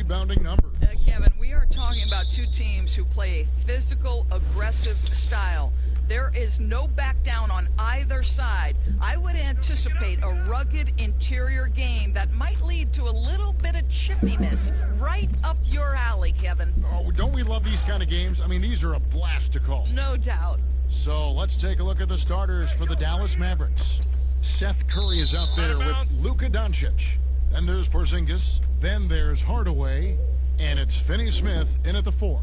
rebounding numbers. Kevin, we are talking about two teams who play a physical, aggressive style. There is no back down on either side. I would anticipate a rugged interior game that might lead to a little bit of chippiness right up your alley, Kevin. Oh, don't we love these kind of games? I mean, these are a blast to call. No doubt. So let's take a look at the starters for the Dallas Mavericks. Seth Curry is out there with Luka Doncic. Then there's Porzingis. Then there's Hardaway. And it's Finney Smith in at the 4.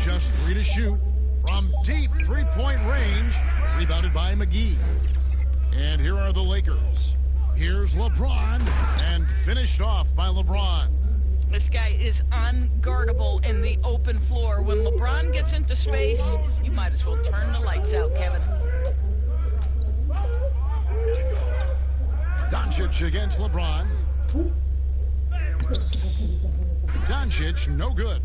Just 3 to shoot from deep three-point range. Rebounded by McGee. And here are the Lakers. Here's LeBron, and finished off by LeBron. This guy is unguardable in the open floor. When LeBron gets into space, you might as well turn the lights out, Kevin. Doncic against LeBron. Doncic, no good.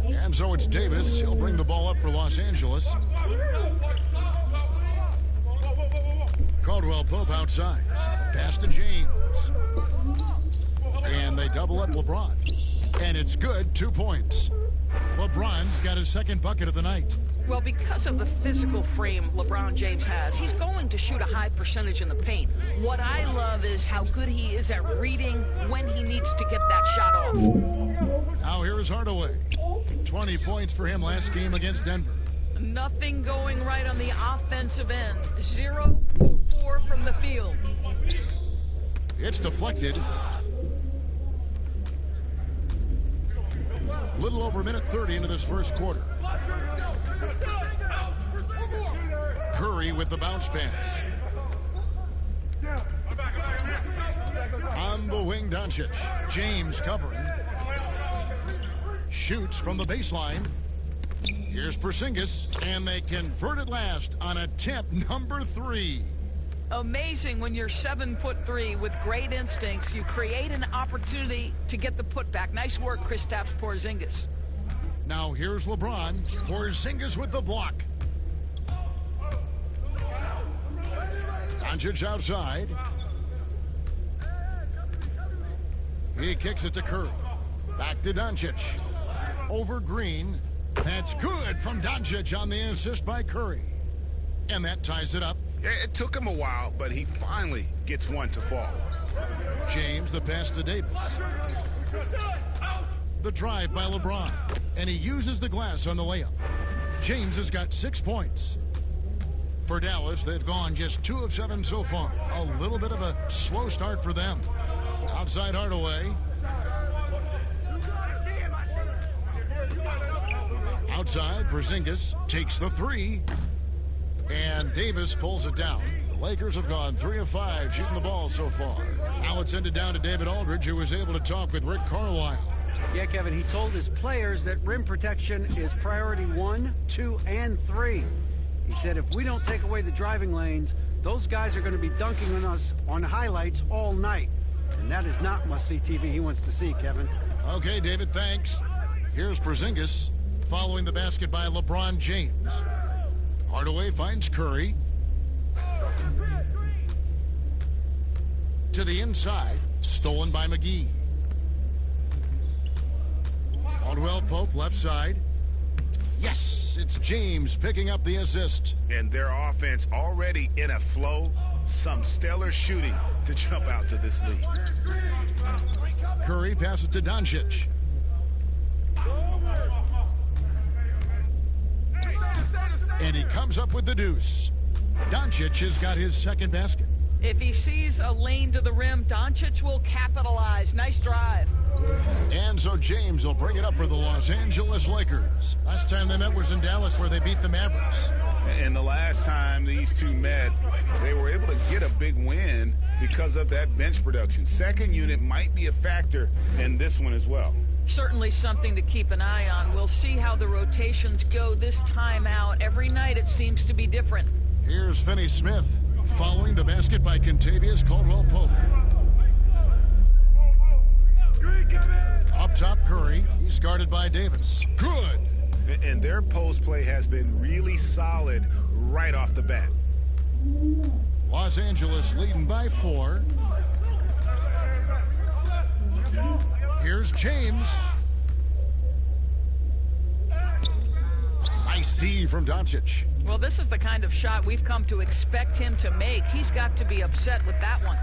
And so it's Davis. He'll bring the ball up for Los Angeles. Caldwell Pope outside. Pass to James. And they double up LeBron. And it's good, 2 points. LeBron's got his second bucket of the night. Well, because of the physical frame LeBron James has, he's going to shoot a high percentage in the paint. What I love is how good he is at reading when he needs to get that shot off. Now here is Hardaway. 20 points for him last game against Denver. Nothing going right on the offensive end. 0 for 4 from the field. It's deflected. Little over a minute 30 into this first quarter. Curry with the bounce pass. On the wing, Doncic. James covering. Shoots from the baseline. Here's Porzingis, and they convert at last on attempt number 3. Amazing when you're 7'3" with great instincts. You create an opportunity to get the putback. Nice work, Kristaps Porzingis. Now here's LeBron. Porzingis with the block. Doncic outside. He kicks it to Curry. Back to Doncic. Over Green. That's good from Doncic on the assist by Curry. And that ties it up. It took him a while, but he finally gets one to fall. James, the pass to Davis. The drive by LeBron. And he uses the glass on the layup. James has got 6 points. For Dallas, they've gone just 2 of 7 so far. A little bit of a slow start for them. Outside Hardaway. Outside, Porzingis takes the 3. And Davis pulls it down. The Lakers have gone 3 of 5 shooting the ball so far. Now it's ended down to David Aldridge, who was able to talk with Rick Carlisle. Yeah, Kevin, he told his players that rim protection is priority 1, 2, and 3. He said if we don't take away the driving lanes, those guys are going to be dunking on us on highlights all night. And that is not must-see TV he wants to see, Kevin. Okay, David, thanks. Here's Porzingis following the basket by LeBron James. Hardaway finds Curry. To the inside, stolen by McGee. Caldwell Pope left side. Yes, it's James picking up the assist. And their offense already in a flow. Some stellar shooting to jump out to this lead. Curry passes to Doncic. And he comes up with the deuce. Doncic has got his second basket. If he sees a lane to the rim, Doncic will capitalize. Nice drive. And so James will bring it up for the Los Angeles Lakers. Last time they met was in Dallas, where they beat the Mavericks. And the last time these two met, they were able to get a big win because of that bench production. Second unit might be a factor in this one as well. Certainly something to keep an eye on. We'll see how the rotations go this time out. Every night it seems to be different. Here's Finney Smith following the basket by Kentavious Caldwell-Pope. Up top, Curry. He's guarded by Davis. Good. And their post play has been really solid right off the bat. Los Angeles leading by 4. Here's James. Nice D from Doncic. Well, this is the kind of shot we've come to expect him to make. He's got to be upset with that one.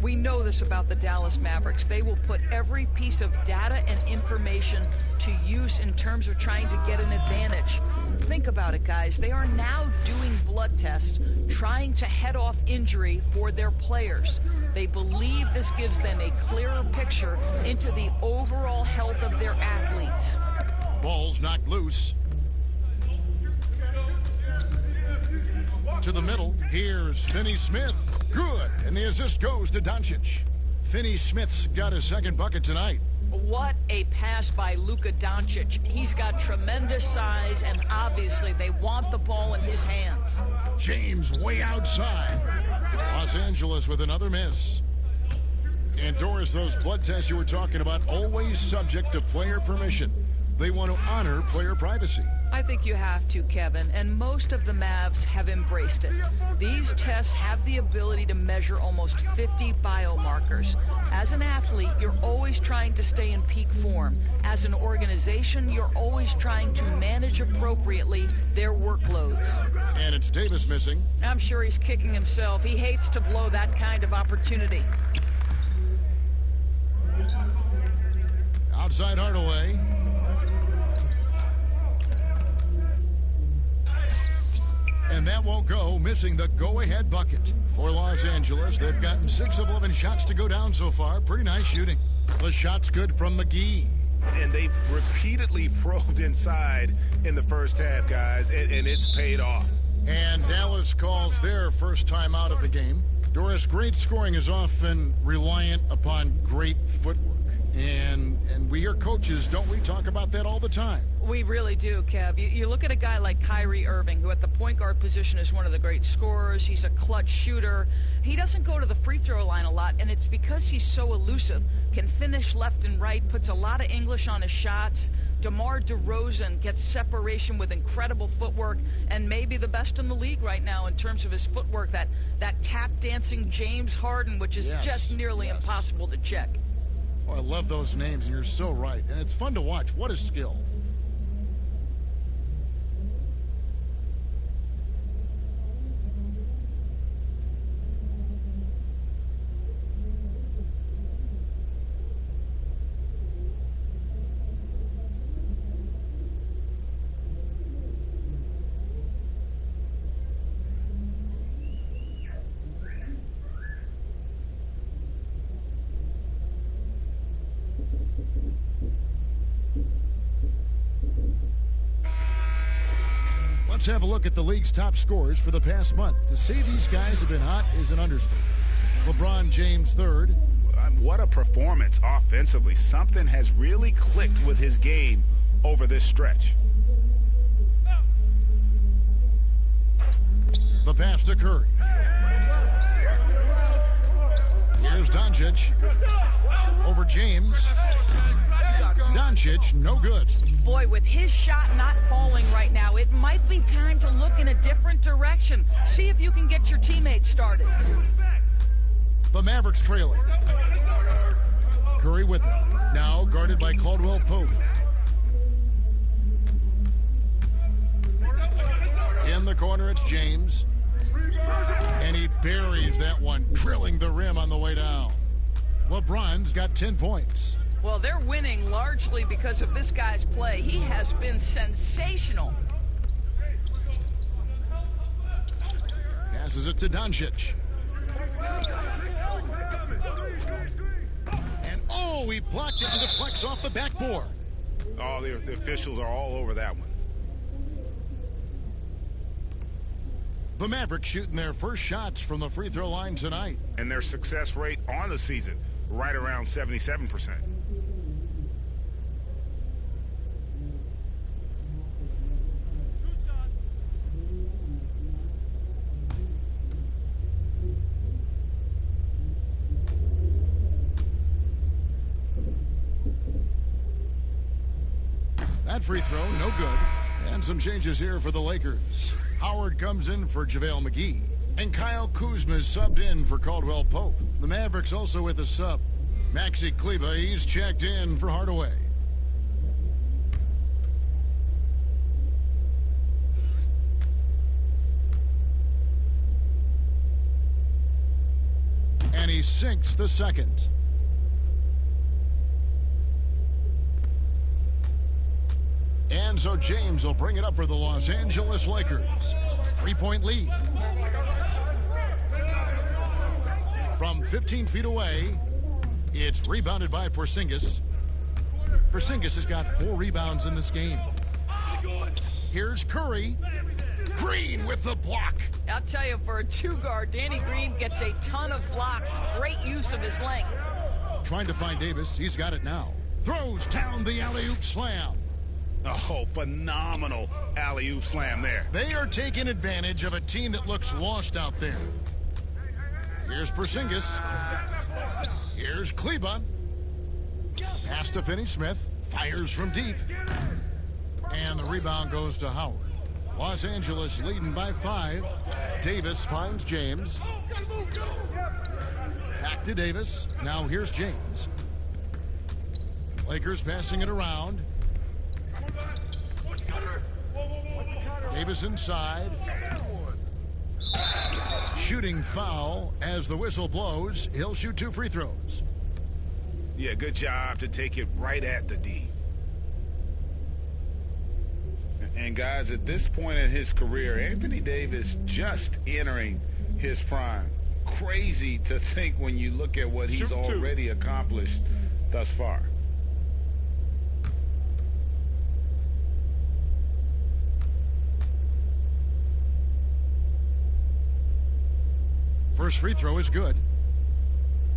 We know this about the Dallas Mavericks. They will put every piece of data and information to use in terms of trying to get an advantage. Think about it, guys. They are now doing blood tests, trying to head off injury for their players. They believe this gives them a clearer picture into the overall health of their athletes. Ball's knocked loose. To the middle. Here's Finney Smith. Good. And the assist goes to Doncic. Finney Smith's got his second bucket tonight. What a pass by Luka Doncic. He's got tremendous size, and obviously they want the ball in his hands. James way outside. Los Angeles with another miss. And Doris, those blood tests you were talking about, always subject to player permission. They want to honor player privacy. I think you have to, Kevin, and most of the Mavs have embraced it. These tests have the ability to measure almost 50 biomarkers. As an athlete, you're always trying to stay in peak form. As an organization, you're always trying to manage appropriately their workloads. And it's Davis missing. I'm sure he's kicking himself. He hates to blow that kind of opportunity. Outside Hardaway. And that won't go, missing the go-ahead bucket. For Los Angeles, they've gotten 6 of 11 shots to go down so far. Pretty nice shooting. The shot's good from McGee. And they've repeatedly probed inside in the first half, guys, and it's paid off. And Dallas calls their first time out of the game. Doris, great scoring is often reliant upon great footwork. And we hear coaches, don't we, talk about that all the time? We really do, Kev. You look at a guy like Kyrie Irving, who at the point guard position is one of the great scorers. He's a clutch shooter. He doesn't go to the free throw line a lot, and it's because he's so elusive. Can finish left and right, puts a lot of English on his shots. DeMar DeRozan gets separation with incredible footwork, and maybe the best in the league right now in terms of his footwork. That tap dancing James Harden, which is just nearly impossible to check. Oh, I love those names, and you're so right. And it's fun to watch. What a skill. Let's have a look at the league's top scorers for the past month. To say these guys have been hot is an understatement. LeBron James third. What a performance offensively. Something has really clicked with his game over this stretch. The pass to Curry. Here's Doncic. Over James. Doncic, no good. Boy, with his shot not falling right now, it might be time to look in a different direction. See if you can get your teammates started. The Mavericks trailing. Curry with it. Now guarded by Caldwell Pope. In the corner, it's James. And he buries that one, drilling the rim on the way down. LeBron's got 10 points. Well, they're winning largely because of this guy's play. He has been sensational. Passes it to Doncic. And he blocked it and deflects off the backboard. Oh, the officials are all over that one. The Mavericks shooting their first shots from the free throw line tonight. And their success rate on the season, right around 77%. That free throw, no good. And some changes here for the Lakers. Howard comes in for JaVale McGee. And Kyle Kuzma is subbed in for Caldwell Pope. The Mavericks also with a sub. Maxi Kleber, he's checked in for Hardaway. And he sinks the second. And so James will bring it up for the Los Angeles Lakers. 3-point lead. From 15 feet away, it's rebounded by Porzingis. Porzingis has got 4 rebounds in this game. Here's Curry. Green with the block. I'll tell you, for a 2-guard, Danny Green gets a ton of blocks. Great use of his length. Trying to find Davis. He's got it now. Throws down the alley-oop slam. Oh, phenomenal alley-oop slam there. They are taking advantage of a team that looks lost out there. Here's Porzingis. Here's Kleber. Pass to Finney-Smith. Fires from deep. And the rebound goes to Howard. Los Angeles leading by 5. Davis finds James. Back to Davis. Now here's James. Lakers passing it around. Davis inside. Shooting foul as the whistle blows. He'll shoot 2 free throws. Yeah, good job to take it right at the D. And guys, at this point in his career, Anthony Davis just entering his prime. Crazy to think when you look at what he's already accomplished thus far. First free throw is good.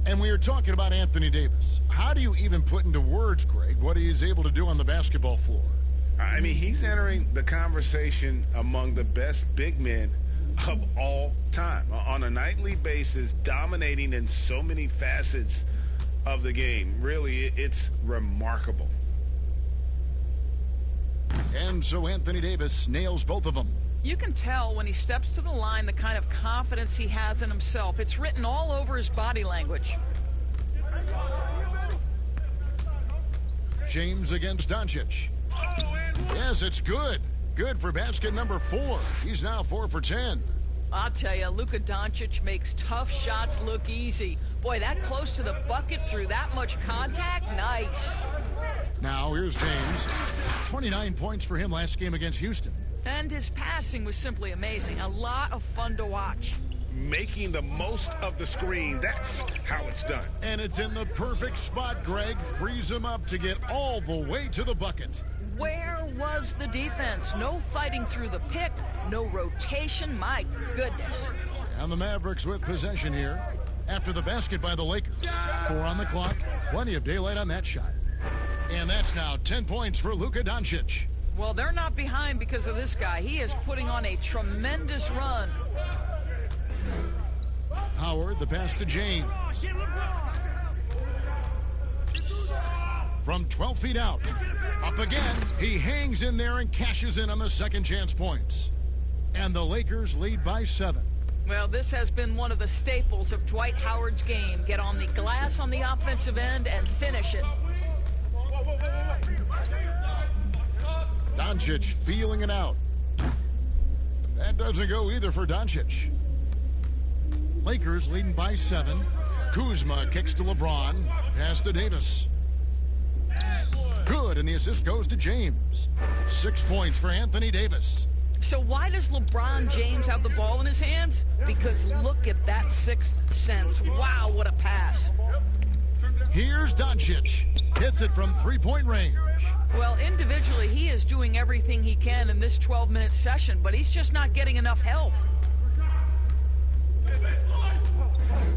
And we are talking about Anthony Davis. How do you even put into words, Greg, what he is able to do on the basketball floor? I mean, he's entering the conversation among the best big men of all time. On a nightly basis, dominating in so many facets of the game. Really, it's remarkable. And so Anthony Davis nails both of them. You can tell when he steps to the line the kind of confidence he has in himself. It's written all over his body language. James against Doncic. Yes, it's good. Good for basket number 4. He's now 4 for 10. I'll tell you, Luka Doncic makes tough shots look easy. Boy, that close to the bucket through that much contact, nice. Now here's James. 29 points for him last game against Houston. And his passing was simply amazing. A lot of fun to watch. Making the most of the screen. That's how it's done. And it's in the perfect spot, Greg. Frees him up to get all the way to the bucket. Where was the defense? No fighting through the pick. No rotation. My goodness. And the Mavericks with possession here after the basket by the Lakers. 4 on the clock. Plenty of daylight on that shot. And that's now 10 points for Luka Doncic. Well, they're not behind because of this guy. He is putting on a tremendous run. Howard, the pass to James. From 12 feet out. Up again. He hangs in there and cashes in on the second chance points. And the Lakers lead by 7. Well, this has been one of the staples of Dwight Howard's game. Get on the glass on the offensive end and finish it. Doncic feeling it out. That doesn't go either for Doncic. Lakers leading by 7. Kuzma kicks to LeBron. Pass to Davis. Good, and the assist goes to James. 6 points for Anthony Davis. So why does LeBron James have the ball in his hands? Because look at that 6th sense. Wow, what a pass. Here's Doncic. Hits it from 3-point range. Well, individually, he is doing everything he can in this 12-minute session, but he's just not getting enough help.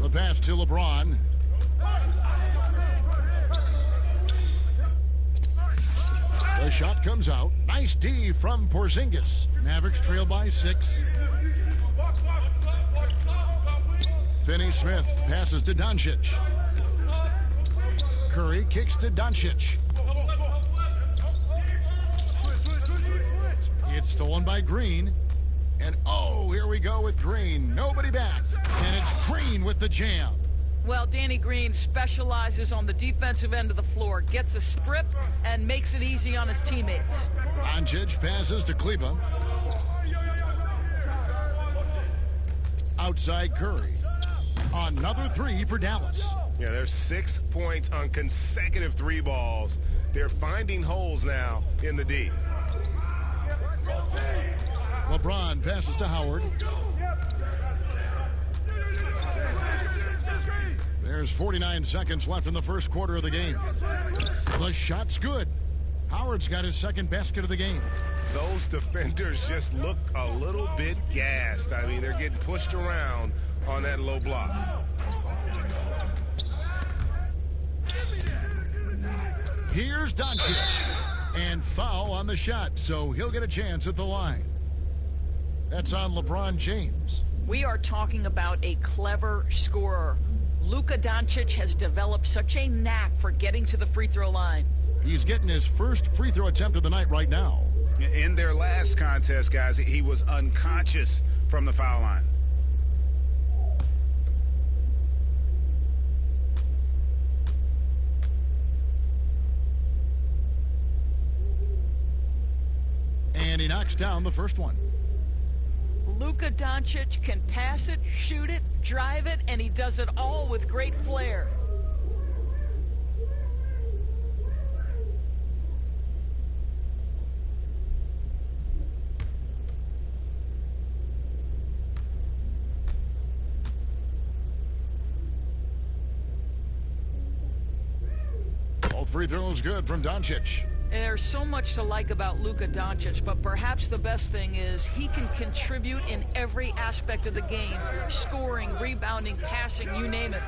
The pass to LeBron. The shot comes out. Nice D from Porzingis. Mavericks trail by 6. Finney-Smith passes to Doncic. Curry kicks to Doncic. It's stolen by Green. And oh, here we go with Green. Nobody back. And it's Green with the jam. Well, Danny Green specializes on the defensive end of the floor, gets a strip, and makes it easy on his teammates. Doncic passes to Kleba. Outside Curry. Another three for Dallas. Yeah, there's 6 points on consecutive three balls. They're finding holes now in the D. LeBron passes to Howard. There's 49 seconds left in the first quarter of the game. The shot's good. Howard's got his second basket of the game. Those defenders just look a little bit gassed. I mean, they're getting pushed around on that low block. Here's Doncic. And foul on the shot, so he'll get a chance at the line. That's on LeBron James. We are talking about a clever scorer. Luka Doncic has developed such a knack for getting to the free throw line. He's getting his first free throw attempt of the night right now. In their last contest, guys, he was unconscious from the foul line. And he knocks down the first one. Luka Doncic can pass it, shoot it, drive it, and he does it all with great flair. All free throws good from Doncic. There's so much to like about Luka Doncic, but perhaps the best thing is he can contribute in every aspect of the game. Scoring, rebounding, passing, you name it.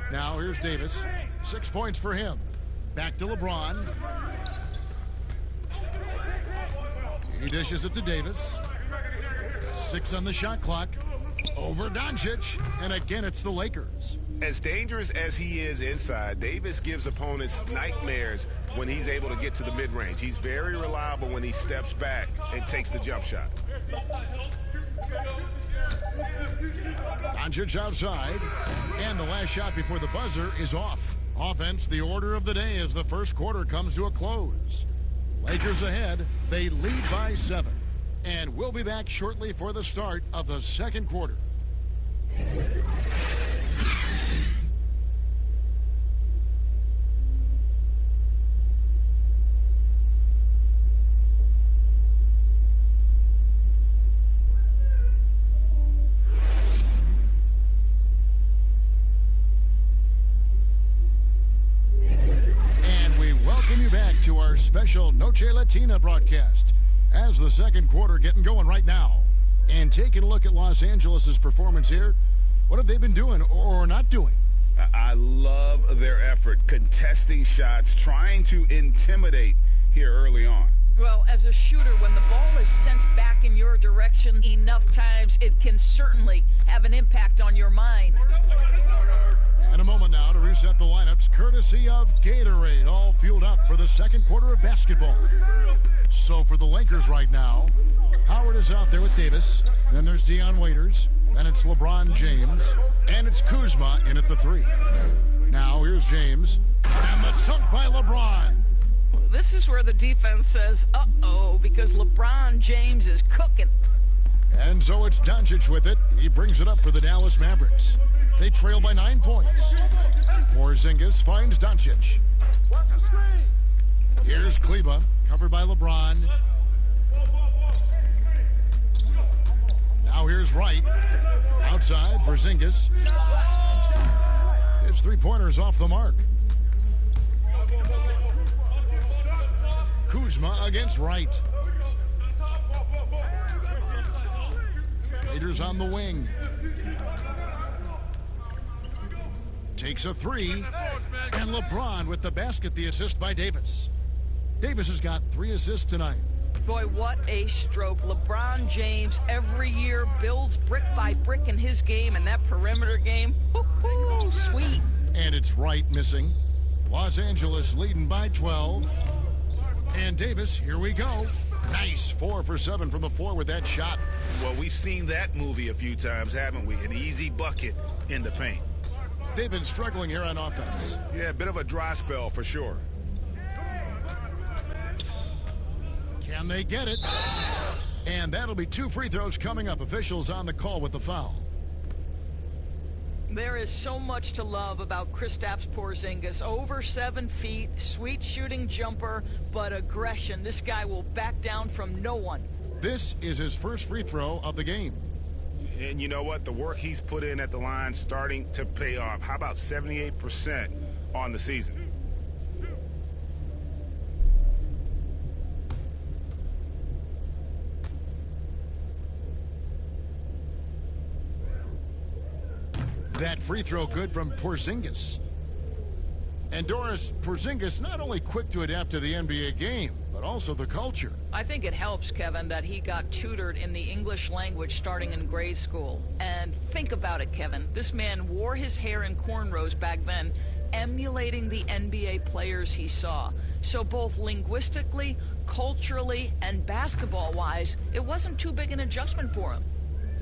Now here's Davis. 6 points for him. Back to LeBron. He dishes it to Davis. 6 on the shot clock. Over Doncic. And again, it's the Lakers. As dangerous as he is inside, Davis gives opponents nightmares when he's able to get to the mid-range. He's very reliable when he steps back and takes the jump shot. Doncic outside. And the last shot before the buzzer is off. Offense, the order of the day as the first quarter comes to a close. Lakers ahead. They lead by 7. And we'll be back shortly for the start of the second quarter. To our special Noche Latina broadcast as the second quarter getting going right now. And taking a look at Los Angeles' performance here, what have they been doing or not doing? I love their effort, contesting shots, trying to intimidate here early on. Well, as a shooter, when the ball is sent back in your direction enough times, it can certainly have an impact on your mind. And a moment now to reset the lineups, courtesy of Gatorade, all fueled up for the second quarter of basketball. So for the Lakers right now, Howard is out there with Davis. Then there's Dion Waiters. Then it's LeBron James. And it's Kuzma in at the 3. Now here's James. And the dunk by LeBron. This is where the defense says, uh-oh, because LeBron James is cooking. And so it's Doncic with it. He brings it up for the Dallas Mavericks. They trail by 9 points. Porzingis finds Doncic. Here's Kleba, covered by LeBron. Now here's Wright. Outside, Porzingis. His three-pointer's off the mark. Kuzma against Wright. Waiters on the wing. Takes a 3. And LeBron with the basket, the assist by Davis. Davis has got 3 assists tonight. Boy, what a stroke. LeBron James every year builds brick by brick in his game, and that perimeter game, woo-hoo, sweet. And it's Wright missing. Los Angeles leading by 12. And Davis, here we go. Nice 4 for 7 from the floor with that shot. Well, we've seen that movie a few times, haven't we? An easy bucket in the paint. They've been struggling here on offense. Yeah, a bit of a dry spell for sure. Can they get it? And that'll be 2 free throws coming up. Officials on the call with the foul. There is so much to love about Kristaps Porzingis. Over 7 feet, sweet shooting jumper, but aggression. This guy will back down from no one. This is his first free throw of the game. And you know what? The work he's put in at the line starting to pay off. How about 78% on the season? That free throw good from Porzingis. And Doris, Porzingis not only quick to adapt to the NBA game, but also the culture. I think it helps, Kevin, that he got tutored in the English language starting in grade school. And think about it, Kevin. This man wore his hair in cornrows back then, emulating the NBA players he saw. So both linguistically, culturally, and basketball-wise, it wasn't too big an adjustment for him.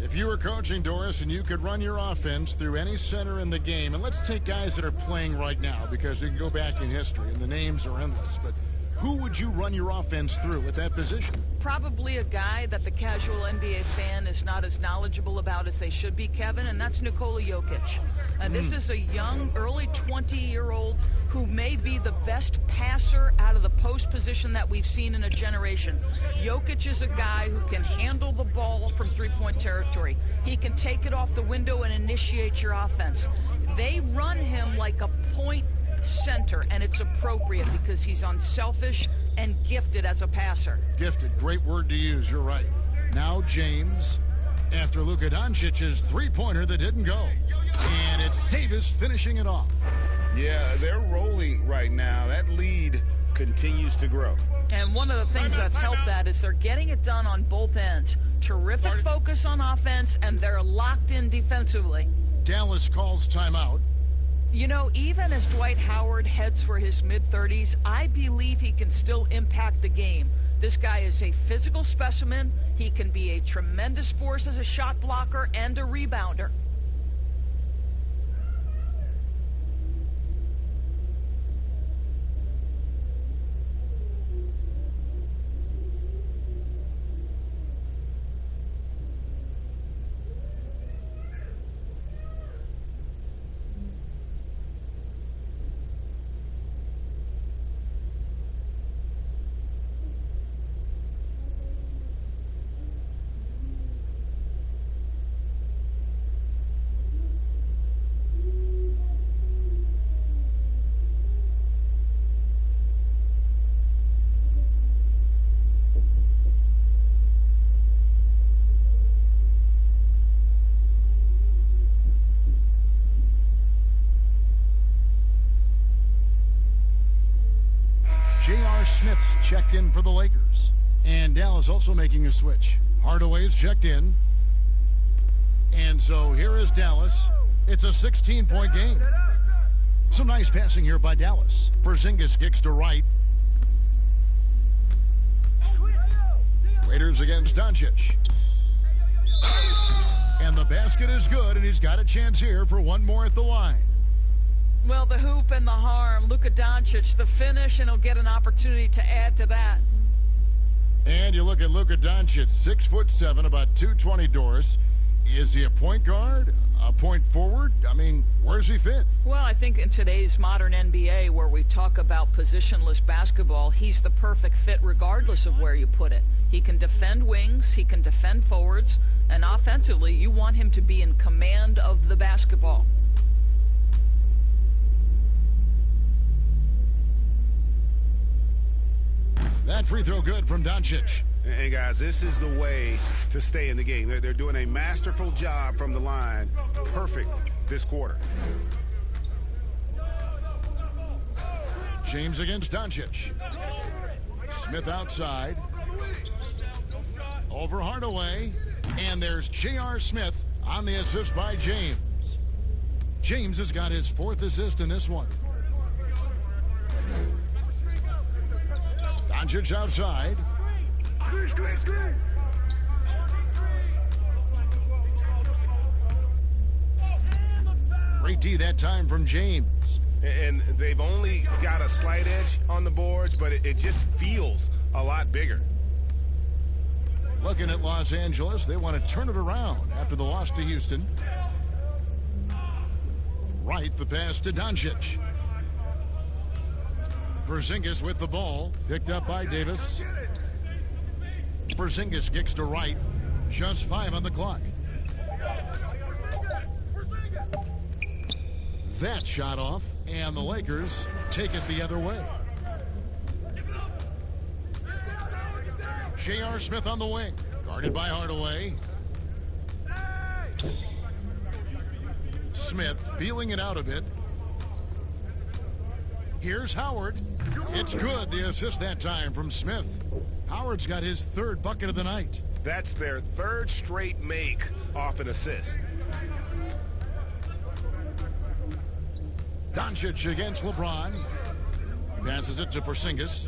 If you were coaching, Doris, and you could run your offense through any center in the game, and let's take guys that are playing right now because you can go back in history and the names are endless, but who would you run your offense through at that position? Probably a guy that the casual NBA fan is not as knowledgeable about as they should be, Kevin, and that's Nikola Jokic. And this is a young, early 20-year-old who may be the best passer out of the post position that we've seen in a generation. Jokic is a guy who can handle the ball from three-point territory. He can take it off the window and initiate your offense. They run him like a point center, and it's appropriate because he's unselfish and gifted as a passer. Gifted, great word to use, you're right. Now James, after Luka Doncic's three-pointer that didn't go. And it's Davis finishing it off. Yeah, they're rolling right now. That lead continues to grow. And one of the things that's helped that is they're getting it done on both ends. Terrific focus on offense, and they're locked in defensively. Dallas calls timeout. You know, even as Dwight Howard heads for his mid-30s, I believe he can still impact the game. This guy is a physical specimen. He can be a tremendous force as a shot blocker and a rebounder. Smith's checked in for the Lakers. And Dallas also making a switch. Hardaway's checked in. And so here is Dallas. It's a 16-point game. Some nice passing here by Dallas. Porzingis kicks to right. Waiters against Doncic. And the basket is good, and he's got a chance here for one more at the line. Well, the hoop and the harm. Luka Doncic, the finish, and he'll get an opportunity to add to that. And you look at Luka Doncic, 6'7", about 220, Doris. Is he a point guard, a point forward? I mean, where's he fit? Well, I think in today's modern NBA, where we talk about positionless basketball, he's the perfect fit regardless of where you put it. He can defend wings, he can defend forwards, and offensively, you want him to be in command of the basketball. That free throw good from Doncic. Hey, guys, this is the way to stay in the game. They're doing a masterful job from the line. Perfect this quarter. James against Doncic. Smith outside. Over Hardaway. And there's J.R. Smith on the assist by James. James has got his 4th assist in this one. Doncic outside. Great D that time from James. And they've only got a slight edge on the boards, but it just feels a lot bigger. Looking at Los Angeles, they want to turn it around after the loss to Houston. Right, the pass to Doncic. Porzingis with the ball, picked up by Davis. Porzingis kicks to right, just 5 on the clock. That shot off, and the Lakers take it the other way. J.R. Smith on the wing, guarded by Hardaway. Smith feeling it out a bit. Here's Howard. It's good. The assist that time from Smith. Howard's got his 3rd bucket of the night. That's their 3rd straight make off an assist. Doncic against LeBron. Passes it to Porzingis.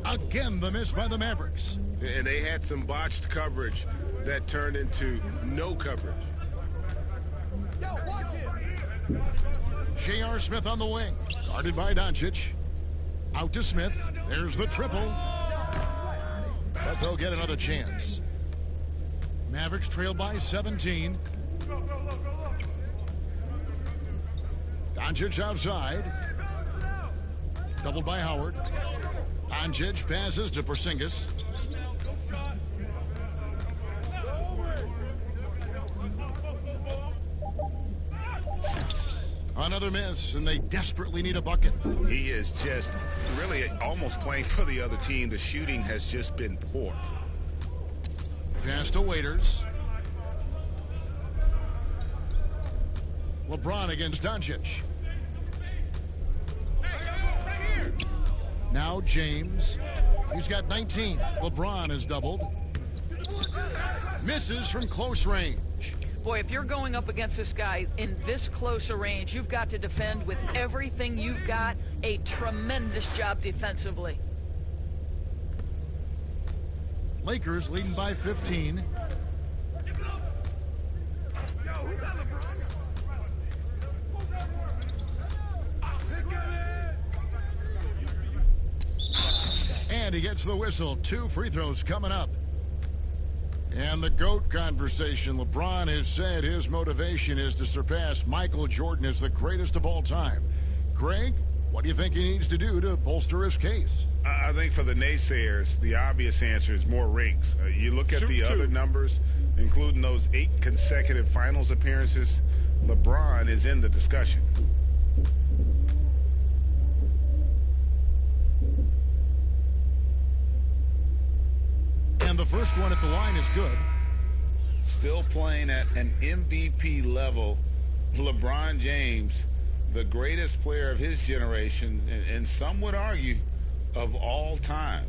Again, the miss by the Mavericks. And they had some botched coverage that turned into no coverage. J.R. Smith on the wing, guarded by Doncic. Out to Smith. There's the triple. But they'll get another chance. Mavericks trail by 17. Doncic outside. Doubled by Howard. Doncic passes to Porzingis. Another miss, and they desperately need a bucket. He is just really almost playing for the other team. The shooting has just been poor. Pass to Waiters. LeBron against Doncic. Now James. He's got 19. LeBron is doubled. Misses from close range. Boy, if you're going up against this guy in this close a range, you've got to defend with everything you've got. A tremendous job defensively. Lakers leading by 15. And he gets the whistle. 2 free throws coming up. And the GOAT conversation. LeBron has said his motivation is to surpass Michael Jordan as the greatest of all time. Greg, what do you think he needs to do to bolster his case? I think for the naysayers, the obvious answer is more rings. You look at the other numbers, including those 8 consecutive finals appearances, LeBron is in the discussion. And the first one at the line is good. Still playing at an MVP level, LeBron James, the greatest player of his generation, and some would argue of all time.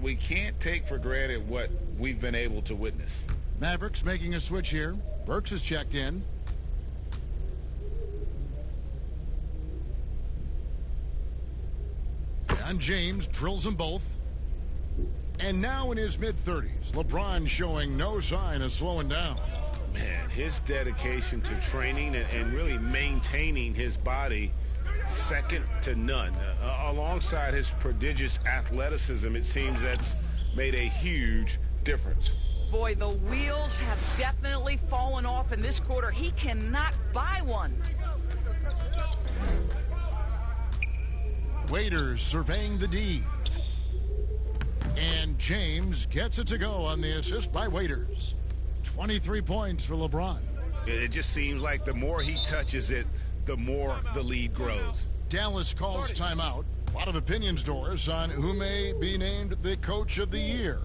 We can't take for granted what we've been able to witness. Mavericks making a switch here. Burks has checked in. And James drills them both. And now in his mid-30s, LeBron showing no sign of slowing down. Man, his dedication to training and really maintaining his body, second to none. Alongside his prodigious athleticism, it seems that's made a huge difference. Boy, the wheels have definitely fallen off in this quarter. He cannot buy one. Waiters surveying the D. And James gets it to go on the assist by Waiters. 23 points for LeBron. It just seems like the more he touches it, the more the lead grows. Dallas calls timeout. A lot of opinions, Doris, on who may be named the coach of the year.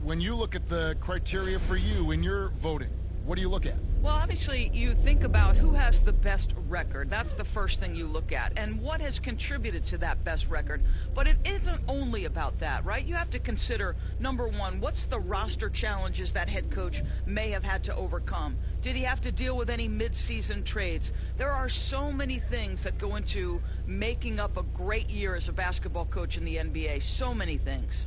When you look at the criteria for you in your voting, what do you look at? Well, obviously, you think about who has the best record. That's the first thing you look at. And what has contributed to that best record. But it isn't only about that, right? You have to consider, number one, what's the roster challenges that head coach may have had to overcome? Did he have to deal with any mid-season trades? There are so many things that go into making up a great year as a basketball coach in the NBA. So many things.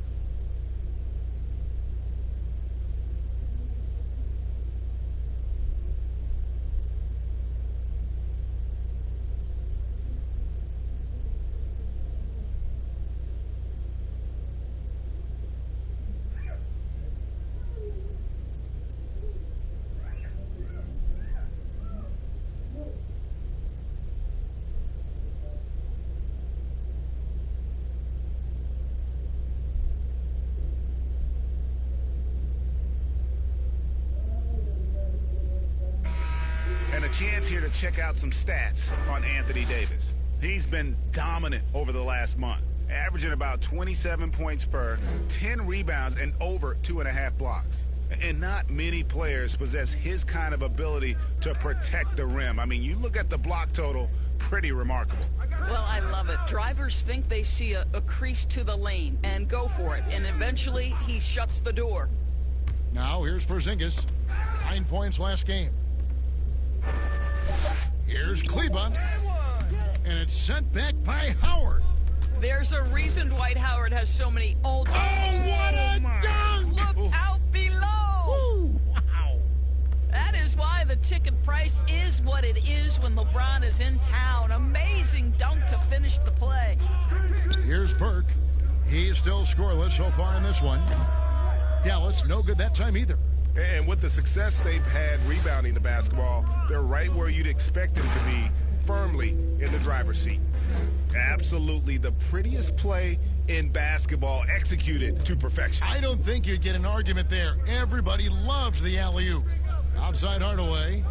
chance here to check out some stats on Anthony Davis. He's been dominant over the last month, averaging about 27 points per, 10 rebounds, and over 2.5 blocks. And not many players possess his kind of ability to protect the rim. I mean, you look at the block total, pretty remarkable. Well, I love it. Drivers think they see a crease to the lane and go for it. And eventually, he shuts the door. Now, here's Porzingis. 9 points last game. Here's Kleba. And it's sent back by Howard. There's a reason Dwight Howard has so many old... Oh, what a dunk! Look out below! Ooh, wow. That is why the ticket price is what it is when LeBron is in town. Amazing dunk to finish the play. Here's Burke. He's still scoreless so far in this one. Dallas, no good that time either. And with the success they've had rebounding the basketball, they're right where you'd expect them to be, firmly in the driver's seat. Absolutely the prettiest play in basketball, executed to perfection. I don't think you'd get an argument there. Everybody loves the alley-oop. Outside Hardaway.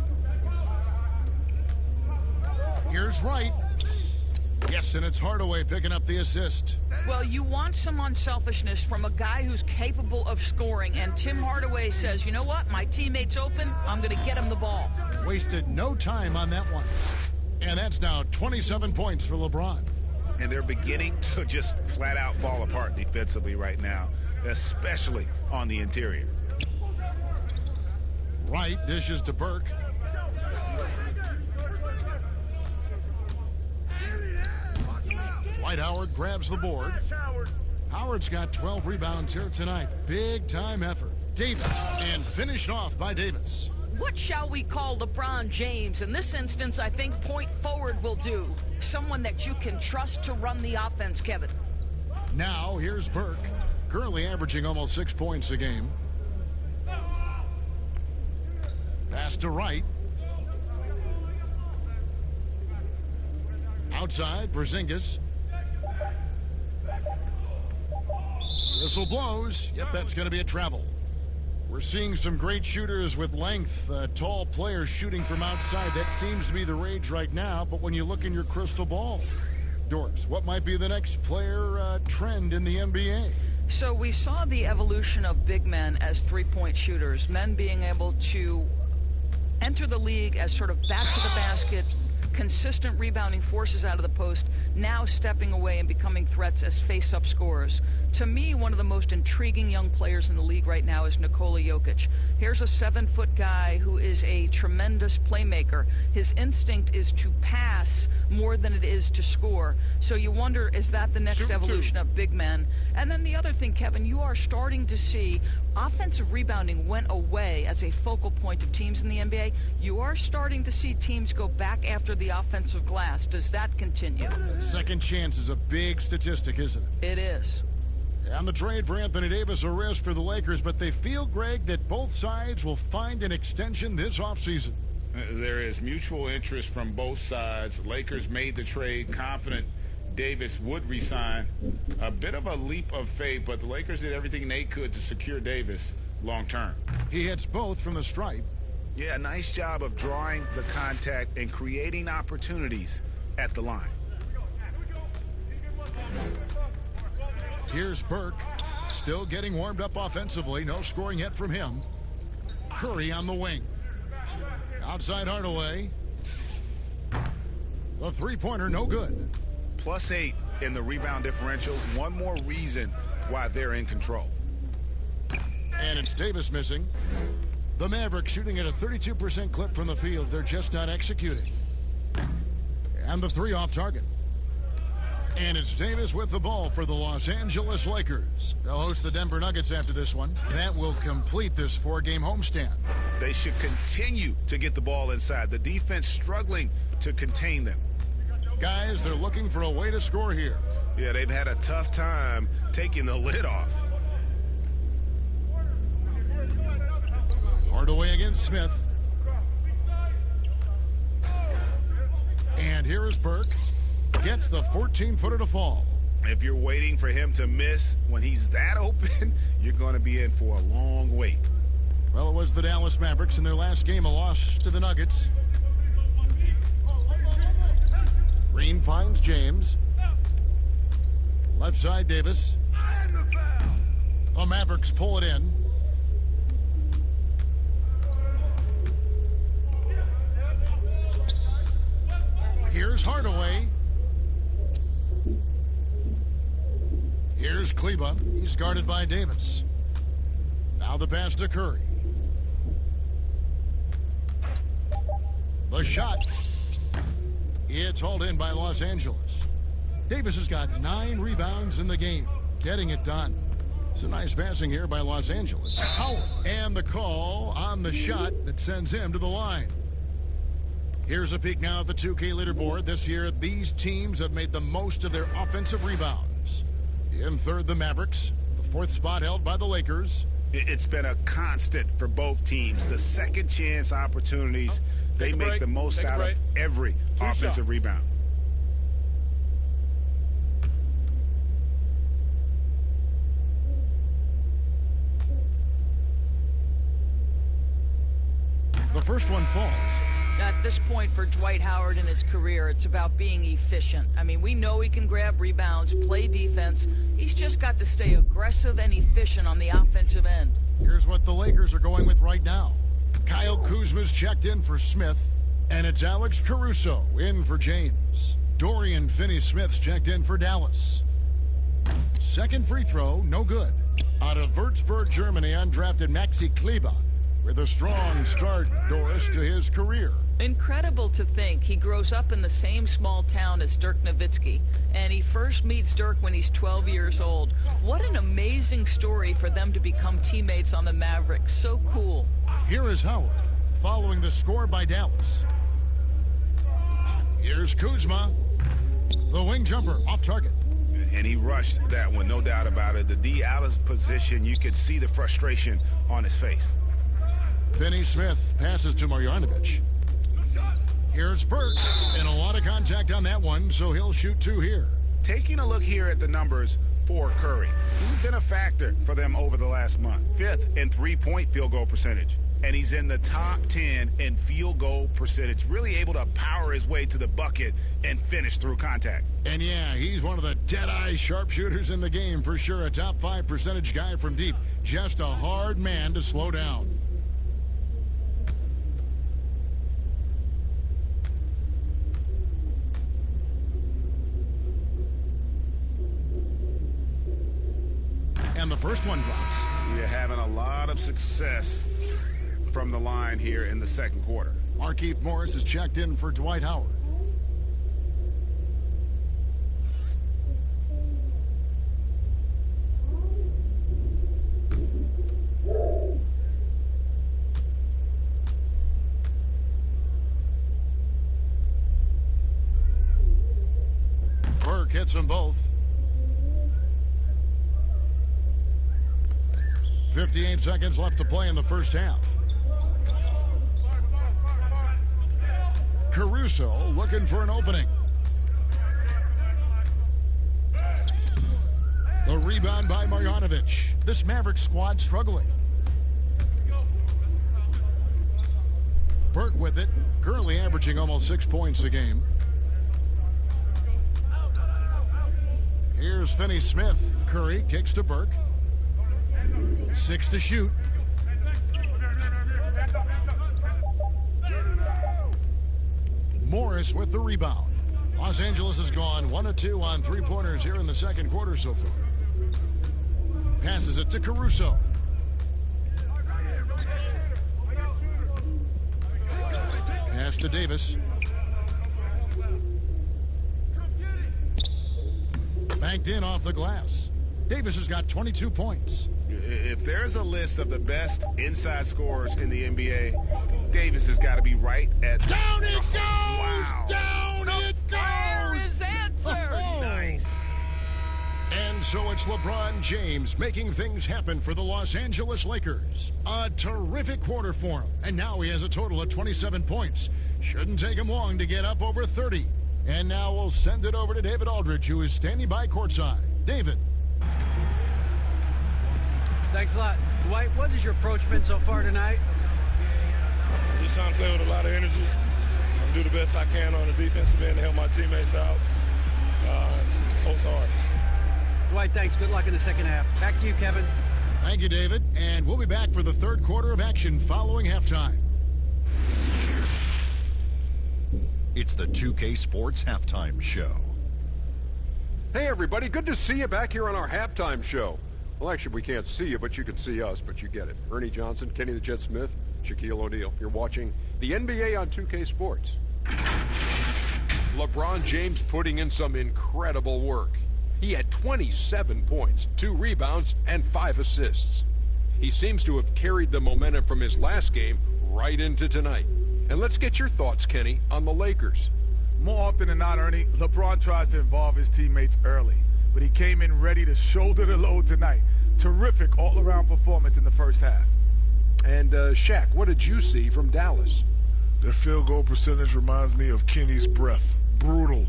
Here's Wright. Yes, and it's Hardaway picking up the assist. Well, you want some unselfishness from a guy who's capable of scoring, and Tim Hardaway says, you know what, my teammate's open, I'm going to get him the ball. Wasted no time on that one. And that's now 27 points for LeBron. And they're beginning to just flat out fall apart defensively right now, especially on the interior. Wright dishes to Burke. Dwight Howard grabs the board. Howard's got 12 rebounds here tonight. Big time effort. Davis, and finished off by Davis. What shall we call LeBron James? In this instance, I think point forward will do. Someone that you can trust to run the offense, Kevin. Now, here's Burke, currently averaging almost 6 points a game. Pass to Wright. Outside, Porzingis. Whistle blows. Yep, that's going to be a travel. We're seeing some great shooters with length, tall players shooting from outside. That seems to be the rage right now. But when you look in your crystal ball, Doris, what might be the next player trend in the NBA? So we saw the evolution of big men as three-point shooters, men being able to enter the league as sort of back to the basket, consistent rebounding forces out of the post, now stepping away and becoming threats as face-up scorers. To me, one of the most intriguing young players in the league right now is Nikola Jokic. Here's a 7-foot guy who is a tremendous playmaker. His instinct is to pass more than it is to score. So you wonder, is that the next evolution of big men? And then the other thing, Kevin, you are starting to see offensive rebounding went away as a focal point of teams in the NBA. You are starting to see teams go back after the offensive glass. Does that continue? Second chance is a big statistic, isn't it? It is. And the trade for Anthony Davis, a risk for the Lakers, but they feel, Greg, that both sides will find an extension this offseason. There is mutual interest from both sides. Lakers made the trade confident Davis would resign. A bit of a leap of faith, but the Lakers did everything they could to secure Davis long term. He hits both from the stripe. Yeah, nice job of drawing the contact and creating opportunities at the line. Here's Burke, still getting warmed up offensively. No scoring yet from him. Curry on the wing. Outside Hardaway. The three-pointer, no good. +8 in the rebound differential. One more reason why they're in control. And it's Davis missing. The Mavericks shooting at a 32% clip from the field. They're just not executing. And the three off target. And it's Davis with the ball for the Los Angeles Lakers. They'll host the Denver Nuggets after this one. That will complete this 4-game homestand. They should continue to get the ball inside. The defense struggling to contain them. Guys, they're looking for a way to score here. Yeah, they've had a tough time taking the lid off. Hardaway against Smith. And here is Burke. Gets the 14-footer to fall. If you're waiting for him to miss when he's that open, you're going to be in for a long wait. Well, it was the Dallas Mavericks in their last game, a loss to the Nuggets. Green finds James. Left side, Davis. The Mavericks pull it in. Here's Hardaway. Here's Kleba. He's guarded by Davis. Now the pass to Curry. The shot. It's hauled in by Los Angeles. Davis has got 9 rebounds in the game. Getting it done. It's a nice passing here by Los Angeles. Howard. And the call on the shot that sends him to the line. Here's a peek now at the 2K leaderboard. This year, these teams have made the most of their offensive rebounds. In third, the Mavericks. The 4th spot held by the Lakers. It's been a constant for both teams. The second chance opportunities, they make the most out of every offensive rebound. The first one falls. At this point for Dwight Howard in his career, it's about being efficient. I mean, we know he can grab rebounds, play defense. He's just got to stay aggressive and efficient on the offensive end. Here's what the Lakers are going with right now. Kyle Kuzma's checked in for Smith, and it's Alex Caruso in for James. Dorian Finney-Smith's checked in for Dallas. Second free throw, no good. Out of Würzburg, Germany, undrafted Maxi Kleba with a strong start, Doris, to his career. Incredible to think he grows up in the same small town as Dirk Nowitzki, and he first meets Dirk when he's 12 years old. What an amazing story for them to become teammates on the Mavericks. So cool. Here is Howard, following the score by Dallas. Here's Kuzma. The wing jumper, off target. And he rushed that one, no doubt about it. The D out of position, you could see the frustration on his face. Finney-Smith passes to Marjanovic. Here's Burke, and a lot of contact on that one, so he'll shoot 2 here. Taking a look here at the numbers for Curry. He's been a factor for them over the last month. 5th in three-point field goal percentage. And he's in the top 10 in field goal percentage. Really able to power his way to the bucket and finish through contact. And yeah, he's one of the dead-eye sharpshooters in the game for sure. A top 5 percentage guy from deep. Just a hard man to slow down. And the first one drops. You're having a lot of success from the line here in the second quarter. Markieff Morris is checked in for Dwight Howard. Burke hits them both. 58 seconds left to play in the first half. Caruso looking for an opening. The rebound by Marjanovic. This Mavericks squad struggling. Burke with it, currently averaging almost 6 points a game. Here's Finney-Smith. Curry kicks to Burke. 6 to shoot. Morris with the rebound. Los Angeles has gone 1 of 2 on 3-pointers here in the second quarter so far. Passes it to Caruso. Pass to Davis. Banked in off the glass. Davis has got 22 points. If there's a list of the best inside scorers in the NBA, Davis has got to be right at... Down it goes! Wow. Down it goes! There is answer! Nice. And so it's LeBron James making things happen for the Los Angeles Lakers. A terrific quarter for him. And now he has a total of 27 points. Shouldn't take him long to get up over 30. And now we'll send it over to David Aldridge, who is standing by courtside. David. Thanks a lot. Dwight, what has your approach been so far tonight? Just trying to play with a lot of energy. I'm do the best I can on the defensive end to help my teammates out. It's hard. Dwight, thanks. Good luck in the second half. Back to you, Kevin. Thank you, David. And we'll be back for the third quarter of action following halftime. It's the 2K Sports Halftime Show. Hey, everybody. Good to see you back here on our halftime show. Well, actually, we can't see you, but you can see us, but you get it. Ernie Johnson, Kenny the Jet Smith, Shaquille O'Neal. You're watching the NBA on 2K Sports. LeBron James putting in some incredible work. He had 27 points, 2 rebounds, and 5 assists. He seems to have carried the momentum from his last game right into tonight. And let's get your thoughts, Kenny, on the Lakers. More often than not, Ernie, LeBron tries to involve his teammates early, but he came in ready to shoulder the load tonight. Terrific all-around performance in the first half. And Shaq, what did you see from Dallas? Their field goal percentage reminds me of Kenny's breath. Brutal.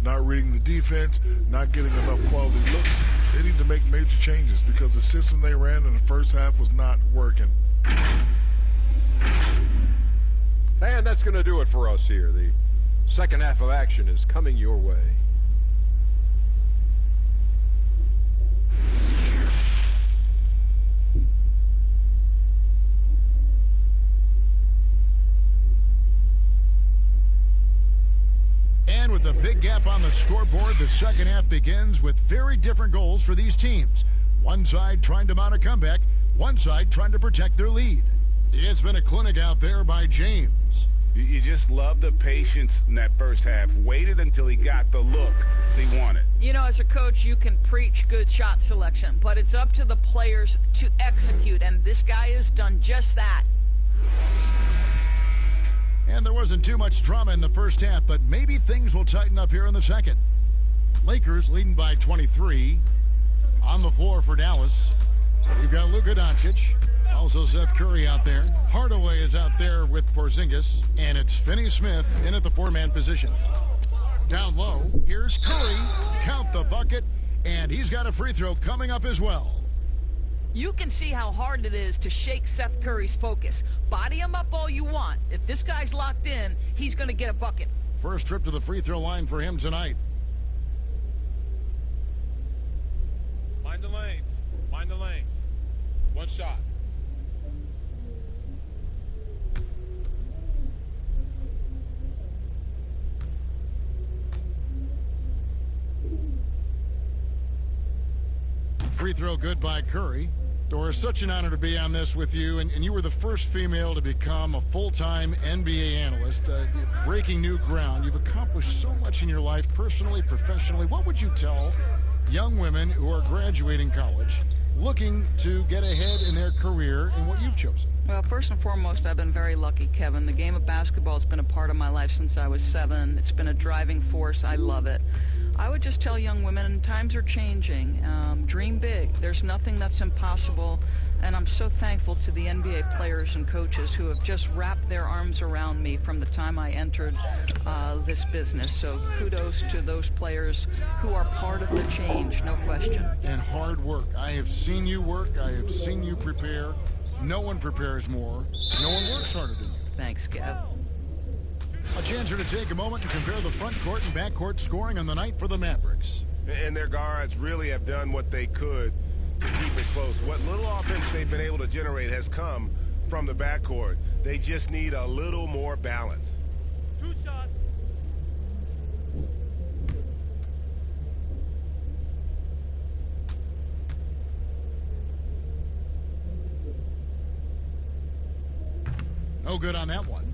Not reading the defense, not getting enough quality looks. They need to make major changes because the system they ran in the first half was not working. And that's going to do it for us here. The second half of action is coming your way. And with a big gap on the scoreboard, the second half begins with very different goals for these teams. One side trying to mount a comeback, one side trying to protect their lead. It's been a clinic out there by James. You just love the patience in that first half. Waited until he got the look he wanted. You know, as a coach, you can preach good shot selection, but it's up to the players to execute, and this guy has done just that. And there wasn't too much drama in the first half, but maybe things will tighten up here in the second. Lakers leading by 23. On the floor for Dallas, we've got Luka Doncic. Also Seth Curry out there. Hardaway is out there with Porzingis. And it's Finney-Smith in at the 4-man position. Down low, here's Curry. Count the bucket. And he's got a free throw coming up as well. You can see how hard it is to shake Seth Curry's focus. Body him up all you want. If this guy's locked in, he's going to get a bucket. First trip to the free throw line for him tonight. Mind the lanes. Mind the lanes. One shot. Free throw good by Curry. Doris, such an honor to be on this with you, and you were the first female to become a full-time NBA analyst, breaking new ground. You've accomplished so much in your life, personally, professionally. What would you tell young women who are graduating college, looking to get ahead in their career in what you've chosen? Well, first and foremost, I've been very lucky, Kevin. The game of basketball has been a part of my life since I was 7. It's been a driving force. I love it. I would just tell young women, times are changing. Dream big. There's nothing that's impossible. And I'm so thankful to the NBA players and coaches who have just wrapped their arms around me from the time I entered this business. So kudos to those players who are part of the change, no question. And hard work. I have seen you work. I have seen you prepare. No one prepares more. No one works harder than you. Thanks, Kev. A chance here to take a moment to compare the front court and back court scoring on the night for the Mavericks. And their guards really have done what they could to keep it close. What little offense they've been able to generate has come from the backcourt. They just need a little more balance. 2 shots. No good on that one.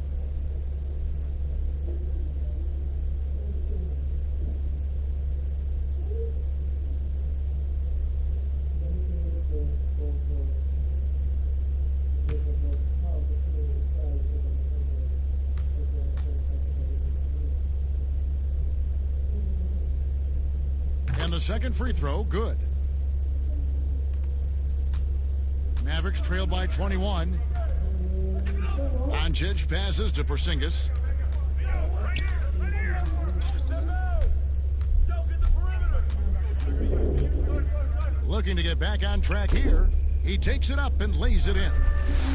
And the second free throw, good. Mavericks trail by 21. Doncic passes to Porzingis. Looking to get back on track here. He takes it up and lays it in.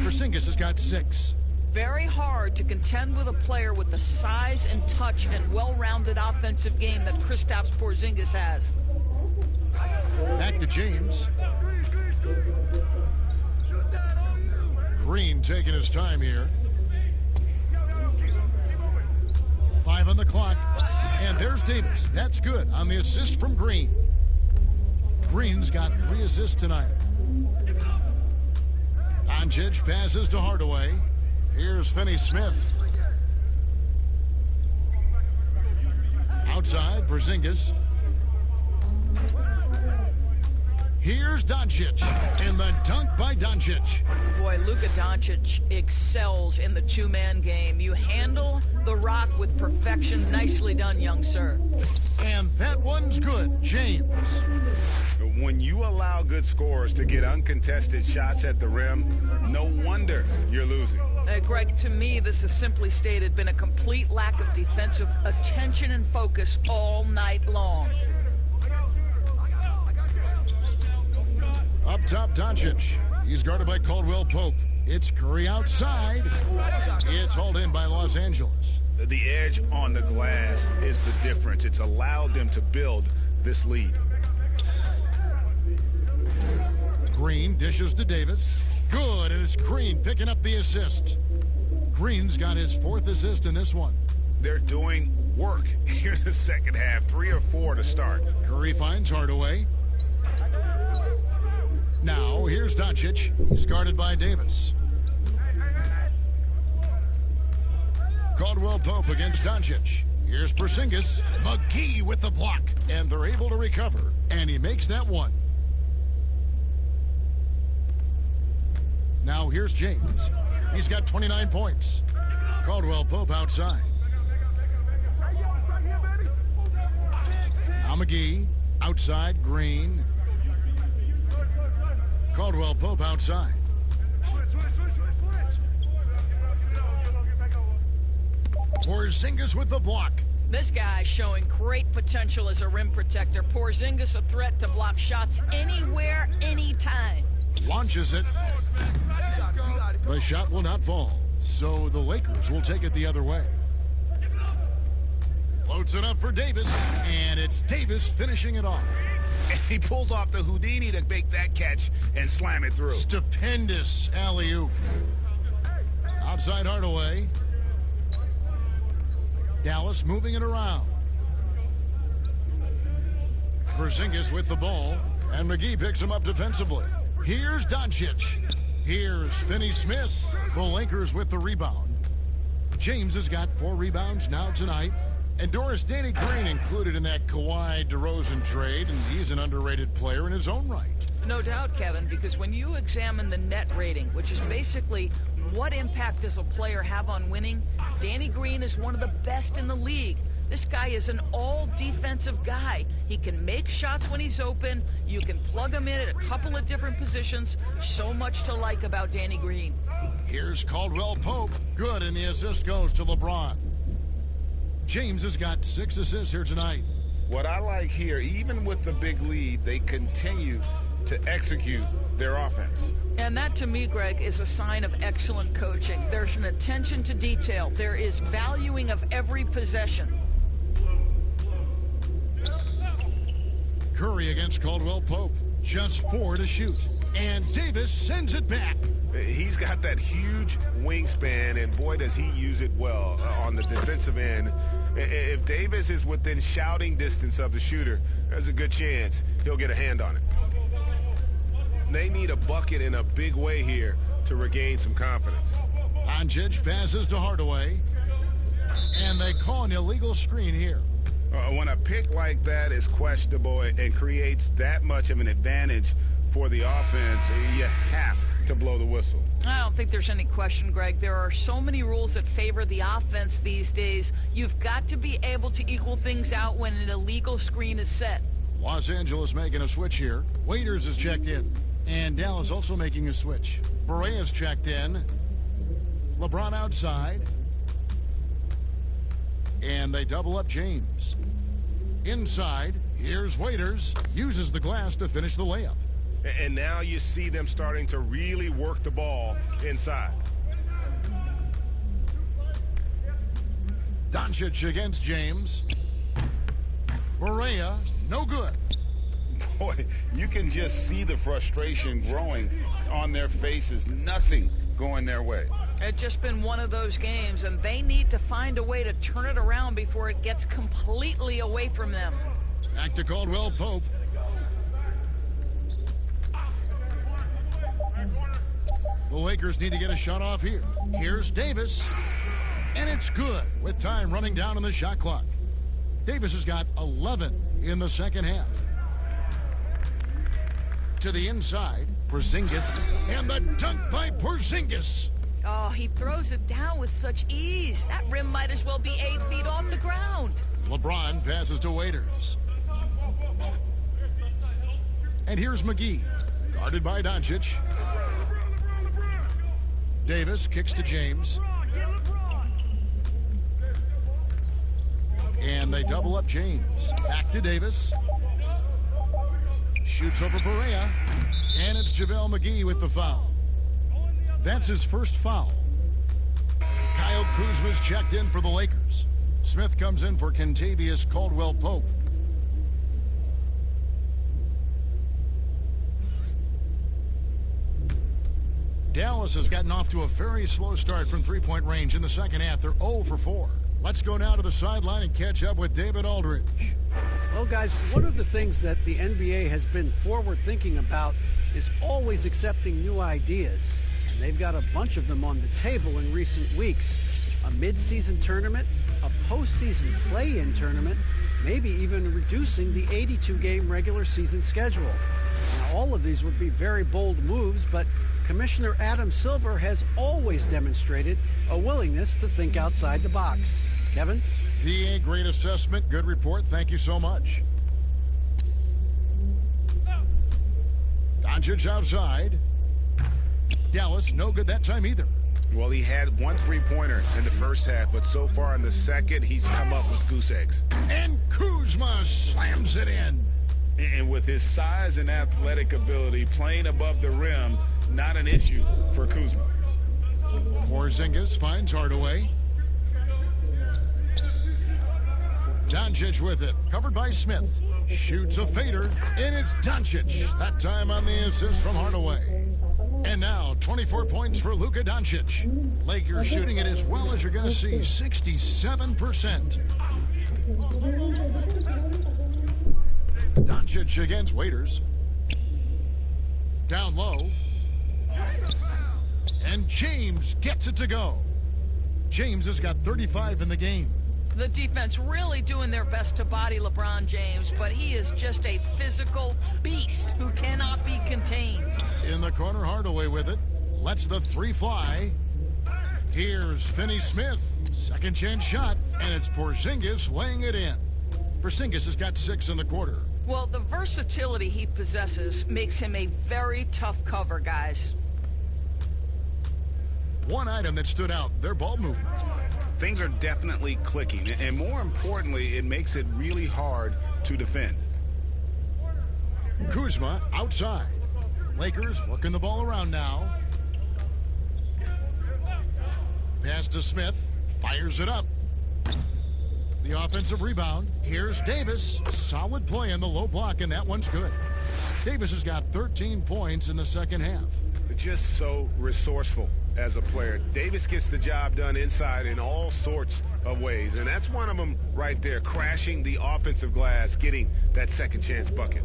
Porzingis has got 6. very hard to contend with a player with the size and touch and well-rounded offensive game that Kristaps Porzingis has. Back to James. Green taking his time here. 5 on the clock. And there's Davis. That's good on the assist from Green. Green's got 3 assists tonight. Doncic passes to Hardaway. Here's Finney-Smith. Outside, Porzingis. Here's Doncic, and the dunk by Doncic. Boy, Luka Doncic excels in the two-man game. You handle the rock with perfection. Nicely done, young sir. And that one's good, James. When you allow good scorers to get uncontested shots at the rim, no wonder you're losing. Greg, to me, this has simply stated been a complete lack of defensive attention and focus all night long. Up top, Doncic. He's guarded by Caldwell Pope. It's Curry outside. It's hauled in by Los Angeles. The edge on the glass is the difference. It's allowed them to build this lead. Green dishes to Davis. Good, and it's Green picking up the assist. Green's got his 4th assist in this one. They're doing work here in the second half. 3 or 4 to start. Curry finds Hardaway. Now, here's Doncic. He's guarded by Davis. Caldwell Pope against Doncic. Here's Porzingis. McGee with the block. And they're able to recover. And he makes that one. Now, here's James. He's got 29 points. Caldwell Pope outside. Now McGee. Outside, Green. Caldwell Pope outside. Porzingis with the block. This guy's showing great potential as a rim protector. Porzingis a threat to block shots anywhere, anytime. Launches it. The shot will not fall, so the Lakers will take it the other way. Floats it up for Davis, and it's Davis finishing it off. He pulls off the Houdini to make that catch and slam it through. Stupendous alley-oop. Outside Hardaway. Dallas moving it around. Porzingis with the ball, and McGee picks him up defensively. Here's Doncic. Here's Finney-Smith. The Lakers with the rebound. James has got 4 rebounds now tonight. And Doris, Danny Green included in that Kawhi DeRozan trade, and he's an underrated player in his own right. No doubt, Kevin, because when you examine the net rating, which is basically what impact does a player have on winning, Danny Green is one of the best in the league. This guy is an all-defensive guy. He can make shots when he's open. You can plug him in at a couple of different positions. So much to like about Danny Green. Here's Caldwell Pope. Good, and the assist goes to LeBron. James has got 6 assists here tonight. What I like here, even with the big lead, they continue to execute their offense. And that, to me, Greg, is a sign of excellent coaching. There's an attention to detail. There is valuing of every possession. Curry against Caldwell Pope. Just 4 to shoot. And Davis sends it back. He's got that huge wingspan, and boy, does he use it well on the defensive end. If Davis is within shouting distance of the shooter, there's a good chance he'll get a hand on it. They need a bucket in a big way here to regain some confidence. Doncic passes to Hardaway, and they call an illegal screen here. When a pick like that is questionable and creates that much of an advantage for the offense, you have to blow the whistle. I don't think there's any question, Greg. There are so many rules that favor the offense these days. You've got to be able to equal things out when an illegal screen is set. Los Angeles making a switch here. Waiters is checked in. And Dallas also making a switch. Berea's checked in. LeBron outside. And they double up James. Inside, here's Waiters. Uses the glass to finish the layup. And now you see them starting to really work the ball inside. Doncic against James. Barea, no good. Boy, you can just see the frustration growing on their faces. Nothing going their way. It's just been one of those games, and they need to find a way to turn it around before it gets completely away from them. Back to Caldwell Pope. The Lakers need to get a shot off here. Here's Davis, and it's good with time running down on the shot clock. Davis has got 11 in the second half. To the inside, Porzingis, and the dunk by Porzingis. Oh, he throws it down with such ease. That rim might as well be 8 feet off the ground. LeBron passes to Waiters. And here's McGee, guarded by Doncic. Davis kicks to James. And they double up James. Back to Davis. Shoots over Barea. And it's JaVale McGee with the foul. That's his first foul. Kyle Kuzma's checked in for the Lakers. Smith comes in for Kentavious Caldwell-Pope. Dallas has gotten off to a very slow start from three-point range in the second half. They're 0 for 4. Let's go now to the sideline and catch up with David Aldridge. Well, guys, one of the things that the NBA has been forward-thinking about is always accepting new ideas. And they've got a bunch of them on the table in recent weeks. A mid-season tournament, a postseason play-in tournament, maybe even reducing the 82-game regular season schedule. Now, all of these would be very bold moves, but Commissioner Adam Silver has always demonstrated a willingness to think outside the box. Kevin? DA, great assessment. Good report. Thank you so much. Doncic outside. Dallas, no good that time either. Well, he had one three-pointer in the first half, but so far in the second, he's come up with goose eggs. And Kuzma slams it in. And with his size and athletic ability, playing above the rim, not an issue for Kuzma. Porzingis finds Hardaway. Doncic with it, covered by Smith. Shoots a fader, and it's Doncic. That time on the assist from Hardaway. And now, 24 points for Luka Doncic. Lakers shooting it as well as you're going to see, 67%. Doncic against Waiters. Down low. And James gets it to go. James has got 35 in the game. The defense really doing their best to body LeBron James, but he is just a physical beast who cannot be contained. In the corner, Hardaway with it. Lets the three fly. Here's Finney-Smith. Second chance shot, and it's Porzingis laying it in. Porzingis has got 6 in the quarter. Well, the versatility he possesses makes him a very tough cover, guys. One item that stood out, their ball movement. Things are definitely clicking, and more importantly, it makes it really hard to defend. Kuzma outside. Lakers working the ball around now. Pass to Smith. Fires it up. The offensive rebound. Here's Davis. Solid play in the low block, and that one's good. Davis has got 13 points in the second half. Just so resourceful as a player. Davis gets the job done inside in all sorts of ways, and that's one of them right there, crashing the offensive glass, getting that second chance bucket.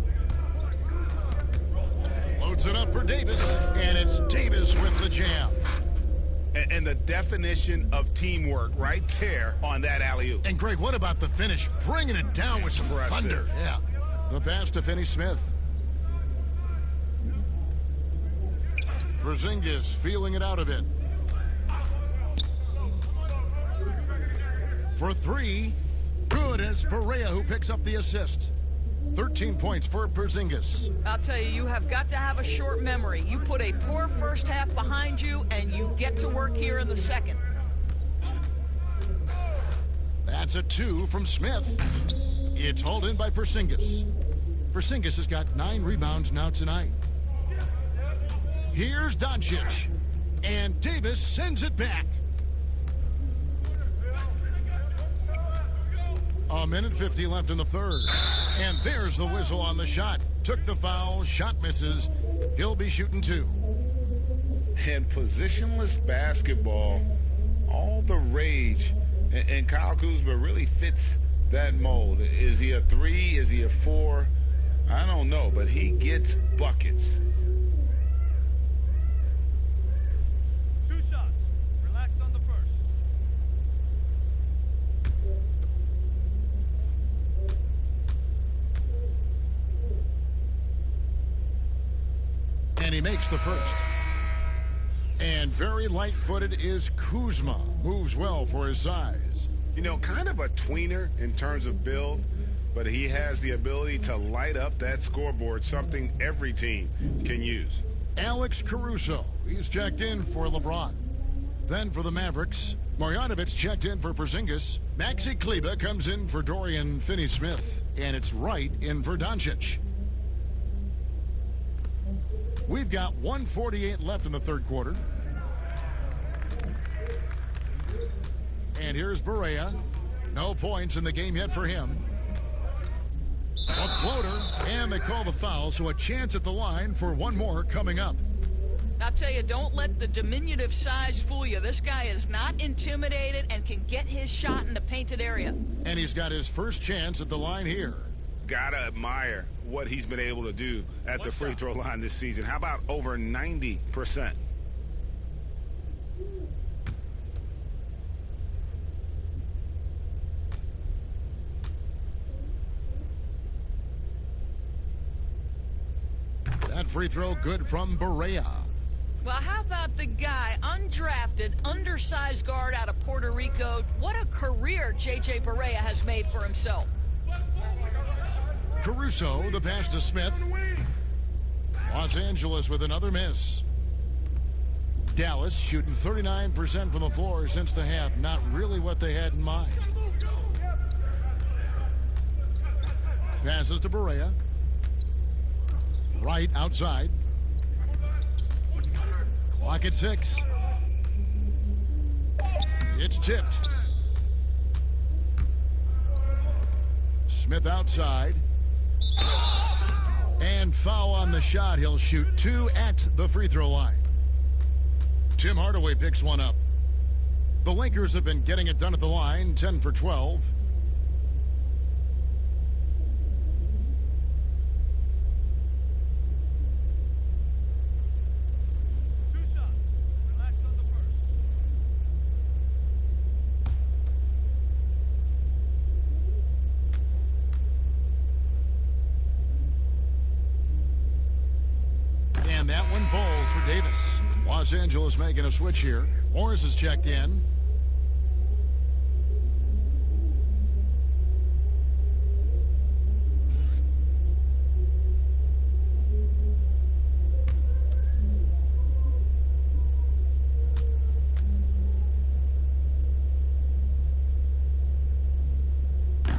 Loads it up for Davis, and it's Davis with the jam. And the definition of teamwork right there on that alley-oop. And Greg, what about the finish? Bringing it down with some thunder. Yeah. The pass to Finney-Smith. Porzingis feeling it out a bit. For 3, good as Barea, who picks up the assist. 13 points for Porzingis. I'll tell you, you have got to have a short memory. You put a poor first half behind you, and you get to work here in the second. That's a 2 from Smith. It's hauled in by Porzingis. Porzingis has got 9 rebounds now tonight. Here's Doncic. And Davis sends it back. A minute 50 left in the third. And there's the whistle on the shot. Took the foul, shot misses. He'll be shooting 2. And positionless basketball, all the rage. And Kyle Kuzma really fits that mold. Is he a 3? Is he a 4? I don't know, but he gets buckets. 2 shots. Relax on the first. And he makes the first. And very light-footed is Kuzma. Moves well for his size. You know, kind of a tweener in terms of build, but he has the ability to light up that scoreboard, something every team can use. Alex Caruso, he's checked in for LeBron. Then for the Mavericks, Marjanovic checked in for Porzingis. Maxi Kleber comes in for Dorian Finney-Smith. And it's Wright in for Doncic. We've got 1:48 left in the third quarter. And here's Barea. No points in the game yet for him. A floater, and they call the foul, so a chance at the line for one more coming up. I'll tell you, don't let the diminutive size fool you. This guy is not intimidated and can get his shot in the painted area. And he's got his first chance at the line here. Gotta admire what he's been able to do at the free throw line this season. How about over 90%? That free throw good from Barea. Well, how about the guy, undrafted, undersized guard out of Puerto Rico? What a career J.J. Barea has made for himself. Caruso, the pass to Smith. Los Angeles with another miss. Dallas shooting 39% from the floor since the half. Not really what they had in mind. Passes to Barea. Right outside. Clock at 6. It's tipped. Smith outside. And foul on the shot. He'll shoot 2 at the free throw line. Tim Hardaway picks one up. The Lakers have been getting it done at the line, 10 for 12. Los Angeles making a switch here. Morris is checked in.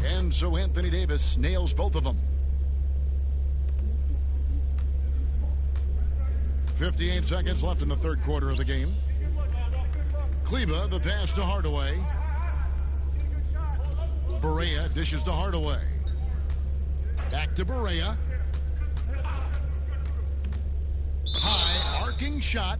And so Anthony Davis nails both of them. 58 seconds left in the third quarter of the game. Kleber, the pass to Hardaway. Barea dishes to Hardaway. Back to Barea. High arcing shot.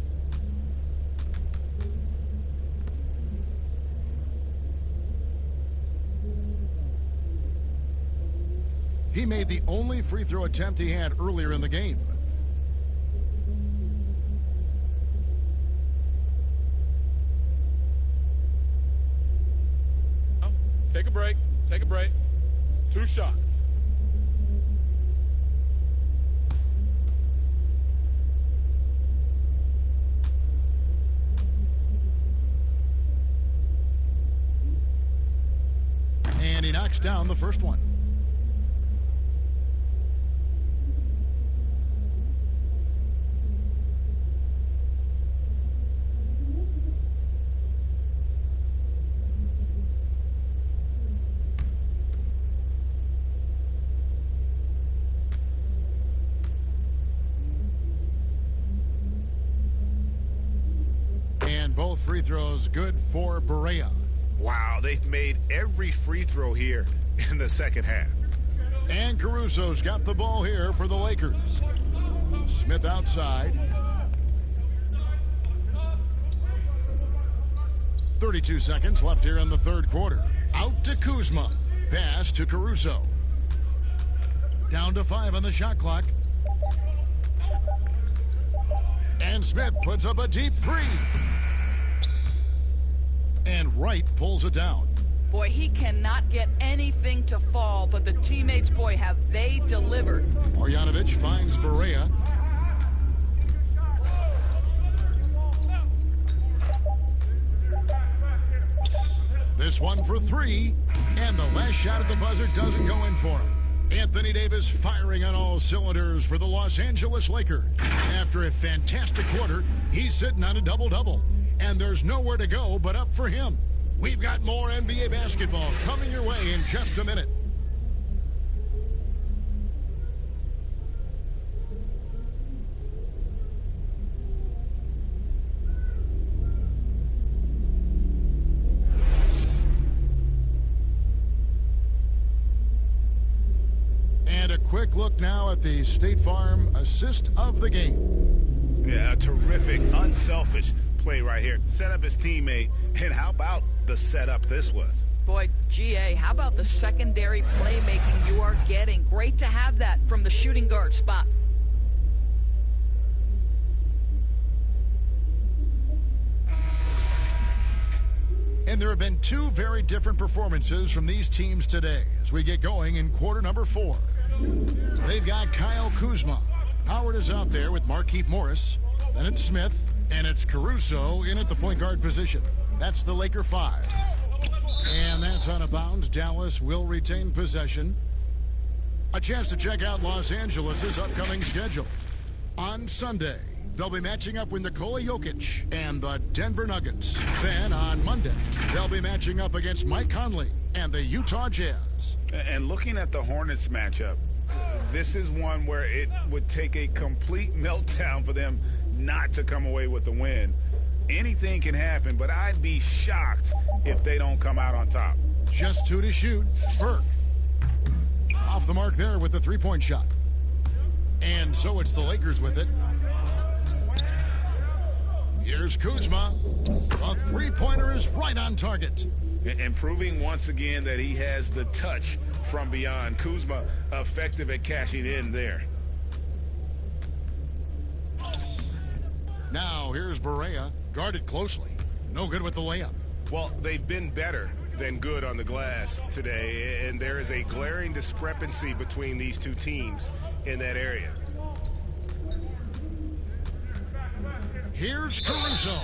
He made the only free throw attempt he had earlier in the game. Take a break. Take a break. 2 shots. And he knocks down the first one. Both free throws good for Barea. Wow, they've made every free throw here in the second half. And Caruso's got the ball here for the Lakers. Smith outside. 32 seconds left here in the third quarter. Out to Kuzma. Pass to Caruso. Down to 5 on the shot clock. And Smith puts up a deep 3. And Wright pulls it down. Boy, he cannot get anything to fall, but the teammates, boy, have they delivered. Marjanovic finds Barea. This one for 3, and the last shot at the buzzer doesn't go in for him. Anthony Davis firing on all cylinders for the Los Angeles Lakers. After a fantastic quarter, he's sitting on a double-double, and there's nowhere to go but up for him. We've got more NBA basketball coming your way in just a minute. And a quick look now at the State Farm assist of the game. Yeah, a terrific, unselfish play right here. Set up his teammate, and how about the setup this was? Boy, GA, how about the secondary playmaking you are getting? Great to have that from the shooting guard spot. And there have been 2 very different performances from these teams today as we get going in quarter number 4. They've got Kyle Kuzma. Howard is out there with Markieff Morris. Then it's Smith, and it's Caruso in at the point guard position. That's the Laker 5. And that's out of bounds. Dallas will retain possession. A chance to check out Los Angeles' upcoming schedule. On Sunday, they'll be matching up with Nikola Jokic and the Denver Nuggets. Then on Monday, they'll be matching up against Mike Conley and the Utah Jazz. And looking at the Hornets matchup, this is one where it would take a complete meltdown for them not to come away with the win. Anything can happen, but I'd be shocked if they don't come out on top. Just 2 to shoot. Burke off the mark there with the 3-point shot. And so it's the Lakers with it. Here's Kuzma. A 3-pointer is right on target. And proving once again that he has the touch from beyond. Kuzma effective at cashing in there. Now here's Barea, guarded closely. No good with the layup. Well, they've been better than good on the glass today, and there is a glaring discrepancy between these 2 teams in that area. Here's Caruso,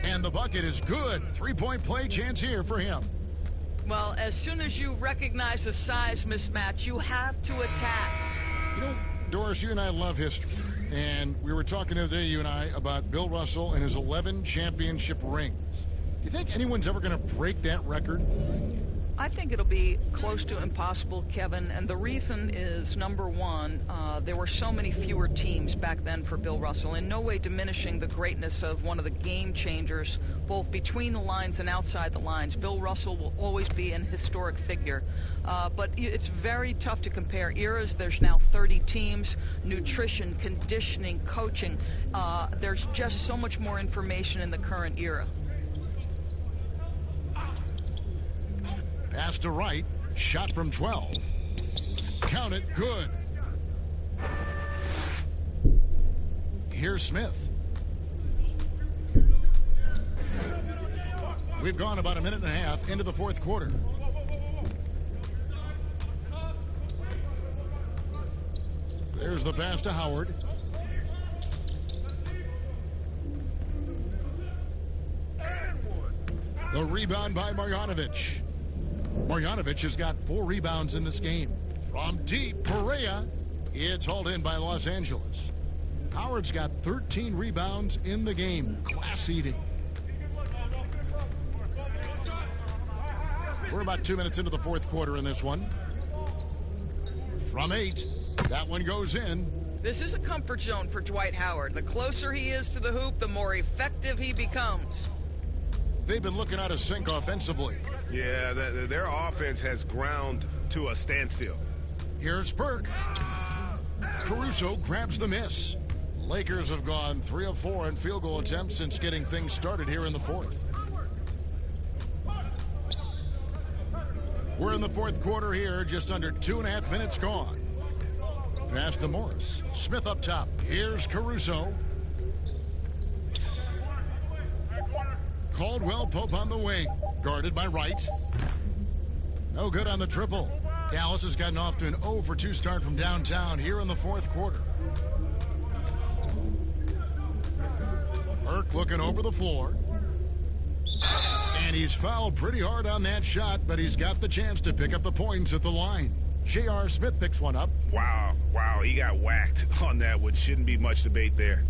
and the bucket is good. 3-point play chance here for him. Well, as soon as you recognize the size mismatch, you have to attack. You know, Doris, you and I love history. And we were talking the other day, you and I, about Bill Russell and his 11 championship rings. Do you think anyone's ever going to break that record? I think it'll be close to impossible, Kevin, and the reason is, number one, there were so many fewer teams back then for Bill Russell, in no way diminishing the greatness of one of the game changers, both between the lines and outside the lines. Bill Russell will always be an historic figure, but it's very tough to compare eras. There's now 30 teams, nutrition, conditioning, coaching. There's just so much more information in the current era. Pass to Wright, shot from 12. Count it, good. Here's Smith. We've gone about a minute and a half into the fourth quarter. There's the pass to Howard. The rebound by Marjanovic. Marjanovic has got 4 rebounds in this game. From deep, Barea. It's hauled in by Los Angeles. Howard's got 13 rebounds in the game. Class eating. We're about 2 minutes into the fourth quarter in this one. From 8, that one goes in. This is a comfort zone for Dwight Howard. The closer he is to the hoop, the more effective he becomes. they've been looking out of sync offensively. Yeah, their offense has ground to a standstill. Here's Burke. Caruso grabs the miss. Lakers have gone 3 of 4 in field goal attempts since getting things started here in the fourth. We're in the fourth quarter here, just under 2.5 minutes gone. Pass to Morris. Smith up top. Here's Caruso. Caldwell Pope on the wing. Guarded by Wright. No good on the triple. Dallas has gotten off to an 0 for 2 start from downtown here in the fourth quarter. Burke looking over the floor. And he's fouled pretty hard on that shot, but he's got the chance to pick up the points at the line. J.R. Smith picks one up. Wow, he got whacked on that, which shouldn't be much debate there.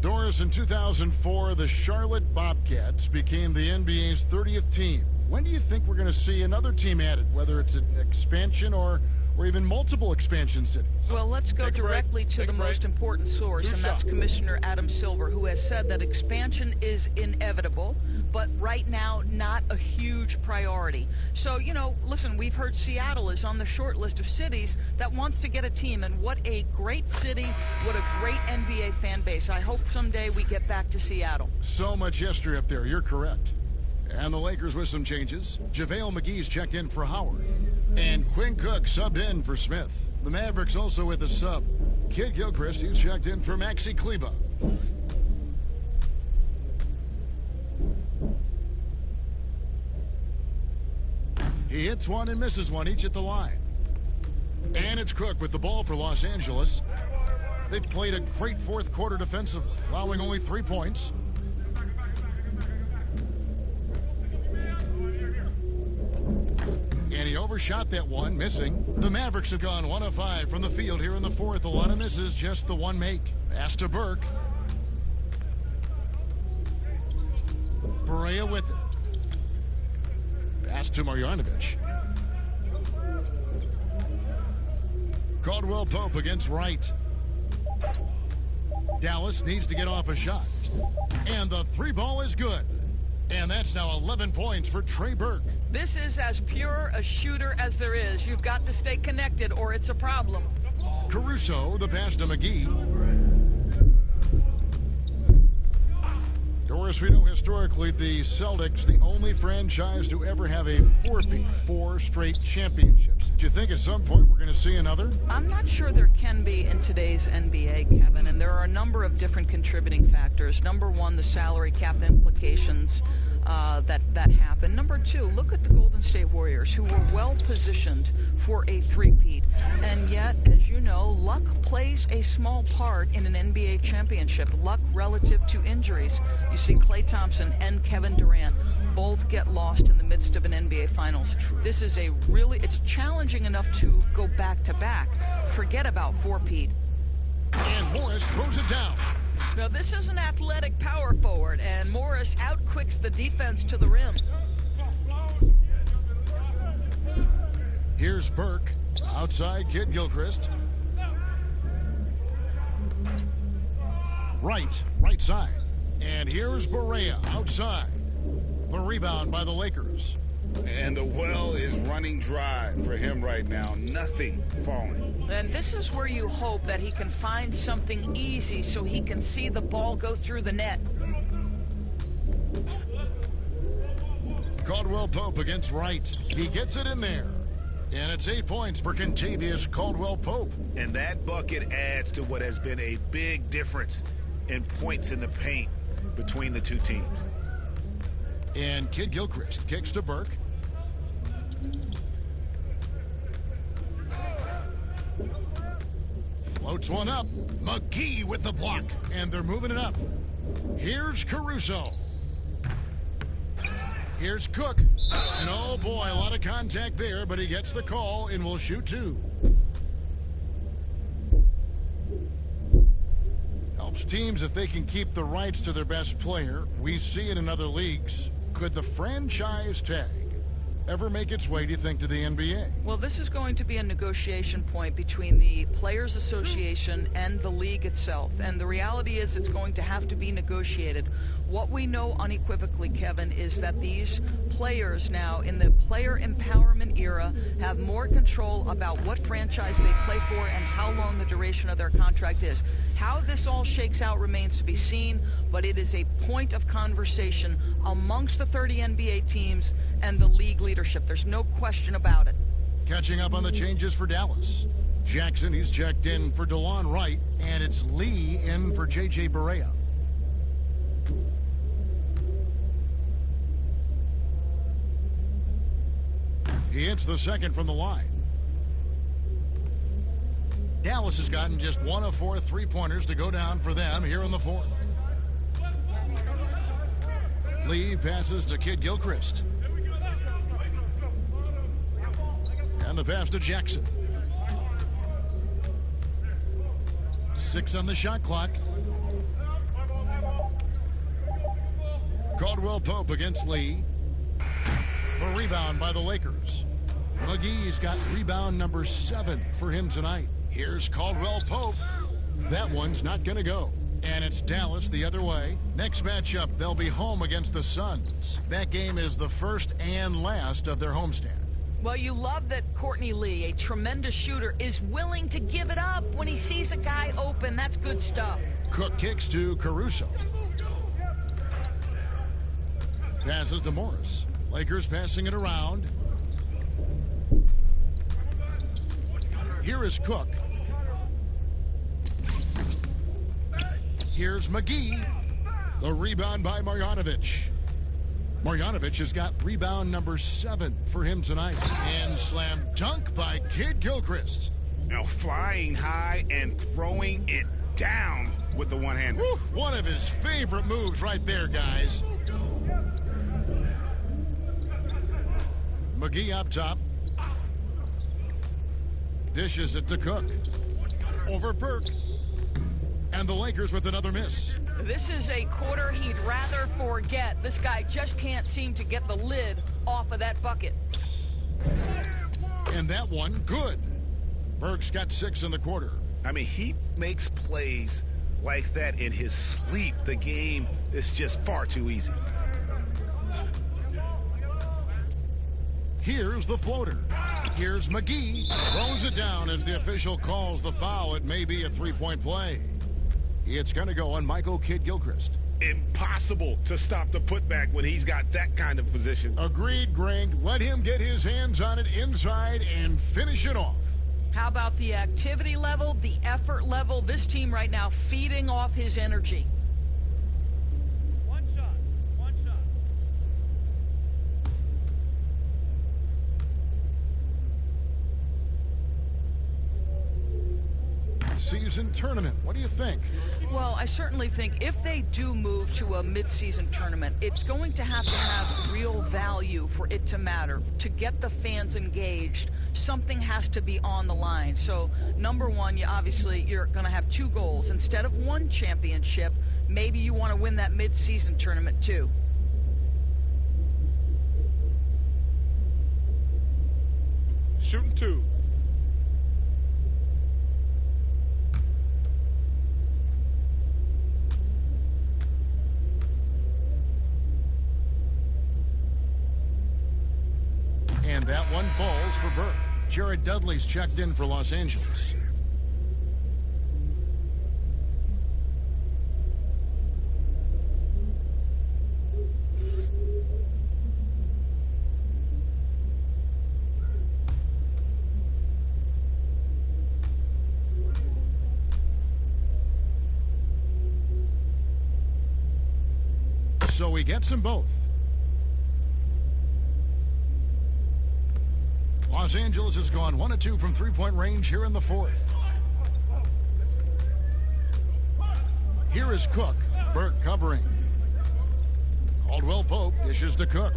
Doris, in 2004, the Charlotte Bobcats became the NBA's 30th team. When do you think we're going to see another team added, whether it's an expansion or even multiple expansion cities? Well, let's go directly to the most important source, and that's Commissioner Adam Silver, who has said that expansion is inevitable, but right now not a huge priority. So, you know, listen, we've heard Seattle is on the short list of cities that wants to get a team, and what a great city, what a great NBA fan base. I hope someday we get back to Seattle. So much history up there, you're correct. And the Lakers with some changes. JaVale McGee's checked in for Howard. And Quinn Cook subbed in for Smith. The Mavericks also with a sub. Kid Gilchrist, he's checked in for Maxi Kleba. He hits one and misses one, each at the line. And it's Cook with the ball for Los Angeles. They've played a great fourth quarter defensively, allowing only 3 points. And he overshot that one, missing. The Mavericks have gone 1 of 5 from the field here in the fourth. A lot of misses, just the one make. Pass to Burke. Berea with it. Pass to Marjanovic. Caldwell Pope against Wright. Dallas needs to get off a shot. And the 3 ball is good. And that's now 11 points for Trey Burke. This is as pure a shooter as there is. You've got to stay connected or it's a problem. Caruso, the pass to McGee. Doris, we know historically the Celtics, the only franchise to ever have a 4-peat, 4 straight championships. Do you think at some point we're going to see another? I'm not sure there can be in today's NBA, Kevin, and there are a number of different contributing factors. Number one, the salary cap implications that happen. Number two, look at the Golden State Warriors, who were well positioned for a three-peat. And yet, as you know, luck plays a small part in an NBA championship. Luck relative to injuries. You see Klay Thompson and Kevin Durant both get lost in the midst of an NBA Finals. This is it's challenging enough to go back-to-back. Forget about four-peat. And Morris throws it down. Now, this is an athletic power forward, and Morris outquicks the defense to the rim. Here's Burke. Outside, Kid Gilchrist. Right side. And here's Berea outside. The rebound by the Lakers. And the well is running dry for him right now. Nothing falling. And this is where you hope that he can find something easy so he can see the ball go through the net. Caldwell Pope against Wright. He gets it in there. And it's 8 points for Kentavious Caldwell Pope. And that bucket adds to what has been a big difference in points in the paint between the two teams. And Kid Gilchrist kicks to Burke. Floats one up. McGee with the block. And they're moving it up. Here's Caruso. Here's Cook. And oh boy, a lot of contact there, but he gets the call and will shoot two. Helps teams if they can keep the rights to their best player. We see it in other leagues. Could the franchise tag ever make its way, do you think, to the NBA? Well, this is going to be a negotiation point between the Players Association and the league itself. And the reality is it's going to have to be negotiated. What we know unequivocally, Kevin, is that these players now in the player empowerment era have more control about what franchise they play for and how long the duration of their contract is. How this all shakes out remains to be seen, but it is a point of conversation amongst the 30 NBA teams and the league leadership. There's no question about it. Catching up on the changes for Dallas. Jackson, he's checked in for DeLon Wright, and it's Lee in for J.J. Barea. He hits the second from the line. Dallas has gotten just 1 of 4 3-pointers to go down for them here in the fourth. Lee passes to Kid Gilchrist. And the pass to Jackson. 6 on the shot clock. Caldwell Pope against Lee. The rebound by the Lakers. McGee's got rebound number 7 for him tonight. Here's Caldwell Pope. That one's not going to go. And it's Dallas the other way. Next matchup, they'll be home against the Suns. That game is the first and last of their homestand. Well, you love that Courtney Lee, a tremendous shooter, is willing to give it up when he sees a guy open. That's good stuff. Cook kicks to Caruso. Passes to Morris. Lakers passing it around. Here is Cook. Here's McGee. The rebound by Marjanovic. Marjanovic has got rebound number 7 for him tonight. And slam dunk by Kid Gilchrist. Now flying high and throwing it down with the one-hander. One of his favorite moves right there, guys. McGee up top. Dishes it to Cook. Over Burke. And the Lakers with another miss. This is a quarter he'd rather forget. This guy just can't seem to get the lid off of that bucket. And that one, good. Burke's got 6 in the quarter. I mean, he makes plays like that in his sleep. The game is just far too easy. Here's the floater. Here's McGee. Throws it down as the official calls the foul. It may be a 3-point play. It's going to go on Michael Kid Gilchrist. Impossible to stop the putback when he's got that kind of position. Agreed, Greg. Let him get his hands on it inside and finish it off. How about the activity level, the effort level? This team right now feeding off his energy. One shot. Season tournament. What do you think? Well, I certainly think if they do move to a mid-season tournament, it's going to have real value for it to matter. To get the fans engaged, something has to be on the line. So, number one, you're going to have 2 goals. Instead of 1 championship, maybe you want to win that mid-season tournament too. Shooting 2. And that one falls for Burke. Jared Dudley's checked in for Los Angeles. So he gets them both. Los Angeles has gone 1 of 2 from 3-point range here in the fourth. Here is Cook. Burke covering. Caldwell Pope dishes to Cook.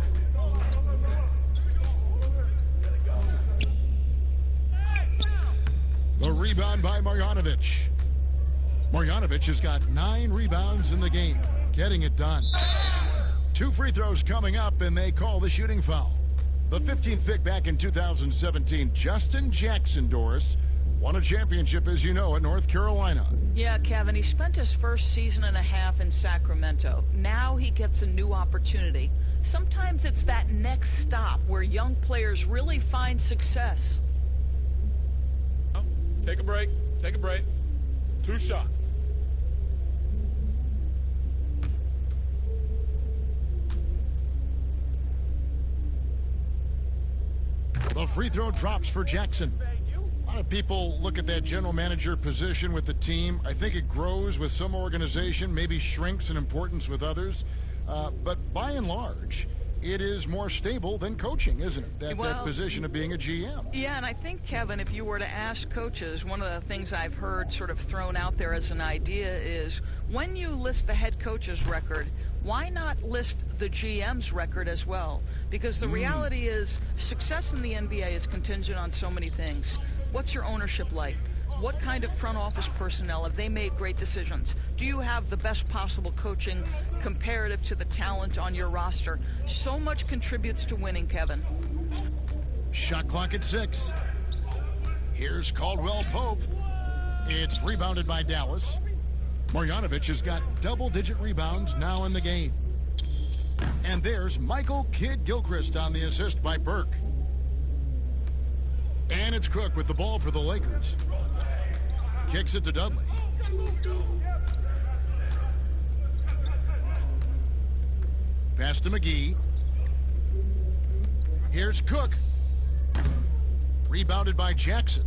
The rebound by Marjanovic. Marjanovic has got 9 rebounds in the game. Getting it done. 2 free throws coming up, and they call the shooting foul. The 15th pick back in 2017, Justin Jackson, Doris, won a championship, as you know, at North Carolina. Yeah, Kevin, he spent his first season and a half in Sacramento. Now he gets a new opportunity. Sometimes it's that next stop where young players really find success. Take a break. Take a break. 2 shots. The free throw drops for Jackson. A lot of people look at that general manager position with the team. I think it grows with some organization, maybe shrinks in importance with others. But by and large, it is more stable than coaching, isn't it? That position of being a GM. Yeah, and I think, Kevin, if you were to ask coaches, one of the things I've heard sort of thrown out there as an idea is when you list the head coach's record, why not list the GM's record as well? Because the reality is success in the NBA is contingent on so many things. What's your ownership like? What kind of front office personnel? Have they made great decisions? Do you have the best possible coaching comparative to the talent on your roster? So much contributes to winning, Kevin. Shot clock at 6. Here's Caldwell Pope. It's rebounded by Dallas. Marjanovic has got double-digit rebounds now in the game. And there's Michael Kidd-Gilchrist on the assist by Burke. And it's Cook with the ball for the Lakers. Kicks it to Dudley. Pass to McGee. Here's Cook. Rebounded by Jackson.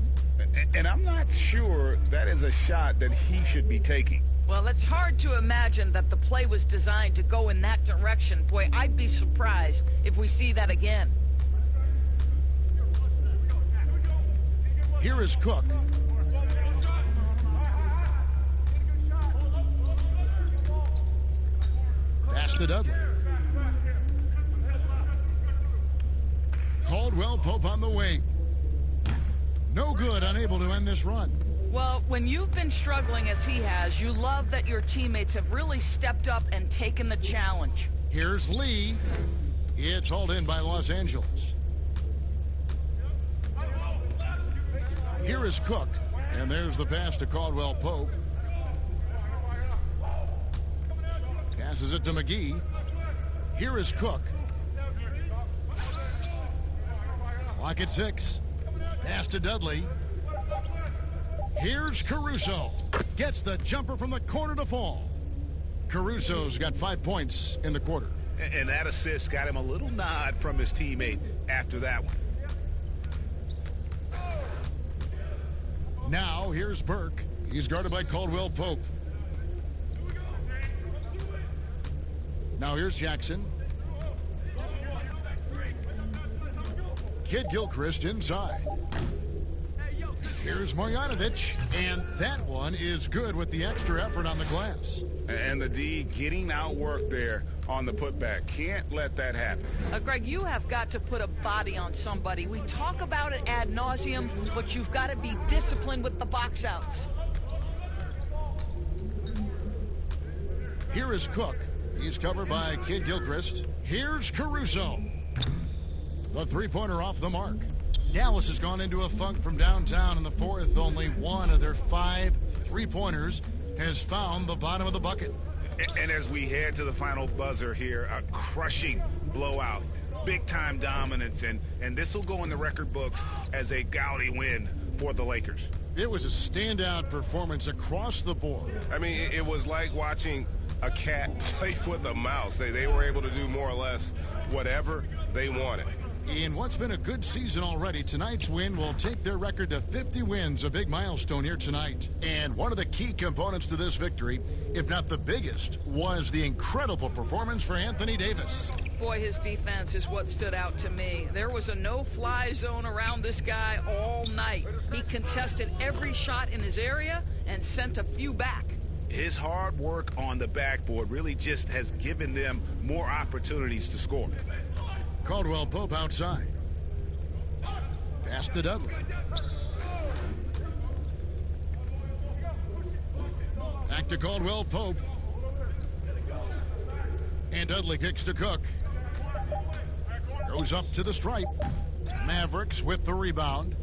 And I'm not sure that is a shot that he should be taking. Well, it's hard to imagine that the play was designed to go in that direction. Boy, I'd be surprised if we see that again. Here is Cook. Pass to Dudley. Caldwell Pope on the wing. No good, unable to end this run. Well, when you've been struggling as he has, you love that your teammates have really stepped up and taken the challenge. Here's Lee. It's hauled in by Los Angeles. Here is Cook. And there's the pass to Caldwell Pope. Passes it to McGee. Here is Cook. Clock at 6. Pass to Dudley. Here's Caruso. Gets the jumper from the corner to fall. Caruso's got 5 points in the quarter. And that assist got him a little nod from his teammate after that one. Now here's Burke. He's guarded by Caldwell Pope. Now here's Jackson. Kidd-Gilchrist inside. Here's Marjanovic, and that one is good with the extra effort on the glass. And the D getting outworked there on the putback. Can't let that happen. Greg, you have got to put a body on somebody. We talk about it ad nauseum, but you've got to be disciplined with the box outs. Here is Cook. He's covered by Kidd-Gilchrist. Here's Caruso. The three-pointer off the mark. Dallas has gone into a funk from downtown in the fourth. Only one of their 5 three-pointers has found the bottom of the bucket. And as we head to the final buzzer here, a crushing blowout, big-time dominance, and this will go in the record books as a gaudy win for the Lakers. It was a standout performance across the board. I mean, it was like watching a cat play with a mouse. They were able to do more or less whatever they wanted. In what's been a good season already, tonight's win will take their record to 50 wins, a big milestone here tonight. And one of the key components to this victory, if not the biggest, was the incredible performance for Anthony Davis. Boy, his defense is what stood out to me. There was a no-fly zone around this guy all night. He contested every shot in his area and sent a few back. His hard work on the backboard really just has given them more opportunities to score. Caldwell Pope outside. Pass to Dudley. Back to Caldwell Pope. And Dudley kicks to Cook. Goes up to the stripe. Mavericks with the rebound.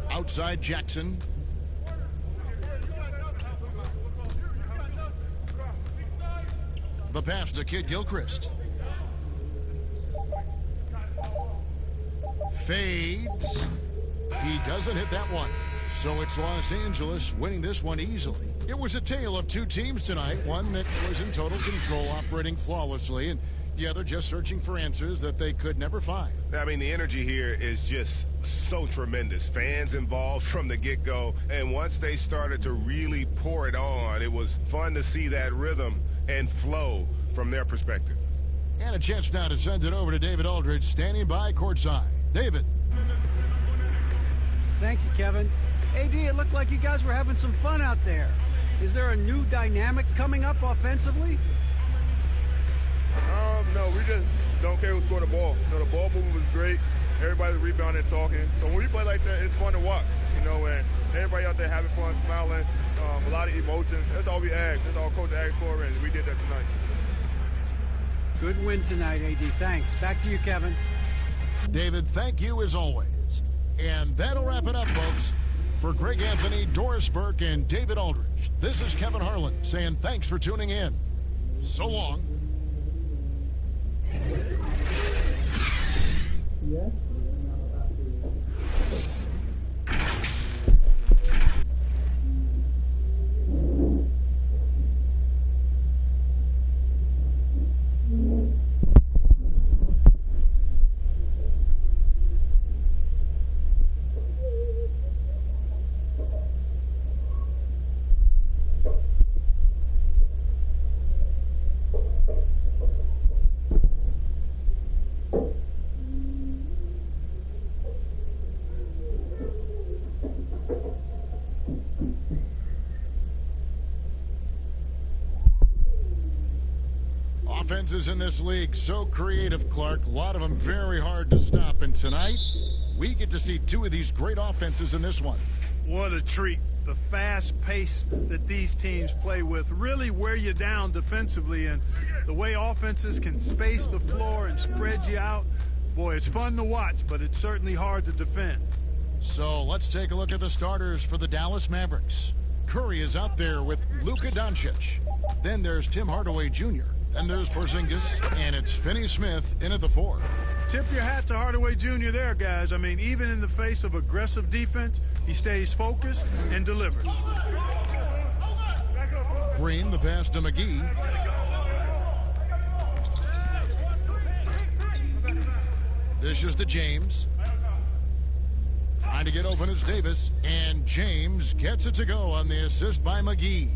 Outside Jackson. The pass to Kid Gilchrist. Fades. He doesn't hit that one. So it's Los Angeles winning this one easily. It was a tale of two teams tonight. One that was in total control, operating flawlessly, and the other just searching for answers that they could never find. I mean, the energy here is just so tremendous. Fans involved from the get-go, and once they started to really pour it on, it was fun to see that rhythm and flow from their perspective. And a chance now to send it over to David Aldridge, standing by courtside. David. Thank you, Kevin. AD, it looked like you guys were having some fun out there. Is there a new dynamic coming up offensively? No, we just don't care who scored the ball. You know, the ball movement was great. Everybody's rebounding and talking. So when we play like that, it's fun to watch. You know, and everybody out there having fun, smiling, a lot of emotions. That's all we ask. That's all Coach asked for, and we did that tonight. Good win tonight, AD. Thanks. Back to you, Kevin. David, thank you as always. And that'll wrap it up, folks. For Greg Anthony, Doris Burke, and David Aldridge, this is Kevin Harlan saying thanks for tuning in. So long. Yes. Offenses in this league so creative, Clark. A lot of them very hard to stop. And tonight, we get to see two of these great offenses in this one. What a treat. The fast pace that these teams play with really wear you down defensively. And the way offenses can space the floor and spread you out, boy, it's fun to watch, but it's certainly hard to defend. So let's take a look at the starters for the Dallas Mavericks. Curry is out there with Luka Doncic. Then there's Tim Hardaway Jr. Then there's Porzingis, and it's Finney Smith in at the 4. Tip your hat to Hardaway Jr. there, guys. I mean, even in the face of aggressive defense, he stays focused and delivers. Green, the pass to McGee. Dishes to James. Trying to get open is Davis, and James gets it to go on the assist by McGee.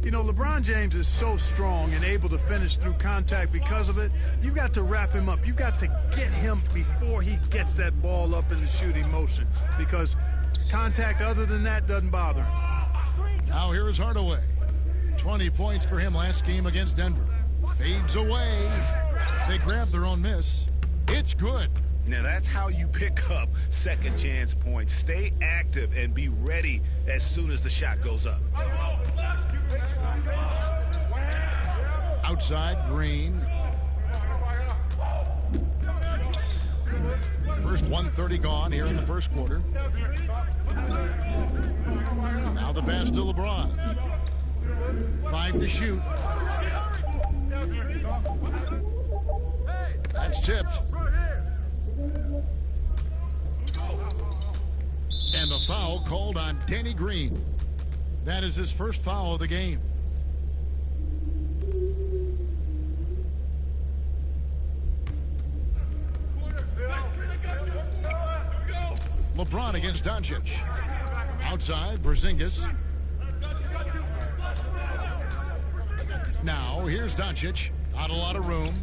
You know, LeBron James is so strong and able to finish through contact because of it. You've got to wrap him up. You've got to get him before he gets that ball up in the shooting motion, because contact other than that doesn't bother him. Now here is Hardaway. 20 points for him last game against Denver. Fades away. They grab their own miss. It's good. Now that's how you pick up second chance points. Stay active and be ready as soon as the shot goes up. Outside, Green. First 1:30 gone here in the first quarter. Now the pass to LeBron. 5 to shoot. That's tipped. And the foul called on Danny Green. That is his first foul of the game. LeBron against Doncic. Outside, Porzingis. Now, here's Doncic. Not a lot of room.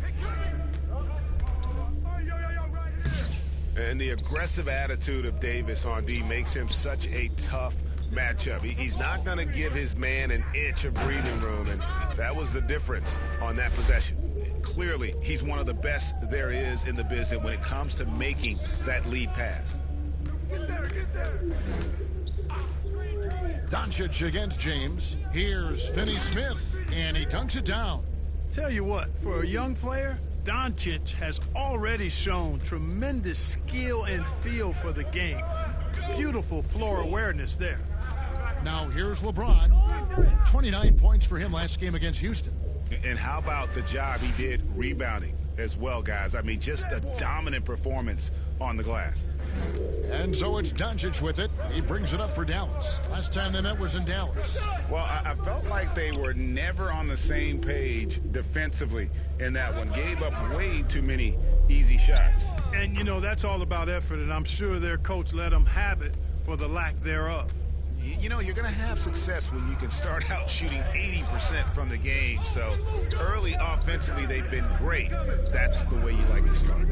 And the aggressive attitude of Davis on D makes him such a tough matchup. He's not going to give his man an inch of breathing room, and that was the difference on that possession. Clearly, he's one of the best there is in the business when it comes to making that lead pass. Doncic against James. Here's Finney Smith, and he dunks it down. Tell you what, for a young player, Doncic has already shown tremendous skill and feel for the game. Beautiful floor awareness there. Now here's LeBron. 29 points for him last game against Houston. And how about the job he did rebounding as well, guys? I mean, just a dominant performance on the glass. And so it's Doncic with it. He brings it up for Dallas. Last time they met was in Dallas. Well, I felt like they were never on the same page defensively in that one. Gave up way too many easy shots. And, you know, that's all about effort, and I'm sure their coach let them have it for the lack thereof. You know, you're going to have success when you can start out shooting 80% from the game. So early offensively, they've been great. That's the way you like to start.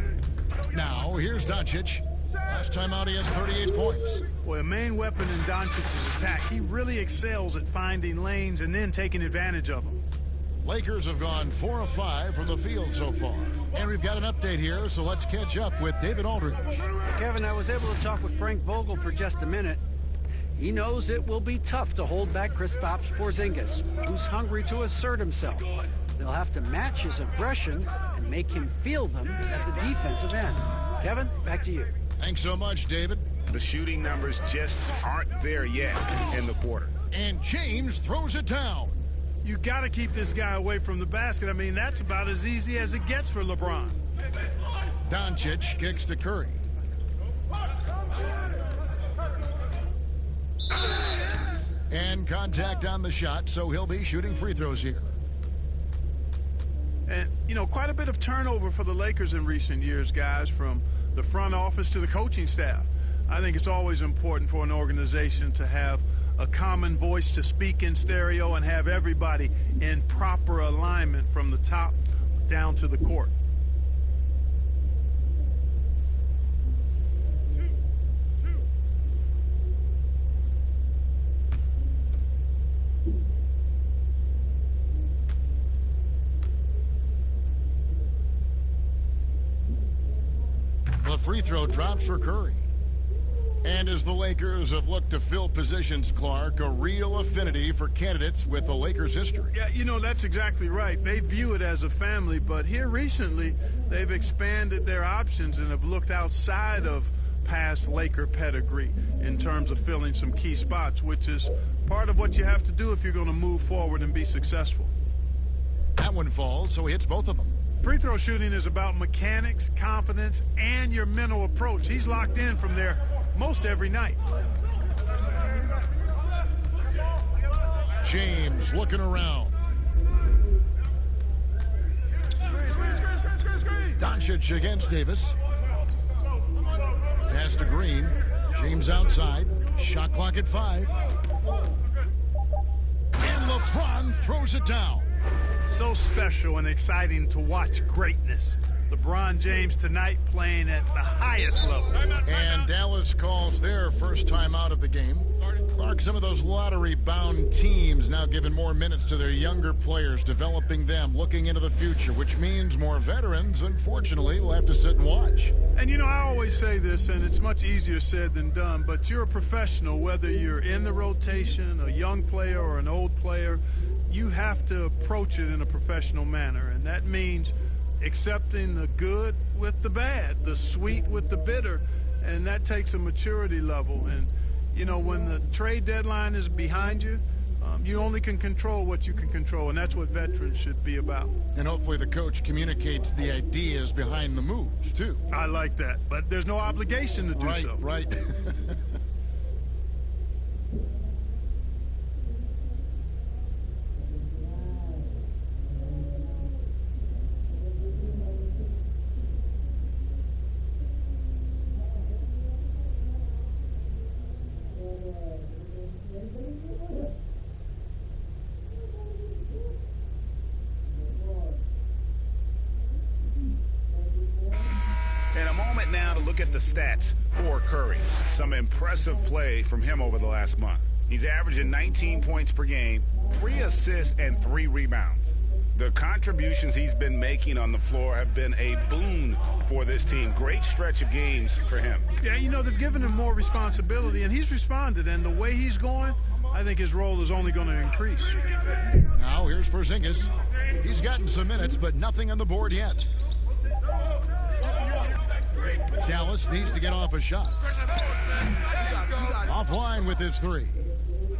Now, here's Doncic. Last time out, he has 38 points. Well, a main weapon in Doncic's attack. He really excels at finding lanes and then taking advantage of them. Lakers have gone 4 of 5 from the field so far. And we've got an update here, so let's catch up with David Aldridge. Kevin, I was able to talk with Frank Vogel for just a minute. He knows it will be tough to hold back Kristaps Porzingis, who's hungry to assert himself. They'll have to match his aggression and make him feel them at the defensive end. Kevin, back to you. Thanks so much, David. The shooting numbers just aren't there yet in the quarter. And James throws it down. You got to keep this guy away from the basket. I mean, that's about as easy as it gets for LeBron. Doncic kicks to Curry. And contact on the shot, so he'll be shooting free throws here. And, you know, quite a bit of turnover for the Lakers in recent years, guys, from the front office to the coaching staff. I think it's always important for an organization to have a common voice to speak in stereo and have everybody in proper alignment from the top down to the court. The free throw drops for Curry. And as the Lakers have looked to fill positions, Clark, a real affinity for candidates with the Lakers history. Yeah, you know, that's exactly right. They view it as a family, but here recently they've expanded their options and have looked outside of past Laker pedigree in terms of filling some key spots, which is part of what you have to do if you're going to move forward and be successful. That one falls, so he hits both of them. Free throw shooting is about mechanics, confidence, and your mental approach. He's locked in from there most every night. James looking around. Doncic against Davis. Pass to Green. James outside. Shot clock at 5. And LeBron throws it down. So special and exciting to watch greatness. LeBron James tonight playing at the highest level. And Dallas calls their first time out of the game. Clark, some of those lottery-bound teams now giving more minutes to their younger players, developing them, looking into the future, which means more veterans, unfortunately, will have to sit and watch. And, you know, I always say this, and it's much easier said than done, but you're a professional, whether you're in the rotation, a young player or an old player, you have to approach it in a professional manner, and that means accepting the good with the bad, the sweet with the bitter, and that takes a maturity level. And, you know, when the trade deadline is behind you, you only can control what you can control, and that's what veterans should be about. And hopefully the coach communicates the ideas behind the moves, too. I like that, but there's no obligation to do so. Right. At the stats for Curry. Some impressive play from him over the last month. He's averaging 19 points per game, 3 assists, and 3 rebounds. The contributions he's been making on the floor have been a boon for this team. Great stretch of games for him. Yeah, you know, they've given him more responsibility, and he's responded. And the way he's going, I think his role is only going to increase. Now here's Porzingis. He's gotten some minutes, but nothing on the board yet. Dallas needs to get off a shot. Offline with his three.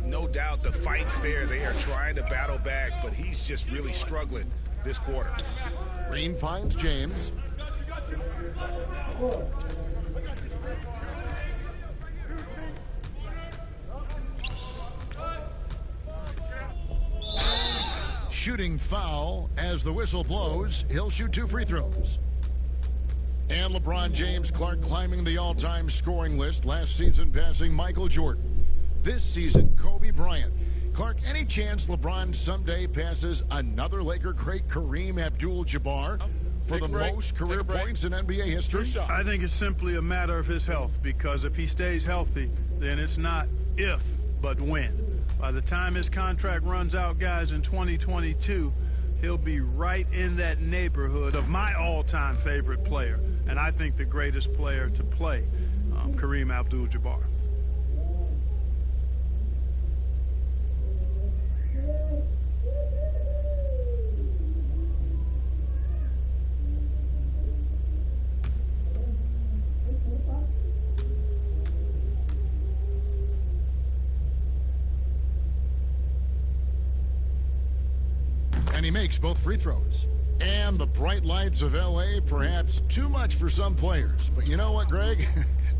No doubt the fight's there. They are trying to battle back, but he's just really struggling this quarter. Green finds James. Shooting foul as the whistle blows. He'll shoot 2 free throws. And LeBron James, Clark, climbing the all-time scoring list. Last season passing Michael Jordan. This season, Kobe Bryant. Clark, any chance LeBron someday passes another Laker great, Kareem Abdul-Jabbar, for the most career points in NBA history? I think it's simply a matter of his health, because if he stays healthy, then it's not if, but when. By the time his contract runs out, guys, in 2022, he'll be right in that neighborhood of my all-time favorite player, and I think the greatest player to play, Kareem Abdul-Jabbar. And he makes both free throws. And the bright lights of L.A., perhaps too much for some players. But you know what, Greg?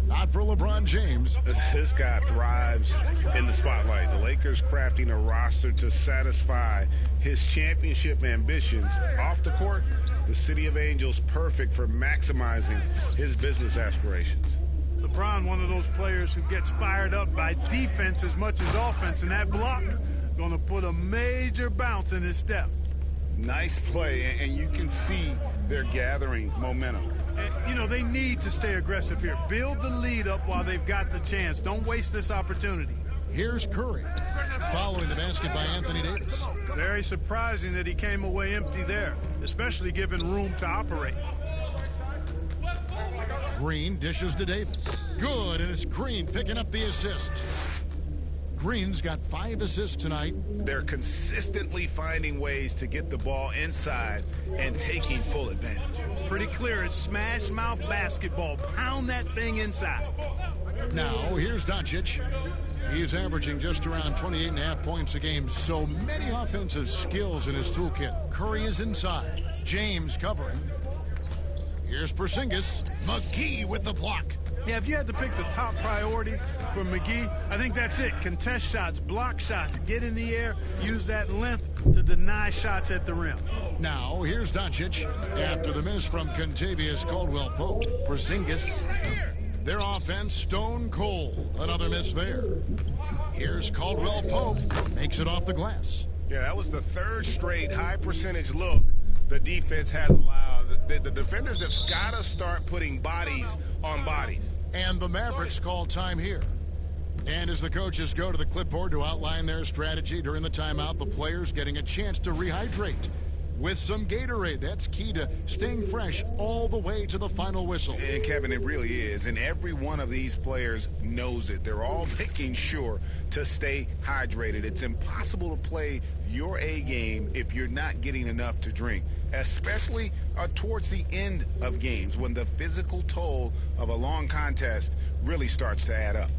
Not for LeBron James. This guy thrives in the spotlight. The Lakers crafting a roster to satisfy his championship ambitions. Off the court, the City of Angels perfect for maximizing his business aspirations. LeBron, one of those players who gets fired up by defense as much as offense, and that block going to put a major bounce in his step. Nice play, and you can see they're gathering momentum. And, you know, they need to stay aggressive here. Build the lead up while they've got the chance. Don't waste this opportunity. Here's Curry, following the basket by Anthony Davis. Very surprising that he came away empty there, especially given room to operate. Green dishes to Davis. Good, and it's Green picking up the assist. Green's got 5 assists tonight. They're consistently finding ways to get the ball inside and taking full advantage. Pretty clear, it's smash mouth basketball. Pound that thing inside. Now, here's Doncic. He's averaging just around 28.5 points a game. So many offensive skills in his toolkit. Curry is inside. James covering. Here's Porzingis. McGee with the block. Yeah, if you had to pick the top priority for McGee, I think that's it. Contest shots, block shots, get in the air, use that length to deny shots at the rim. Now, here's Doncic. After the miss from Contavious Caldwell-Pope, Porzingis. Their offense stone cold. Another miss there. Here's Caldwell-Pope. Makes it off the glass. Yeah, that was the 3rd straight high percentage look the defense has allowed. The defenders have got to start putting bodies on bodies. And the Mavericks call time here. And as the coaches go to the clipboard to outline their strategy during the timeout, the players getting a chance to rehydrate with some Gatorade. That's key to staying fresh all the way to the final whistle. And Kevin, it really is. And every one of these players knows it. They're all making sure to stay hydrated. It's impossible to play your A game if you're not getting enough to drink, especially towards the end of games when the physical toll of a long contest really starts to add up.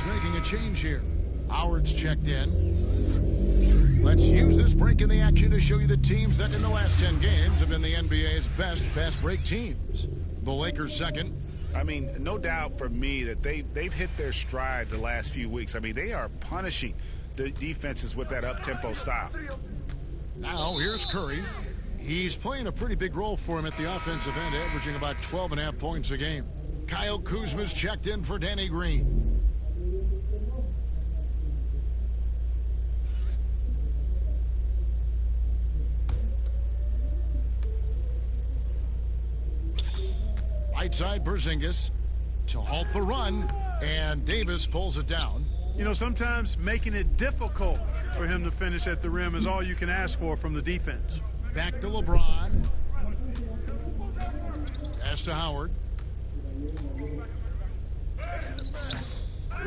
Making a change here. Howard's checked in. Let's use this break in the action to show you the teams that in the last 10 games have been the NBA's best fast break teams. The Lakers second. I mean, no doubt for me that they've hit their stride the last few weeks. I mean, they are punishing the defenses with that up-tempo style. Now here's Curry. He's playing a pretty big role for him at the offensive end, averaging about 12.5 points a game. Kyle Kuzma's checked in for Danny Green. Right side, Porzingis to halt the run, and Davis pulls it down. You know, sometimes making it difficult for him to finish at the rim is all you can ask for from the defense. Back to LeBron. Pass to Howard.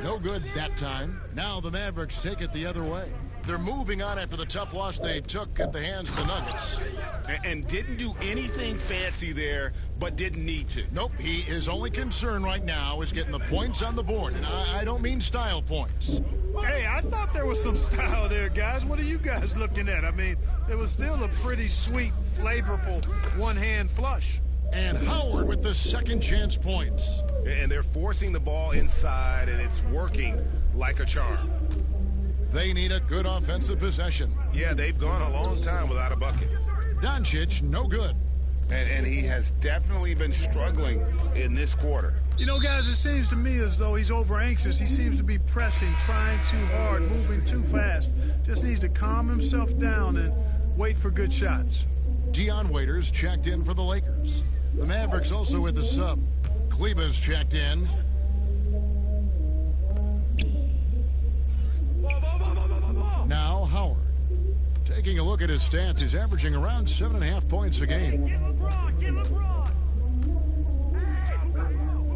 No good that time. Now the Mavericks take it the other way. They're moving on after the tough loss they took at the hands of the Nuggets. And didn't do anything fancy there, but didn't need to. Nope, his only concern right now is getting the points on the board. And I don't mean style points. Hey, I thought there was some style there, guys. What are you guys looking at? I mean, it was still a pretty sweet, flavorful one-hand flush. And Howard with the second chance points. And they're forcing the ball inside, and it's working like a charm. They need a good offensive possession. Yeah, they've gone a long time without a bucket. Doncic, no good. And he has definitely been struggling in this quarter. You know, guys, it seems to me as though he's over anxious. He seems to be pressing, trying too hard, moving too fast. Just needs to calm himself down and wait for good shots. Dion Waiters checked in for the Lakers. The Mavericks also with the sub. Kleba's checked in. Now Howard. Taking a look at his stats, he's averaging around 7.5 points a game.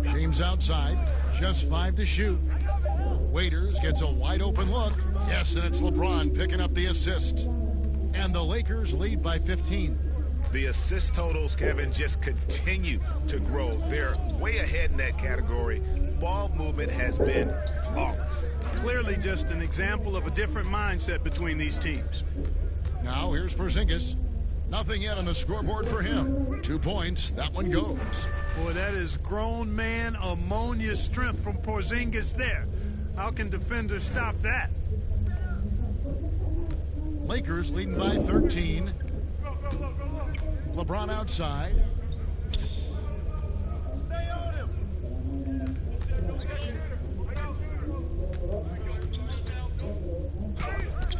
James outside, just 5 to shoot. Waiters gets a wide open look. Yes, and it's LeBron picking up the assist. And the Lakers lead by 15. The assist totals, Kevin, just continue to grow. They're way ahead in that category. Ball movement has been flawless. Clearly just an example of a different mindset between these teams. Now here's Porzingis. Nothing yet on the scoreboard for him. 2 points. That one goes. Boy, that is grown man ammonia strength from Porzingis there. How can defenders stop that? Lakers leading by 13. LeBron outside. Stay on him.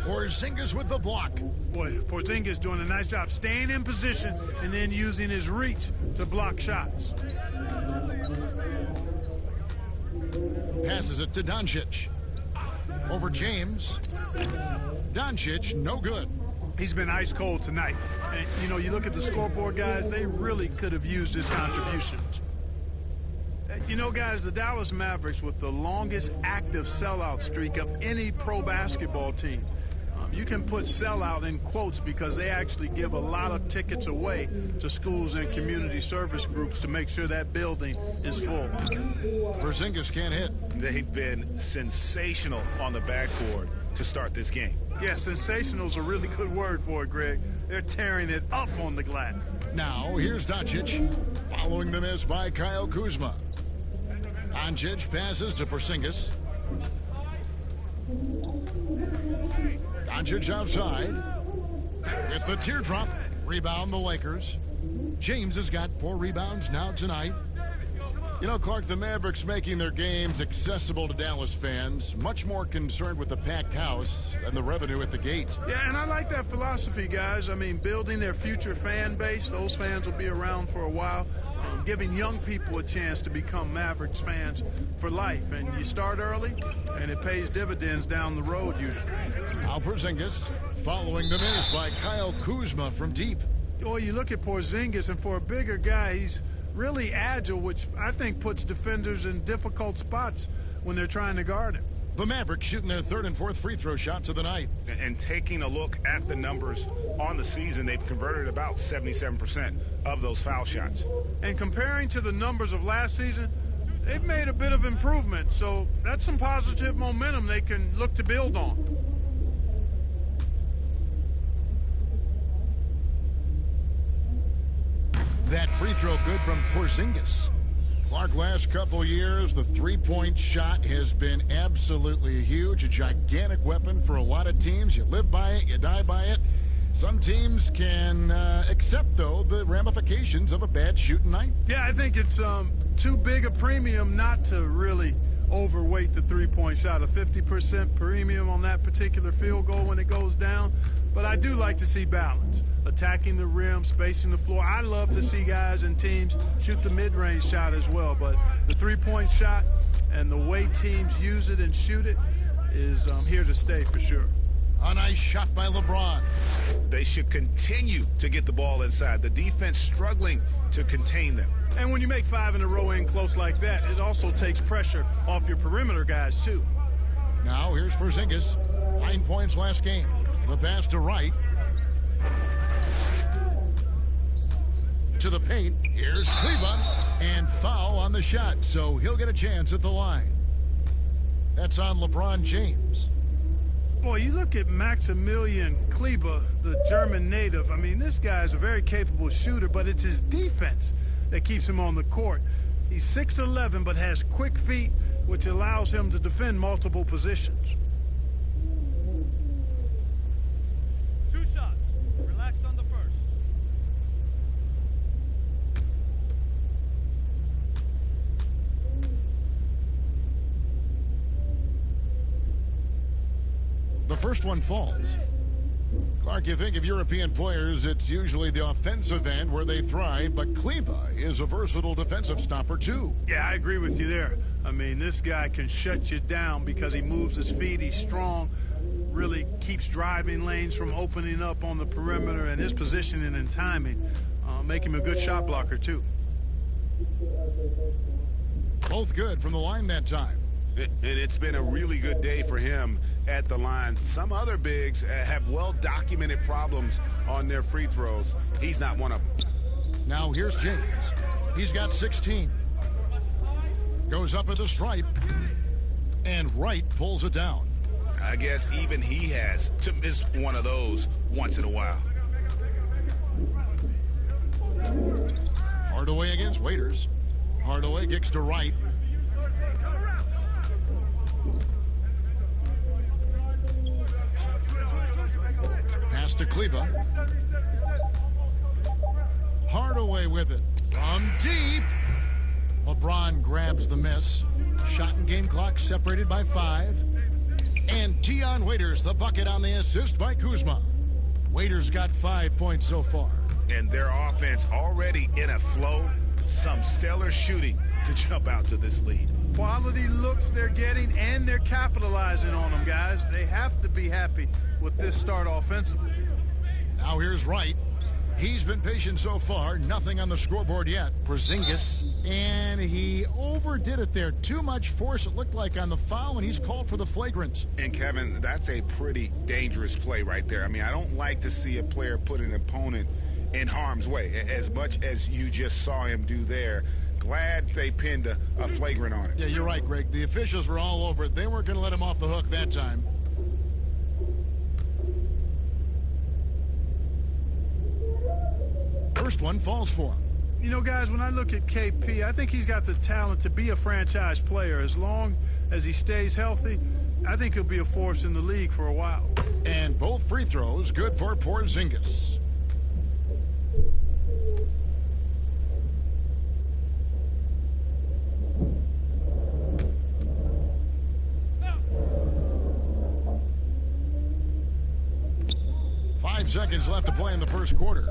Porzingis with the block. Boy, Porzingis doing a nice job staying in position and then using his reach to block shots. Passes it to Doncic. Over James. Doncic, no good. He's been ice cold tonight. And, you know, you look at the scoreboard, guys, they really could have used his contributions. You know, guys, the Dallas Mavericks with the longest active sellout streak of any pro basketball team. You can put sellout in quotes because they actually give a lot of tickets away to schools and community service groups to make sure that building is full. Porzingis can't hit. They've been sensational on the backcourt to start this game. Yeah, sensational is a really good word for it, Greg. They're tearing it up on the glass. Now, here's Doncic, following the miss by Kyle Kuzma. Doncic passes to Porzingis. Doncic outside. Get the teardrop. Rebound the Lakers. James has got 4 rebounds now tonight. You know, Clark, the Mavericks making their games accessible to Dallas fans, much more concerned with the packed house than the revenue at the gate. Yeah, and I like that philosophy, guys. I mean, building their future fan base. Those fans will be around for a while. Giving young people a chance to become Mavericks fans for life. And you start early, and it pays dividends down the road usually. Now Porzingis following the miss by Kyle Kuzma from deep. Boy, you look at Porzingis, and for a bigger guy, he's really agile, which I think puts defenders in difficult spots when they're trying to guard him. The Mavericks shooting their 3rd and 4th free throw shots of the night. And taking a look at the numbers on the season, they've converted about 77% of those foul shots. And comparing to the numbers of last season, they've made a bit of improvement. So that's some positive momentum they can look to build on. That free throw good from Porzingis. Clark, last couple years, the three-point shot has been absolutely huge, a gigantic weapon for a lot of teams. You live by it, you die by it. Some teams can accept, though, the ramifications of a bad shooting night. Yeah, I think it's too big a premium not to really overweight the three-point shot. A 50% premium on that particular field goal when it goes down. But I do like to see balance. Attacking the rim, spacing the floor. I love to see guys and teams shoot the mid-range shot as well. But the three-point shot and the way teams use it and shoot it is here to stay for sure. A nice shot by LeBron. They should continue to get the ball inside. The defense struggling to contain them. And when you make 5 in a row in close like that, it also takes pressure off your perimeter guys, too. Now here's Porzingis. 9 points last game. The pass to Wright. To the paint. Here's Kleba. And foul on the shot, so he'll get a chance at the line. That's on LeBron James. Boy, you look at Maximilian Kleba, the German native. I mean, this guy's a very capable shooter, but it's his defense that keeps him on the court. He's 6'11", but has quick feet, which allows him to defend multiple positions. 2 shots. Relax on the first. The first one falls. Clark, you think of European players, it's usually the offensive end where they thrive, but Kleba is a versatile defensive stopper, too. Yeah, I agree with you there. I mean, this guy can shut you down because he moves his feet, he's strong, really keeps driving lanes from opening up on the perimeter, and his positioning and timing make him a good shot blocker, too. Both good from the line that time. And it's been a really good day for him at the line. Some other bigs have well-documented problems on their free throws. He's not one of them. Now here's James. He's got 16. Goes up at the stripe. And Wright pulls it down. I guess even he has to miss one of those once in a while. Hardaway against Waiters. Hardaway kicks to Wright. Pass to Kleba. Hardaway with it. From deep. LeBron grabs the miss. Shot and game clock separated by 5. And Dion Waiters, the bucket on the assist by Kuzma. Waiters got 5 points so far. And their offense already in a flow. Some stellar shooting to jump out to this lead. Quality looks they're getting, and they're capitalizing on them, guys. They have to be happy with this start offensively. Now here's Wright. He's been patient so far. Nothing on the scoreboard yet. Porzingis. And he overdid it there. Too much force, it looked like, on the foul, and he's called for the flagrant. And, Kevin, that's a pretty dangerous play right there. I mean, I don't like to see a player put an opponent in harm's way, as much as you just saw him do there. Glad they pinned a flagrant on it. Yeah, you're right, Greg. The officials were all over it. They weren't going to let him off the hook that time. First one falls for him. You know, guys, when I look at KP, I think he's got the talent to be a franchise player. As long as he stays healthy, I think he'll be a force in the league for a while. And both free throws good for Porzingis. Seconds left to play in the first quarter.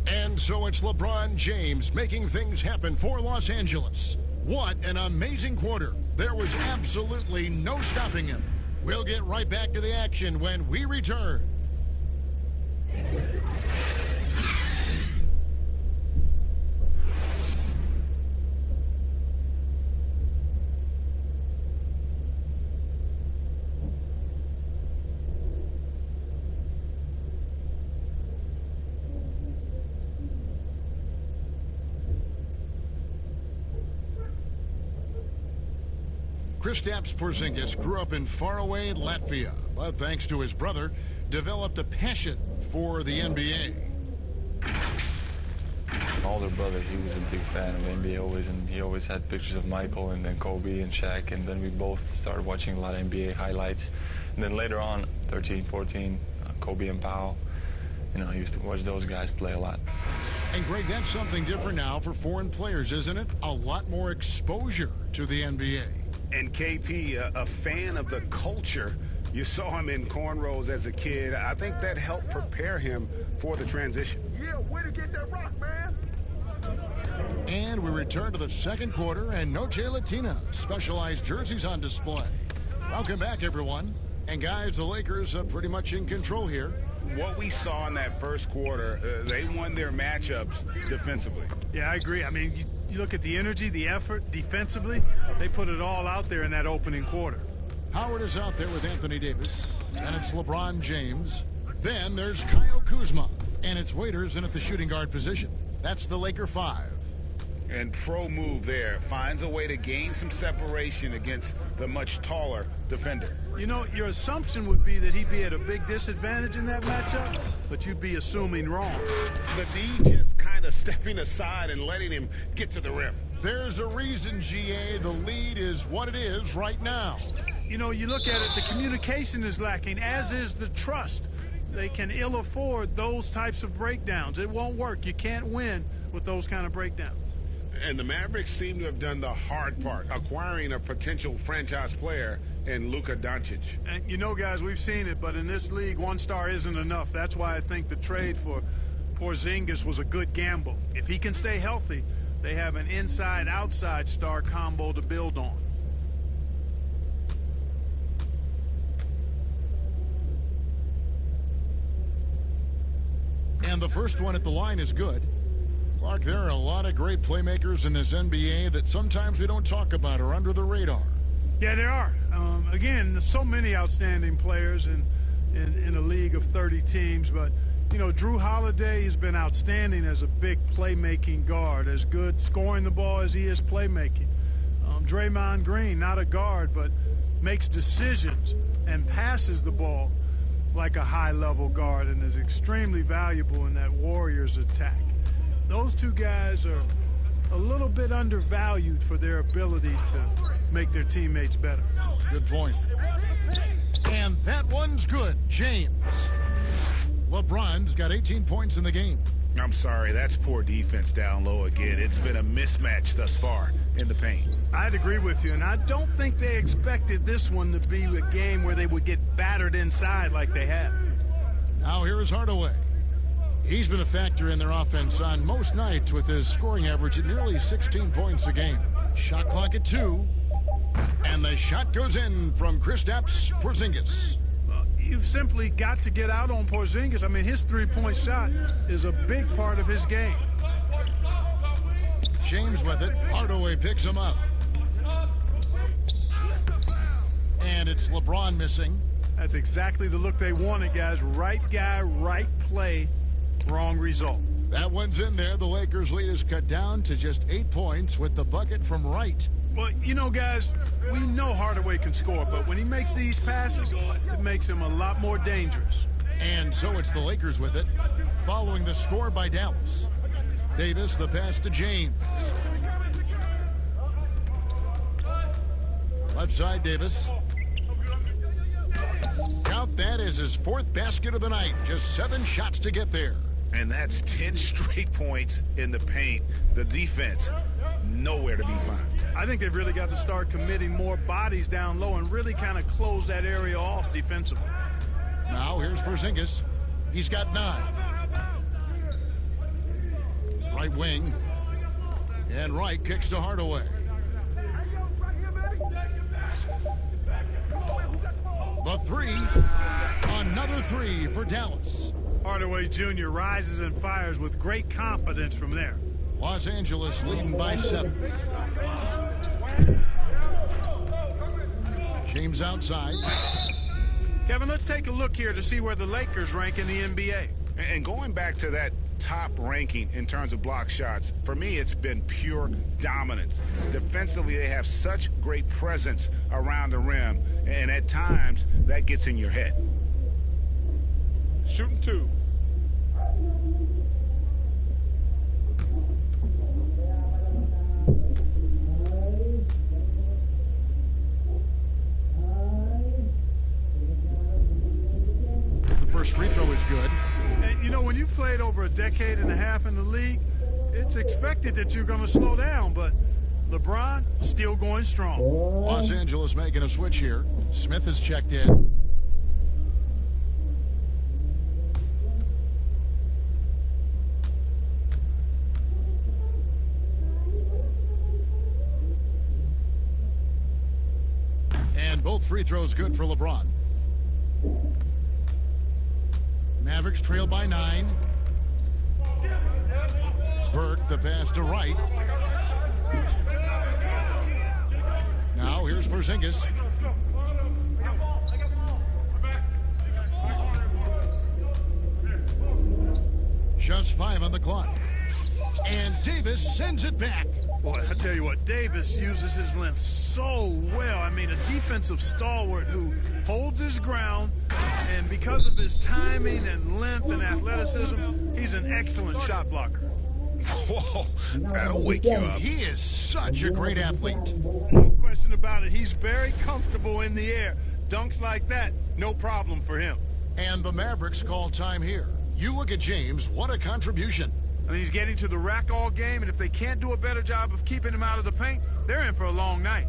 And so it's LeBron James making things happen for Los Angeles. What an amazing quarter. There was absolutely no stopping him. We'll get right back to the action when we return. Kristaps Porzingis grew up in faraway Latvia, but thanks to his brother, developed a passion for the NBA. older brother, he was a big fan of NBA always, and he always had pictures of Michael and then Kobe and Shaq, and then we both started watching a lot of NBA highlights. And then later on, 13, 14, Kobe and Powell, you know, I used to watch those guys play a lot. And Greg, that's something different now for foreign players, isn't it? A lot more exposure to the NBA. And KP, a fan of the culture. You saw him in cornrows as a kid. I think that helped prepare him for the transition. Yeah, way to get that rock, man. And we return to the second quarter, and Noche Latina specialized jerseys on display. Welcome back, everyone. And guys, the Lakers are pretty much in control here. What we saw in that first quarter, they won their matchups defensively. Yeah, I agree. I mean, you look at the energy, the effort defensively, they put it all out there in that opening quarter. Howard is out there with Anthony Davis, and it's LeBron James. Then there's Kyle Kuzma, and it's Waiters in at the shooting guard position. That's the Laker 5. And pro move there, finds a way to gain some separation against the much taller defender. You know, your assumption would be that he'd be at a big disadvantage in that matchup, but you'd be assuming wrong. The D just kind of stepping aside and letting him get to the rim. There's a reason, GA, the lead is what it is right now. You know, you look at it, the communication is lacking, as is the trust. They can ill afford those types of breakdowns. It won't work. You can't win with those kind of breakdowns. And the Mavericks seem to have done the hard part, acquiring a potential franchise player in Luka Doncic. And you know, guys, we've seen it, but in this league, one star isn't enough. That's why I think the trade for Porzingis was a good gamble. If he can stay healthy, they have an inside-outside star combo to build on. And the first one at the line is good. Clark, there are a lot of great playmakers in this NBA that sometimes we don't talk about or under the radar. Yeah, there are. Again, there's so many outstanding players in a league of 30 teams, but you know, Drew Holiday has been outstanding as a big playmaking guard, as good scoring the ball as he is playmaking. Draymond Green, not a guard, but makes decisions and passes the ball like a high-level guard and is extremely valuable in that Warriors attack. Those two guys are a little bit undervalued for their ability to make their teammates better. Good point. And that one's good. James. LeBron's got 18 points in the game. I'm sorry, that's poor defense down low again. It's been a mismatch thus far in the paint. I'd agree with you, and I don't think they expected this one to be a game where they would get battered inside like they have. Now here is Hardaway. He's been a factor in their offense on most nights with his scoring average at nearly 16 points a game. Shot clock at 2, and the shot goes in from Kristaps Porzingis. You've simply got to get out on Porzingis. I mean, his three-point shot is a big part of his game. James with it. Hardaway picks him up. And it's LeBron missing. That's exactly the look they wanted, guys. Right guy, right play, wrong result. That one's in there. The Lakers' lead is cut down to just 8 points with the bucket from Wright. Well, you know, guys, we know Hardaway can score, but when he makes these passes, it makes him a lot more dangerous. And so it's the Lakers with it, following the score by Dallas. Davis, the pass to James. Left side, Davis. Count that as his 4th basket of the night. Just 7 shots to get there. And that's 10 straight points in the paint. The defense, nowhere to be found. I think they've really got to start committing more bodies down low and really kind of close that area off defensively. Now here's Porzingis. He's got 9. Right wing. And Wright kicks to Hardaway. The 3. Another 3 for Dallas. Hardaway Jr. rises and fires with great confidence from there. Los Angeles leading by 7. James outside. Kevin, let's take a look here to see where the Lakers rank in the NBA. And going back to that top ranking in terms of block shots, for me, it's been pure dominance. Defensively, they have such great presence around the rim, and at times, that gets in your head. Shooting 2. first free throw is good. And, you know, when you've played over a decade and a half in the league, it's expected that you're going to slow down, but LeBron still going strong. Los Angeles making a switch here. Smith has checked in. And both free throws good for LeBron. Mavericks trail by 9. Burke, the pass to Wright. Now here's Porzingis. Just 5 on the clock. And Davis sends it back. Boy, I tell you what, Davis uses his length so well. I mean, a defensive stalwart who holds his ground, and because of his timing and length and athleticism, he's an excellent shot blocker. Whoa, that'll wake you up. He is such a great athlete. No question about it. He's very comfortable in the air. Dunks like that, no problem for him. And the Mavericks call time here. You look at James, what a contribution. I mean, he's getting to the rack all game, and if they can't do a better job of keeping him out of the paint, they're in for a long night.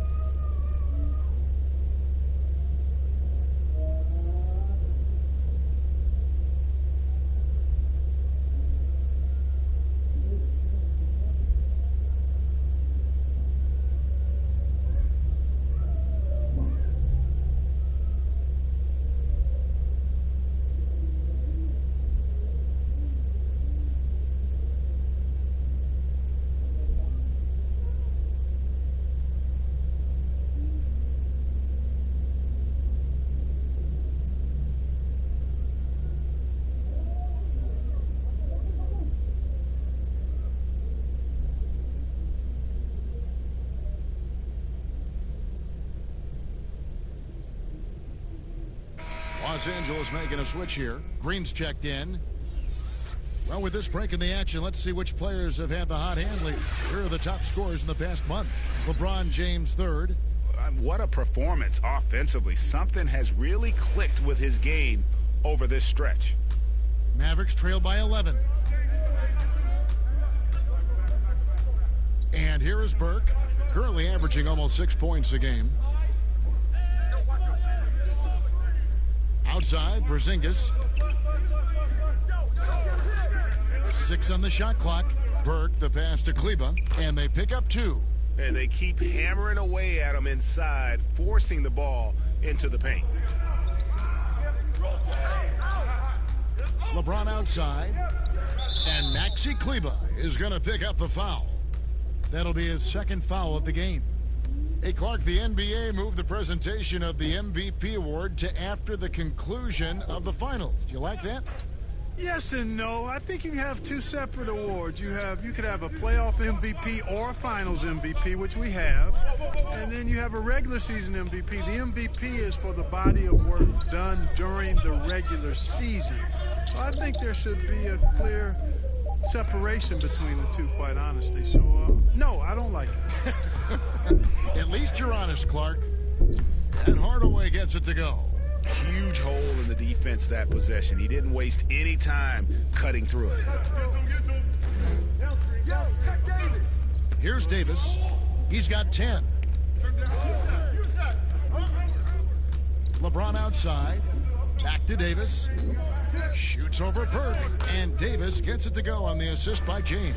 Los Angeles making a switch here. Green's checked in. Well, with this break in the action, let's see which players have had the hot hand lately. Here are the top scorers in the past month. LeBron James third. What a performance offensively. Something has really clicked with his game over this stretch. Mavericks trail by 11. And here is Burke, currently averaging almost 6 points a game. Outside, Porzingis. 6 on the shot clock. Burke, the pass to Kleba, and they pick up 2. And they keep hammering away at him inside, forcing the ball into the paint. LeBron outside, and Maxi Kleba is going to pick up the foul. That'll be his second foul of the game. Hey, Clark, the NBA moved the presentation of the MVP award to after the conclusion of the finals. Do you like that? Yes and no. I think you have two separate awards. You could have a playoff MVP or a finals MVP, which we have, and then you have a regular season MVP. The MVP is for the body of work done during the regular season. So I think there should be a clear separation between the two, quite honestly. So, no, I don't like it. At least you're honest, Clark. And Hardaway gets it to go. Huge hole in the defense that possession. He didn't waste any time cutting through it. Here's Davis. He's got 10. LeBron outside. Back to Davis. Shoots over Burke. And Davis gets it to go on the assist by James.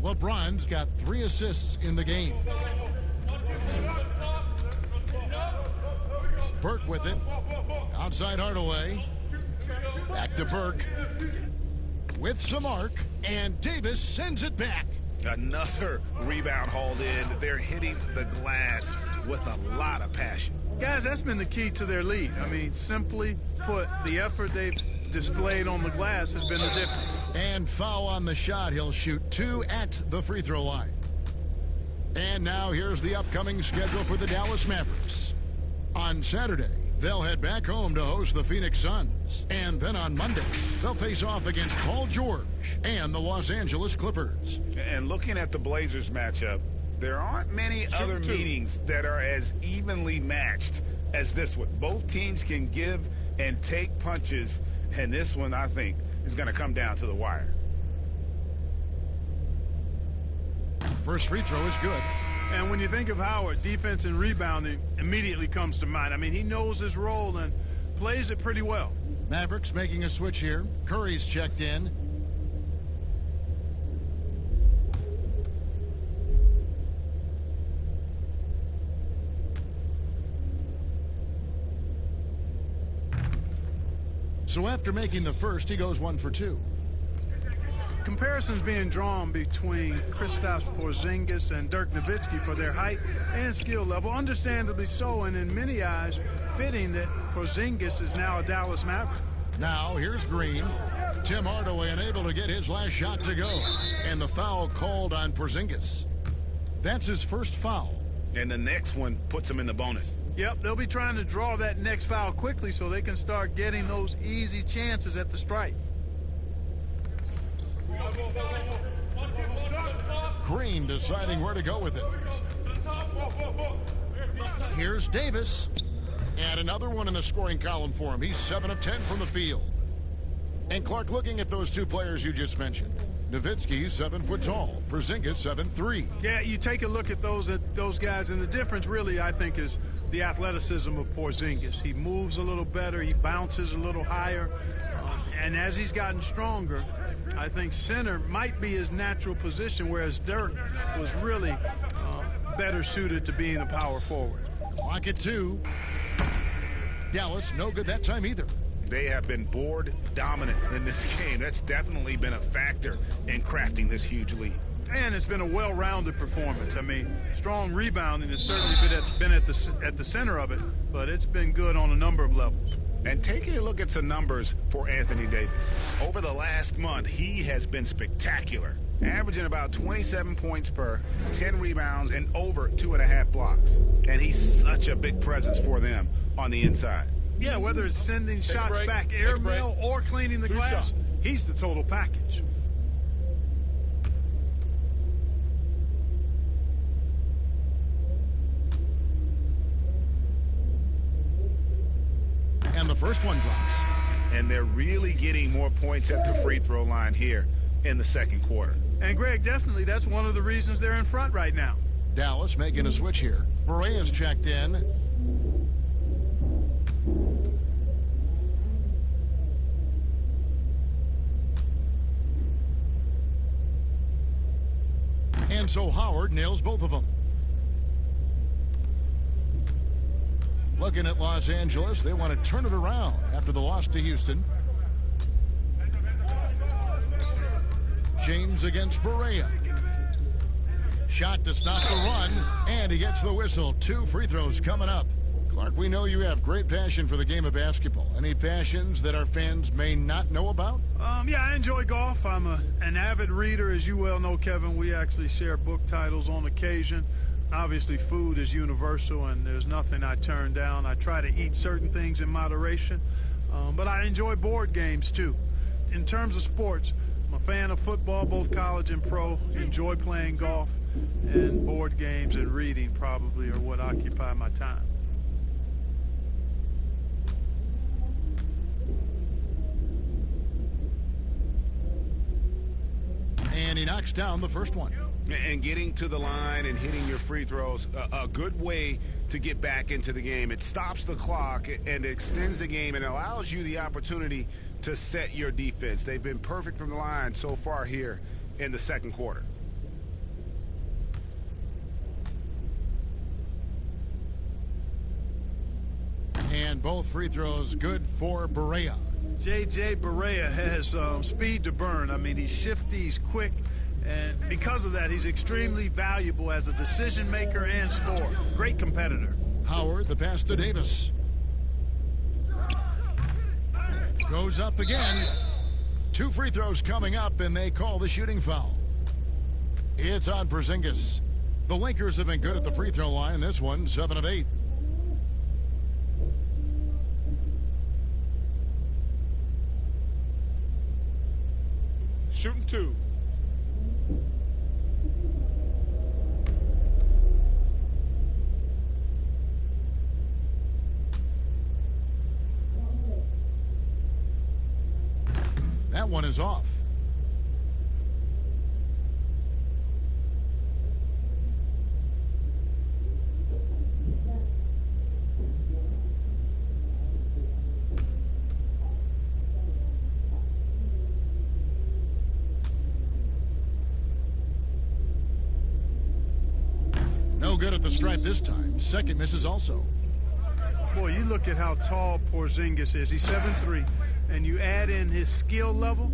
LeBron's got 3 assists in the game. Burke with it. Outside Hardaway. Back to Burke. With some arc. And Davis sends it back. Another rebound hauled in. They're hitting the glass with a lot of passion. Guys, that's been the key to their lead. I mean, simply put, the effort they've displayed on the glass has been the difference. And foul on the shot. He'll shoot 2 at the free throw line. And now here's the upcoming schedule for the Dallas Mavericks. On Saturday, they'll head back home to host the Phoenix Suns. And then on Monday, they'll face off against Paul George and the Los Angeles Clippers. And looking at the Blazers matchup, there aren't many other meetings that are as evenly matched as this one. Both teams can give and take punches. And this one, I think, is going to come down to the wire. First free throw is good. And when you think of Howard, defense and rebounding immediately comes to mind. I mean, he knows his role and plays it pretty well. Mavericks making a switch here. Curry's checked in. So after making the first, he goes 1 for 2. Comparisons being drawn between Kristaps Porzingis and Dirk Nowitzki for their height and skill level, understandably so, and in many eyes, fitting that Porzingis is now a Dallas Maverick. Now here's Green. Tim Hardaway unable to get his last shot to go, and the foul called on Porzingis. That's his first foul. And the next one puts him in the bonus. Yep, they'll be trying to draw that next foul quickly so they can start getting those easy chances at the stripe. Green deciding where to go with it. Here's Davis. And another one in the scoring column for him. He's 7 of 10 from the field. And Clark, looking at those two players you just mentioned. Nowitzki, 7 foot tall. Porzingis, 7'3". Yeah, you take a look at those guys, and the difference really, I think, is the athleticism of Porzingis. He moves a little better. He bounces a little higher. And as he's gotten stronger, I think center might be his natural position, whereas Dirk was really better suited to being a power forward. Clock at 2. Dallas, no good that time either. They have been board dominant in this game. That's definitely been a factor in crafting this huge lead. And it's been a well-rounded performance. I mean, strong rebounding has certainly been at the center of it, but it's been good on a number of levels. And taking a look at some numbers for Anthony Davis. Over the last month, he has been spectacular, averaging about 27 points per, 10 rebounds, and over 2.5 blocks. And he's such a big presence for them on the inside. Yeah, whether it's sending shots back airmail or cleaning the glass, he's the total package. And the first one drops. And they're really getting more points at the free throw line here in the second quarter. And, Greg, definitely that's one of the reasons they're in front right now. Dallas making a switch here. Berea's checked in. And so Howard nails both of them. Looking at Los Angeles, they want to turn it around after the loss to Houston. James against Berea. Shot to stop the run, and he gets the whistle. 2 free throws coming up. Clark, we know you have great passion for the game of basketball. Any passions that our fans may not know about? Yeah, I enjoy golf. I'm an avid reader, as you well know, Kevin. We actually share book titles on occasion. Obviously, food is universal, and there's nothing I turn down. I try to eat certain things in moderation, but I enjoy board games, too. In terms of sports, I'm a fan of football, both college and pro. Enjoy playing golf, and board games and reading probably are what occupy my time. And he knocks down the first one. And getting to the line and hitting your free throws, a good way to get back into the game. It stops the clock and extends the game and allows you the opportunity to set your defense. They've been perfect from the line so far here in the second quarter. And both free throws good for Berea. J.J. Berea has speed to burn. I mean, he's shifty, he's quick, and because of that, he's extremely valuable as a decision maker and scorer. Great competitor. Howard, the pass to Davis. Goes up again. 2 free throws coming up, and they call the shooting foul. It's on Porzingis. The Lakers have been good at the free throw line. This one, 7 of 8. Shooting 2. That one is off. No good at the stripe this time. Second misses also. Boy, you look at how tall Porzingis is. He's 7'3", and you add in his skill level.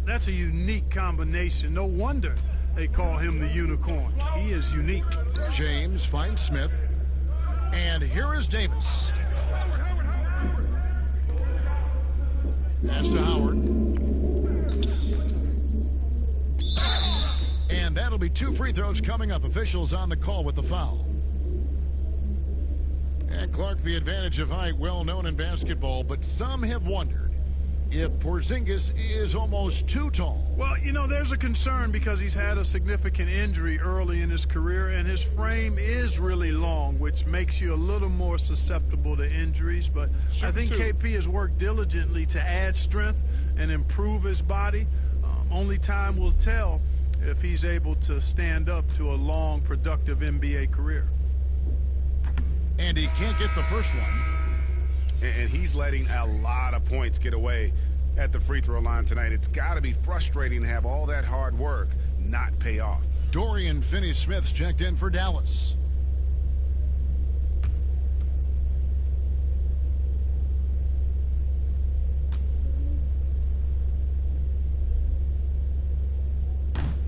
That's a unique combination. No wonder they call him the unicorn. He is unique. James finds Smith. And here is Davis. Pass to Howard. And that'll be 2 free throws coming up. Officials on the call with the foul. And Clark, the advantage of height, well known in basketball, but some have wondered if Porzingis is almost too tall. Well, you know, there's a concern because he's had a significant injury early in his career, and his frame is really long, which makes you a little more susceptible to injuries. But I think KP has worked diligently to add strength and improve his body. Only time will tell if he's able to stand up to a long, productive NBA career. And he can't get the first one. And he's letting a lot of points get away at the free throw line tonight. It's got to be frustrating to have all that hard work not pay off. Dorian Finney-Smith's checked in for Dallas.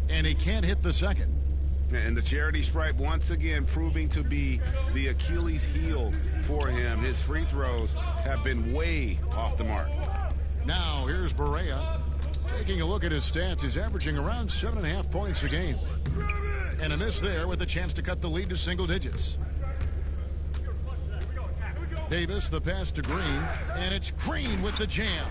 And he can't hit the second. And the charity stripe once again proving to be the Achilles heel for him. His free throws have been way off the mark. Now here's Barea. Taking a look at his stats, he's averaging around 7.5 points a game. And a miss there with a chance to cut the lead to single digits. Davis, the pass to Green, and it's Green with the jam.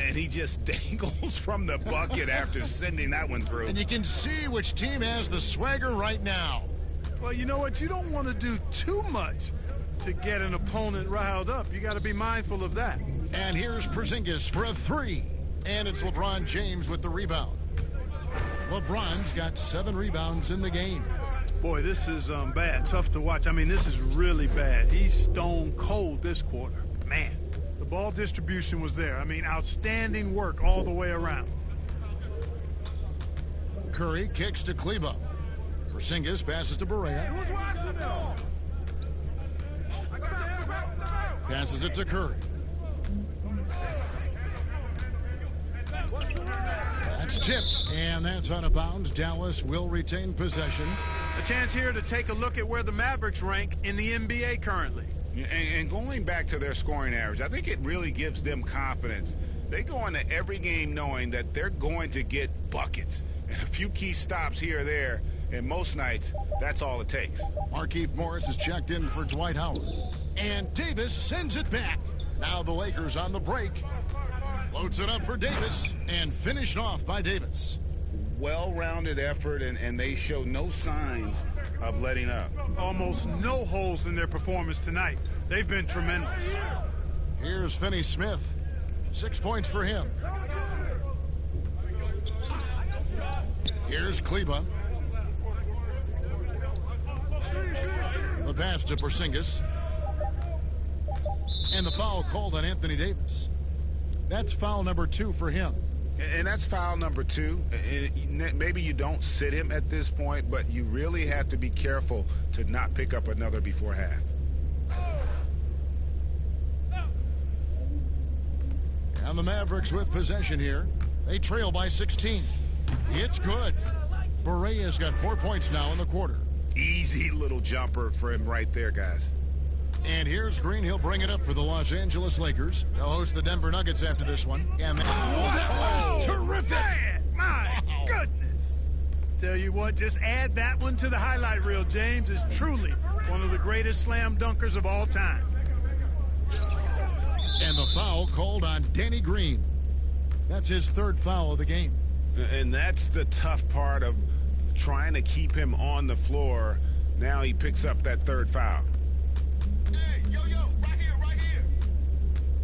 And he just dangles from the bucket after sending that one through. And you can see which team has the swagger right now. Well, you know what? You don't want to do too much to get an opponent riled up. You got to be mindful of that. And here's Porzingis for a 3. And it's LeBron James with the rebound. LeBron's got 7 rebounds in the game. Boy, this is bad. Tough to watch. I mean, this is really bad. He's stone cold this quarter. Man. The ball distribution was there. I mean, outstanding work all the way around. Curry kicks to Kleba. Porzingis passes to Barea. Passes it to Curry. That's tipped, and that's out of bounds. Dallas will retain possession. A chance here to take a look at where the Mavericks rank in the NBA currently. And going back to their scoring average, I think it really gives them confidence. They go into every game knowing that they're going to get buckets. And a few key stops here or there, and most nights, that's all it takes. Markieff Morris is checked in for Dwight Howard. And Davis sends it back. Now the Lakers on the break. Loads it up for Davis, and finished off by Davis. Well-rounded effort, and they show no signs of letting up. Almost no holes in their performance tonight. They've been tremendous. Here's Finney-Smith. 6 points for him. Here's Kleba. The pass to Porzingis. And the foul called on Anthony Davis. That's foul number 2 for him. And that's foul number 2. Maybe you don't sit him at this point, but you really have to be careful to not pick up another before half. And the Mavericks with possession here. They trail by 16. It's good. Barea's got 4 points now in the quarter. Easy little jumper for him right there, guys. And here's Green. He'll bring it up for the Los Angeles Lakers. They'll host the Denver Nuggets after this one. And that was terrific. Man, my goodness. Tell you what, just add that one to the highlight reel. James is truly one of the greatest slam dunkers of all time. And the foul called on Danny Green. That's his 3rd foul of the game. And that's the tough part of trying to keep him on the floor. Now he picks up that 3rd foul. Hey, yo, right here.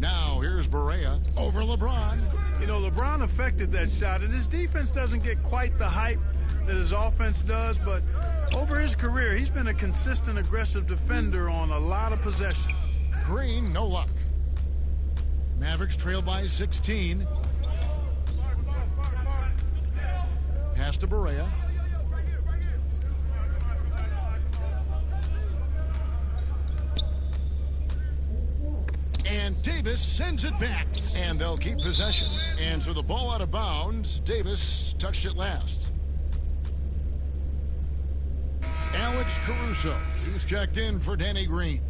Now here's Barea over LeBron. You know, LeBron affected that shot, and his defense doesn't get quite the hype that his offense does, but over his career, he's been a consistent, aggressive defender on a lot of possessions. Green, no luck. Mavericks trail by 16. Pass to Barea. And Davis sends it back, and they'll keep possession. And so the ball out of bounds. Davis touched it last. Alex Caruso, he's checked in for Danny Green.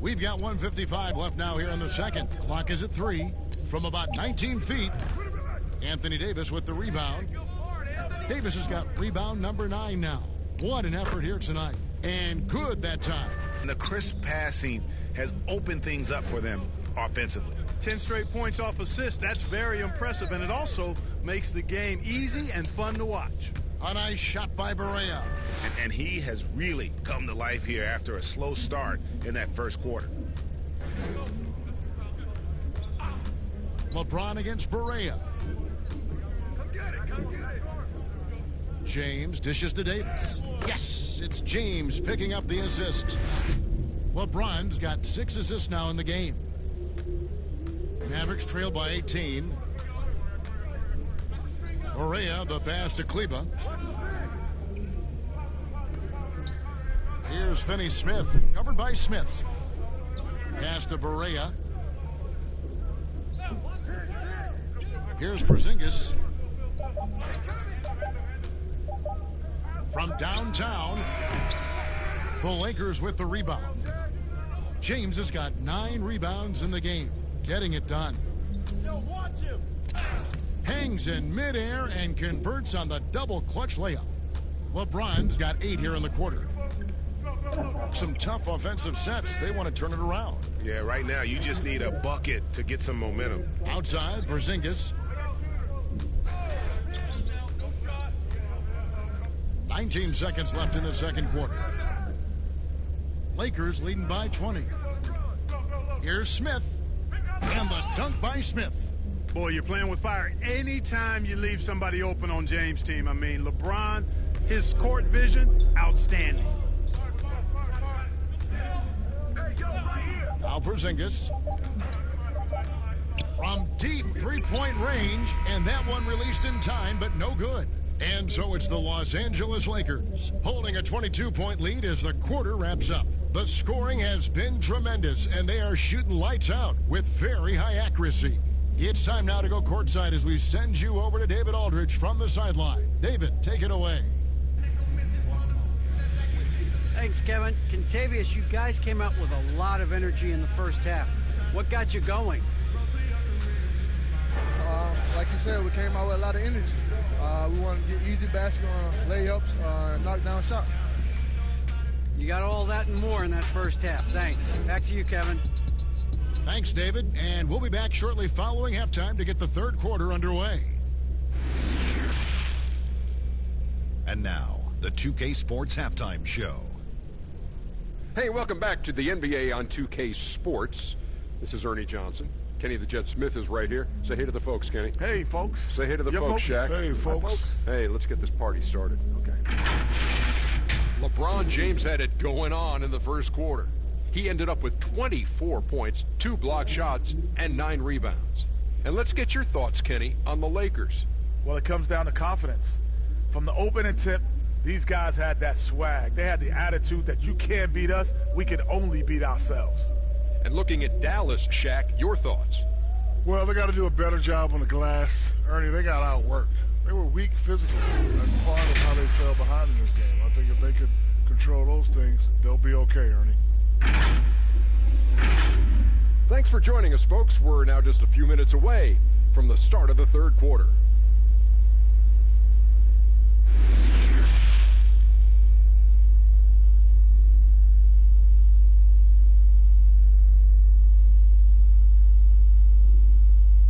We've got 1:55 left now here in the second. Clock is at 3 from about 19 feet. Anthony Davis with the rebound. Davis has got rebound number 9 now. What an effort here tonight. And good that time. And the crisp passing has opened things up for them offensively. 10 straight points off assists. That's very impressive, and it also makes the game easy and fun to watch. A nice shot by Barea. And he has really come to life here after a slow start in that first quarter. LeBron against Barea. James dishes to Davis. Yes, it's James picking up the assist. LeBron's got 6 assists now in the game. Mavericks trail by 18. Barea, the pass to Kleba. Here's Finney-Smith, covered by Smith. Pass to Barea. Here's Porzingis. From downtown, the Lakers with the rebound. James has got 9 rebounds in the game, getting it done. Hangs in midair and converts on the double clutch layup. LeBron's got 8 here in the quarter. Some tough offensive sets. They want to turn it around. Yeah, right now you just need a bucket to get some momentum. Outside, Porzingis. 19 seconds left in the second quarter. Lakers leading by 20. Here's Smith. And the dunk by Smith. Boy, you're playing with fire. Anytime you leave somebody open on James' team, I mean, LeBron, his court vision, outstanding. Now Porzingis. From deep three-point range, and that one released in time, but no good. And so it's the Los Angeles Lakers holding a 22-point lead as the quarter wraps up. The scoring has been tremendous, and they are shooting lights out with very high accuracy. It's time now to go courtside as we send you over to David Aldridge from the sideline. David, take it away. Thanks, Kevin. Contavious, you guys came out with a lot of energy in the first half. What got you going? Like you said, we came out with a lot of energy. We wanted to get easy basket layups, knock down shots. You got all that and more in that first half. Thanks. Back to you, Kevin. Thanks, David. And we'll be back shortly following halftime to get the third quarter underway. And now, the 2K Sports Halftime Show. Hey, welcome back to the NBA on 2K Sports. This is Ernie Johnson. Kenny the Jet Smith is right here. Say hey to the folks, Kenny. Hey, folks. Say hey to the folks, Shaq. Hey, folks. Hey, let's get this party started. Okay. LeBron James had it going on in the first quarter. He ended up with 24 points, 2 block shots, and 9 rebounds. And let's get your thoughts, Kenny, on the Lakers. Well, it comes down to confidence. From the opening tip, these guys had that swag. They had the attitude that you can't beat us, we can only beat ourselves. And looking at Dallas, Shaq, your thoughts? Well, they got to do a better job on the glass. Ernie, they got outworked. They were weak physically. That's part of how they fell behind in this game. I think if they could control those things, they'll be okay, Ernie. Thanks for joining us, folks. We're now just a few minutes away from the start of the third quarter.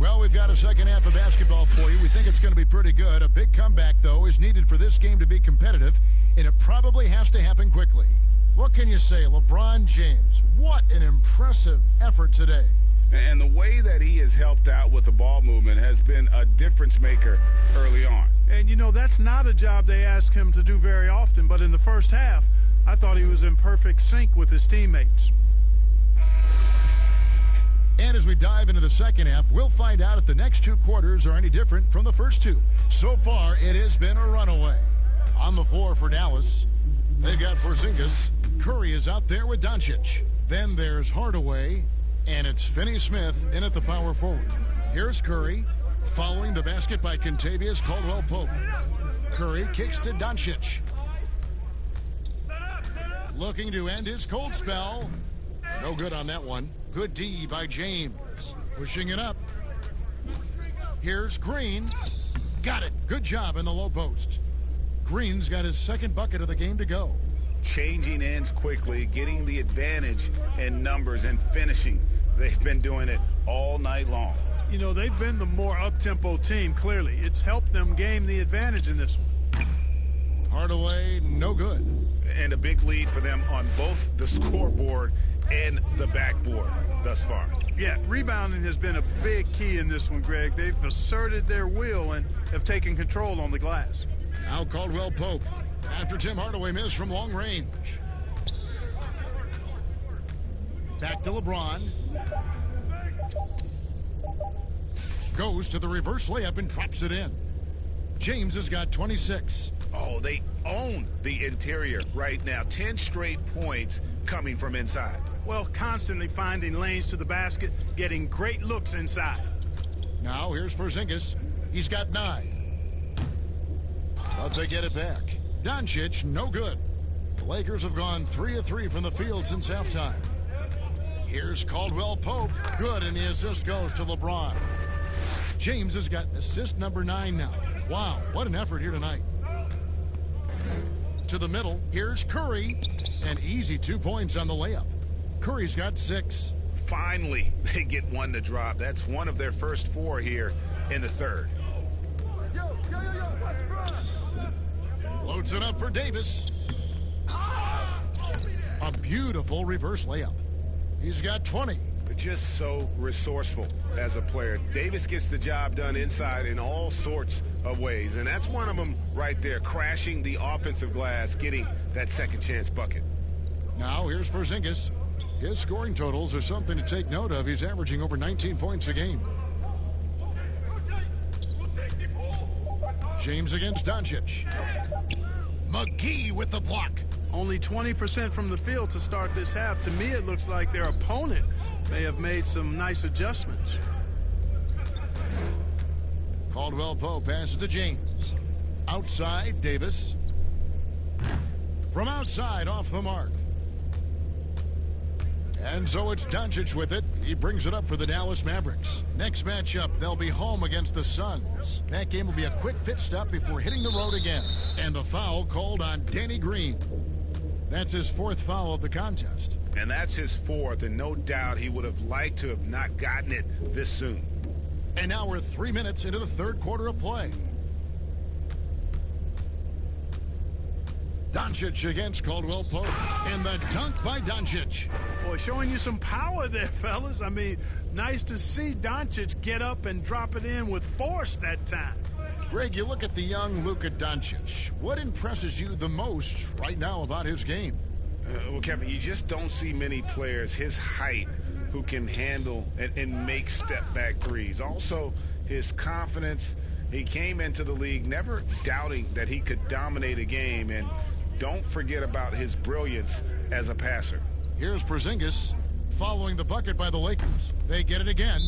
Well, we've we've got a second half of basketball for you. We think it's going to be pretty good. A big comeback, though, is needed for this game to be competitive, and it probably has to happen quickly. What can you say? LeBron James, what an impressive effort today. And the way that he has helped out with the ball movement has been a difference maker early on. And, you know, that's not a job they ask him to do very often, but in the first half, I thought he was in perfect sync with his teammates. And as we dive into the second half, we'll find out if the next two quarters are any different from the first two. So far, it has been a runaway. On the floor for Dallas, they've got Porzingis. Curry is out there with Doncic. Then there's Hardaway, and it's Finney-Smith in at the power forward. Here's Curry, following the basket by Kentavious Caldwell-Pope. Curry kicks to Doncic. Looking to end his cold spell. No good on that one. Good D by James. Pushing it up. Here's Green. Got it. Good job in the low post. Green's got his second bucket of the game to go. Changing ends quickly, getting the advantage in numbers and finishing. They've been doing it all night long. You know, they've been the more up-tempo team, clearly. It's helped them gain the advantage in this one. Hardaway, no good. And a big lead for them on both the scoreboard and the backboard thus far. Yeah, rebounding has been a big key in this one, Greg. They've asserted their will and have taken control on the glass. Now Caldwell-Pope after Tim Hardaway missed from long range. Back to LeBron. Goes to the reverse layup and drops it in. James has got 26. Oh, they own the interior right now. 10 straight points coming from inside. Well, constantly finding lanes to the basket, getting great looks inside. Now here's Porzingis. He's got 9. But they get it back. Doncic, no good. The Lakers have gone 3 of 3 from the field since halftime. Here's Caldwell-Pope. Good, and the assist goes to LeBron. James has got assist number 9 now. Wow, what an effort here tonight. To the middle, here's Curry. An easy 2 points on the layup. Curry's got 6. Finally, they get one to drop. That's one of their first 4 here in the third. Loads it up for Davis. A beautiful reverse layup. He's got 20. Just so resourceful as a player. Davis gets the job done inside in all sorts of ways, and that's one of them right there, crashing the offensive glass, getting that second chance bucket. Now here's Porzingis. His scoring totals are something to take note of. He's averaging over 19 points a game. James against Doncic. McGee with the block. Only 20% from the field to start this half. To me, it looks like their opponent may have made some nice adjustments. Caldwell-Pope passes to James. Outside, Davis. From outside, off the mark. And so it's Doncic with it. He brings it up for the Dallas Mavericks. Next matchup, they'll be home against the Suns. That game will be a quick pit stop before hitting the road again. And the foul called on Danny Green. That's his 4th foul of the contest. And that's his 4th, and no doubt he would have liked to have not gotten it this soon. And now we're 3 minutes into the third quarter of play. Doncic against Caldwell-Pope. And the dunk by Doncic. Boy, showing you some power there, fellas. I mean, nice to see Doncic get up and drop it in with force that time. Greg, you look at the young Luka Doncic. What impresses you the most right now about his game? Well, Kevin, you just don't see many players his height who can handle and make step-back threes. Also, his confidence. He came into the league never doubting that he could dominate a game. And don't forget about his brilliance as a passer. Here's Porzingis following the bucket by the Lakers. They get it again.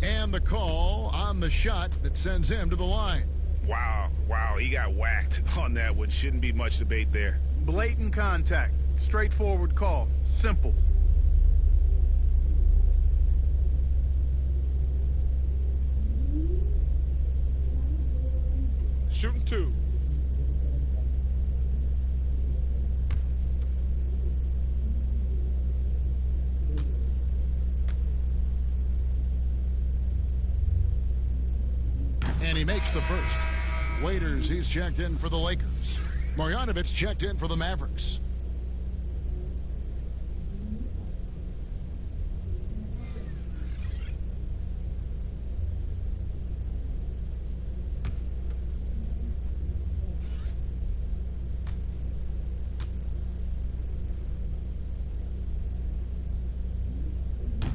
And the call on the shot that sends him to the line. Wow, he got whacked on that one. Shouldn't be much debate there. Blatant contact. Straightforward call. Simple. Shooting 2. And he makes the first. Waiters, he's checked in for the Lakers. Marjanovic checked in for the Mavericks.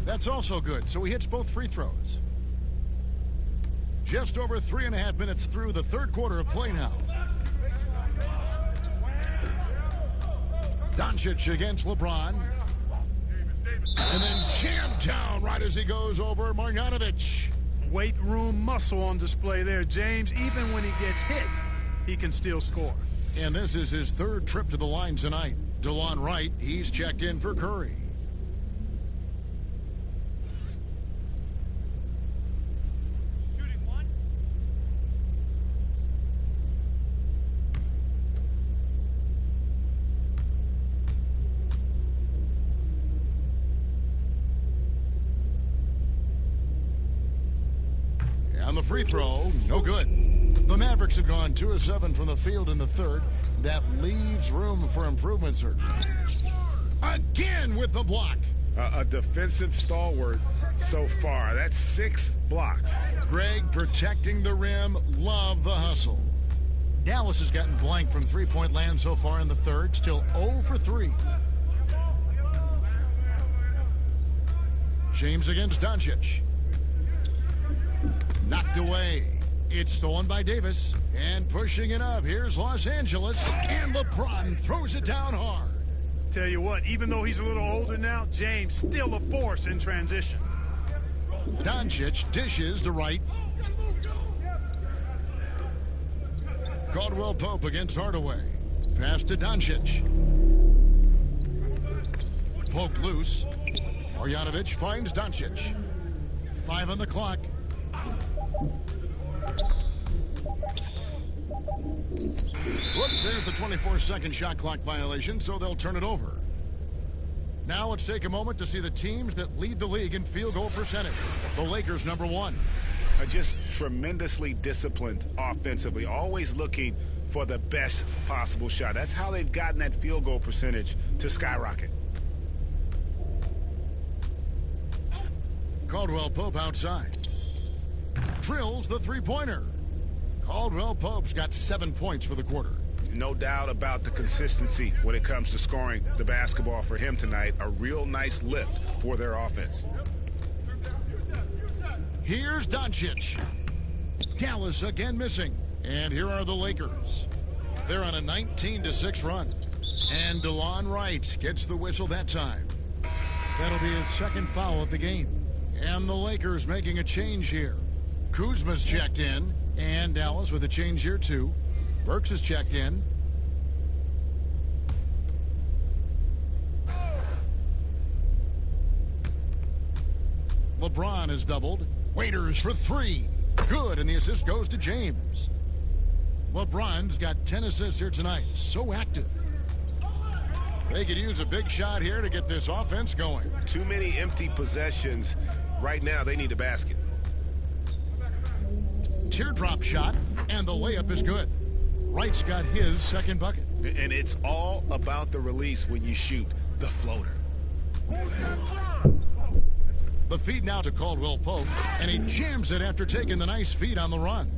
That's also good, so he hits both free throws. Just over 3.5 minutes through the third quarter of play now. Doncic against LeBron. And then jammed down right as he goes over Marjanovic. Weight room muscle on display there, James. Even when he gets hit, he can still score. And this is his third trip to the line tonight. DeLon Wright, he's checked in for Curry. On the free throw, no good. The Mavericks have gone 2 of 7 from the field in the third. That leaves room for improvement, sir. Again with the block. A defensive stalwart so far. That's 6 blocks. Greg protecting the rim. Love the hustle. Dallas has gotten blank from three-point land so far in the third. Still 0 for 3. James against Doncic. Knocked away. It's stolen by Davis. And pushing it up. Here's Los Angeles. And LeBron throws it down hard. Tell you what, even though he's a little older now, James still a force in transition. Doncic dishes to Wright. Caldwell Pope against Hardaway. Pass to Doncic. Pope loose. Marjanovic finds Doncic. 5 on the clock. Whoops, there's the 24-second shot clock violation, so they'll turn it over. Now let's take a moment to see the teams that lead the league in field goal percentage. The Lakers, number 1. Just tremendously disciplined offensively, always looking for the best possible shot. That's how they've gotten that field goal percentage to skyrocket. Caldwell Pope outside. Drills the three-pointer. Caldwell Pope's got 7 points for the quarter. No doubt about the consistency when it comes to scoring the basketball for him tonight. A real nice lift for their offense. Here's Doncic. Dallas again missing. And here are the Lakers. They're on a 19-6 run. And DeLon Wright gets the whistle that time. That'll be his second foul of the game. And the Lakers making a change here. Kuzma's checked in. And Dallas with a change here, too. Burks is checked in. LeBron is doubled. Waiters for 3. Good, and the assist goes to James. LeBron's got 10 assists here tonight. So active. They could use a big shot here to get this offense going. Too many empty possessions. Right now, they need a basket. Teardrop shot, and the layup is good. Wright's got his second bucket. And it's all about the release when you shoot the floater. The feed now to Caldwell Pope, and he jams it after taking the nice feed on the run.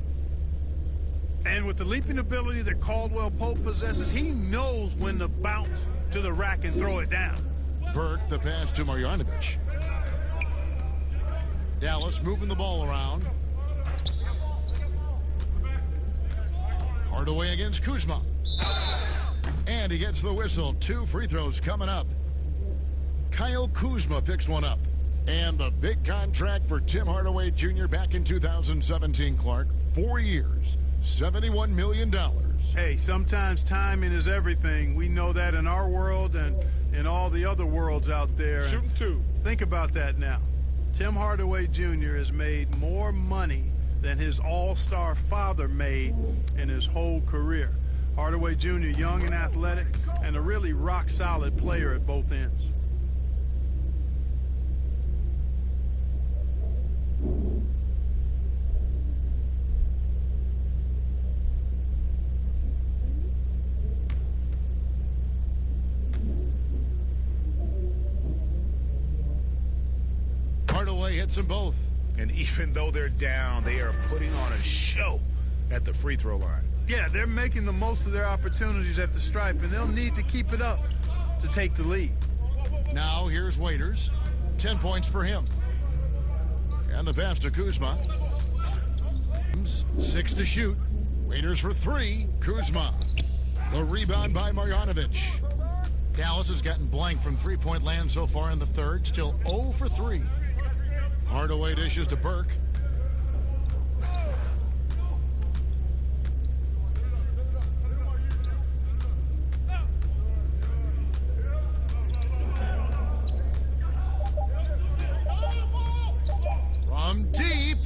And with the leaping ability that Caldwell Pope possesses, he knows when to bounce to the rack and throw it down. Burke, the pass to Marjanovic. Dallas moving the ball around. Hardaway against Kuzma. And he gets the whistle. 2 free throws coming up. Kyle Kuzma picks one up. And the big contract for Tim Hardaway Jr. back in 2017, Clark. 4 years, $71 million. Hey, sometimes timing is everything. We know that in our world and in all the other worlds out there. Shooting 2. Think about that now. Tim Hardaway Jr. has made more money than his all-star father made in his whole career. Hardaway Jr., young and athletic, and a really rock-solid player at both ends. hits them both. And even though they're down, they are putting on a show at the free throw line. Yeah, they're making the most of their opportunities at the stripe, and they'll need to keep it up to take the lead. Now here's Waiters. 10 points for him. And the pass to Kuzma. 6 to shoot. Waiters for 3. Kuzma. The rebound by Marjanovic. Dallas has gotten blank from three-point land so far in the third. Still 0 for 3. Hardaway dishes to Burke. From deep.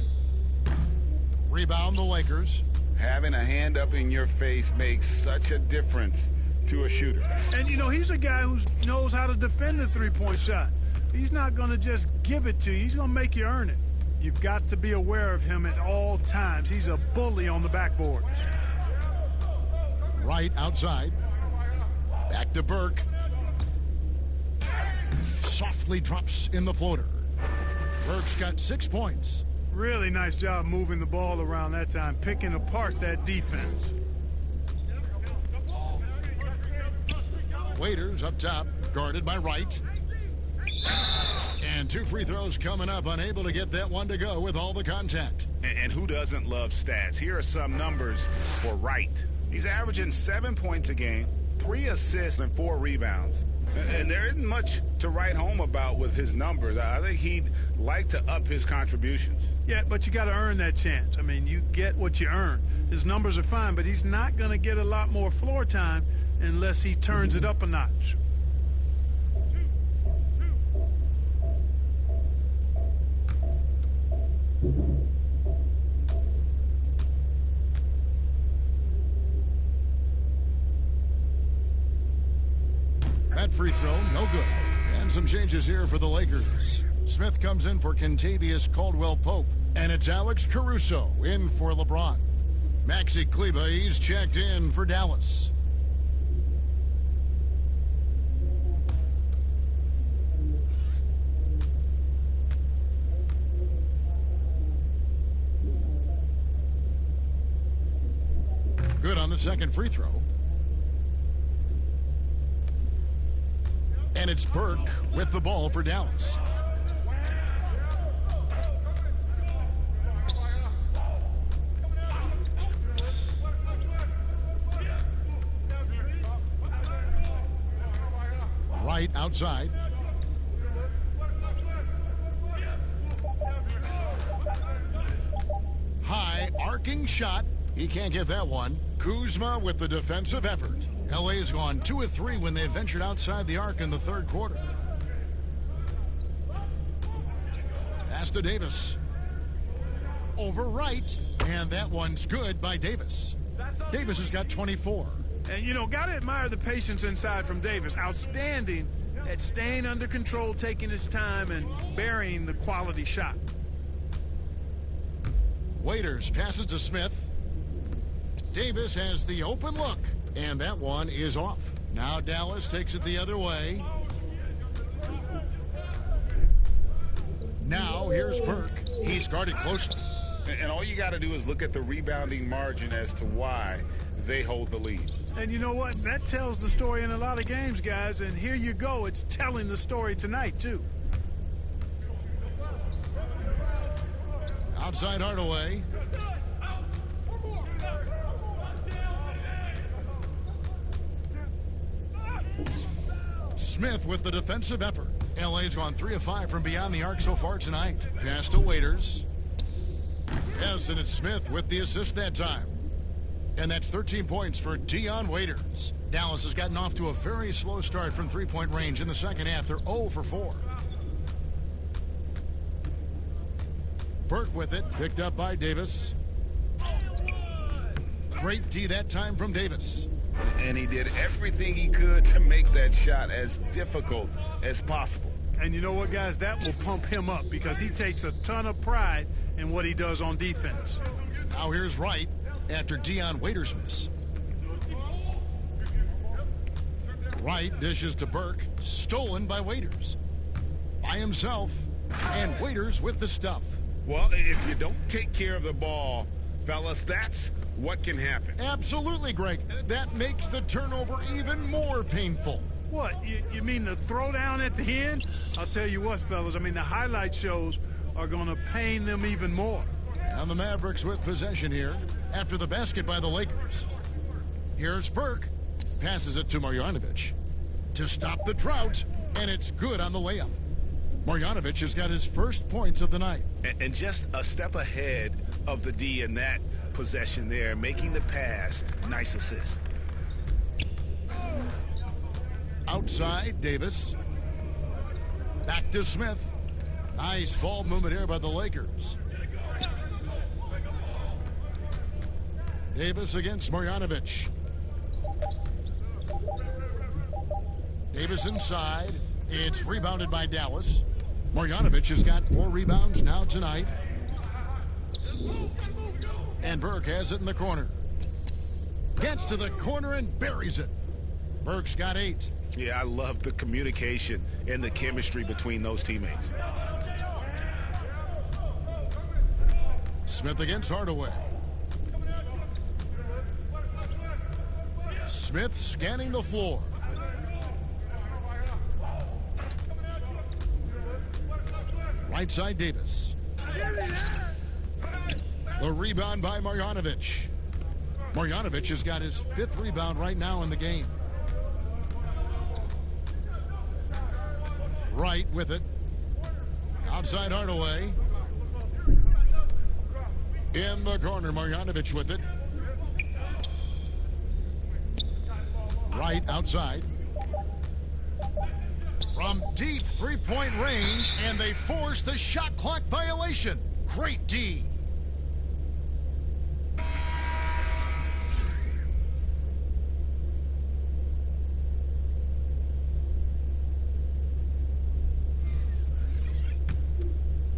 Rebound the Lakers. Having a hand up in your face makes such a difference to a shooter. And, you know, he's a guy who knows how to defend the three-point shot. He's not going to just give it to you. He's going to make you earn it. You've got to be aware of him at all times. He's a bully on the backboards. Right outside. Back to Burke. Softly drops in the floater. Burke's got 6 points. Really nice job moving the ball around that time, picking apart that defense. Waiters up top, guarded by Wright. And 2 free throws coming up, unable to get that one to go with all the contact. And who doesn't love stats? Here are some numbers for Wright. He's averaging 7 points a game, 3 assists, and 4 rebounds. And there isn't much to write home about with his numbers. I think he'd like to up his contributions. Yeah, but you got to earn that chance. I mean, you get what you earn. His numbers are fine, but he's not going to get a lot more floor time unless he turns it up a notch. That free throw, no good. And some changes here for the Lakers. Smith comes in for Kentavious Caldwell-Pope. And it's Alex Caruso in for LeBron. Maxi Kleber, he's checked in for Dallas. Good on the second free throw. And it's Burke with the ball for Dallas. Right outside. High arcing shot. He can't get that one. Kuzma with the defensive effort. LA has gone 2 of 3 when they ventured outside the arc in the third quarter. Pass to Davis. Over Wright. And that one's good by Davis. Davis has got 24. And, you know, got to admire the patience inside from Davis. Outstanding at staying under control, taking his time, and burying the quality shot. Waiters passes to Smith. Davis has the open look. And that one is off. Now Dallas takes it the other way. Now here's Burke. He's guarded closely. And all you got to do is look at the rebounding margin as to why they hold the lead. And you know what? That tells the story in a lot of games, guys. And here you go. It's telling the story tonight, too. Outside Hardaway. Smith with the defensive effort. LA's gone 3 of 5 from beyond the arc so far tonight. Pass to Waiters. Yes, and it's Smith with the assist that time. And that's 13 points for Dion Waiters. Dallas has gotten off to a very slow start from three-point range in the second half. They're 0 for 4. Burke with it, picked up by Davis. Great D that time from Davis. And he did everything he could to make that shot as difficult as possible. And you know what, guys? That will pump him up because he takes a ton of pride in what he does on defense. Now here's Wright after Dion Waiters' miss. Wright dishes to Burke, stolen by Waiters. By himself. And Waiters with the stuff. Well, if you don't take care of the ball, fellas, that's what can happen. Absolutely, Greg. That makes the turnover even more painful. What, you mean the throwdown at the end? I'll tell you what, fellas, I mean, the highlight shows are going to pain them even more. And the Mavericks with possession here after the basket by the Lakers. Here's Burke. Passes it to Marjanovic to stop the drought, and it's good on the layup. Marjanovic has got his first points of the night. And just a step ahead of the D in that possession there, making the pass. Nice assist. Outside, Davis. Back to Smith. Nice ball movement here by the Lakers. Davis against Marjanovic. Davis inside. It's rebounded by Dallas. Marjanovic has got 4 rebounds now tonight. And Burke has it in the corner. Gets to the corner and buries it. Burke's got 8. Yeah, I love the communication and the chemistry between those teammates. Smith against Hardaway. Smith scanning the floor. Right side, Davis. The rebound by Marjanovic. Marjanovic has got his 5th rebound right now in the game. Right with it. Outside Hardaway. In the corner, Marjanovic with it. Right outside. From deep 3-point range, and they force the shot clock violation. Great D.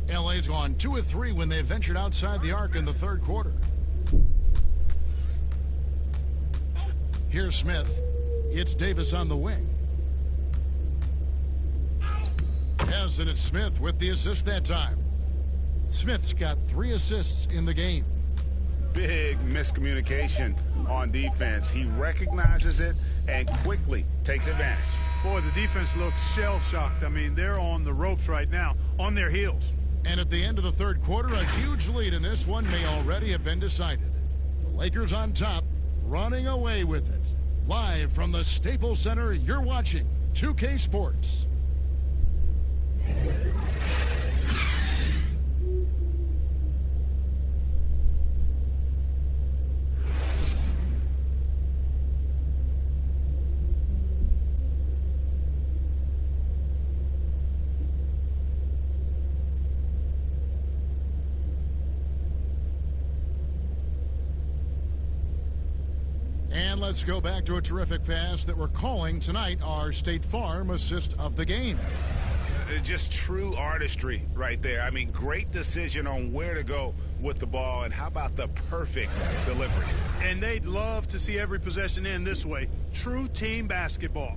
LA's gone 2 of 3 when they ventured outside the arc in the 3rd quarter. Here's Smith. It's Davis on the wing. Yes, and it's Smith with the assist that time. Smith's got 3 assists in the game. Big miscommunication on defense. He recognizes it and quickly takes advantage. Boy, the defense looks shell-shocked. I mean, they're on the ropes right now, on their heels. And at the end of the 3rd quarter, a huge lead in this one may already have been decided. The Lakers on top, running away with it. Live from the Staples Center, you're watching 2K Sports. And let's go back to a terrific pass that we're calling tonight our State Farm assist of the game. Just true artistry right there. I mean, great decision on where to go with the ball, and how about the perfect delivery? And they'd love to see every possession end this way. True team basketball.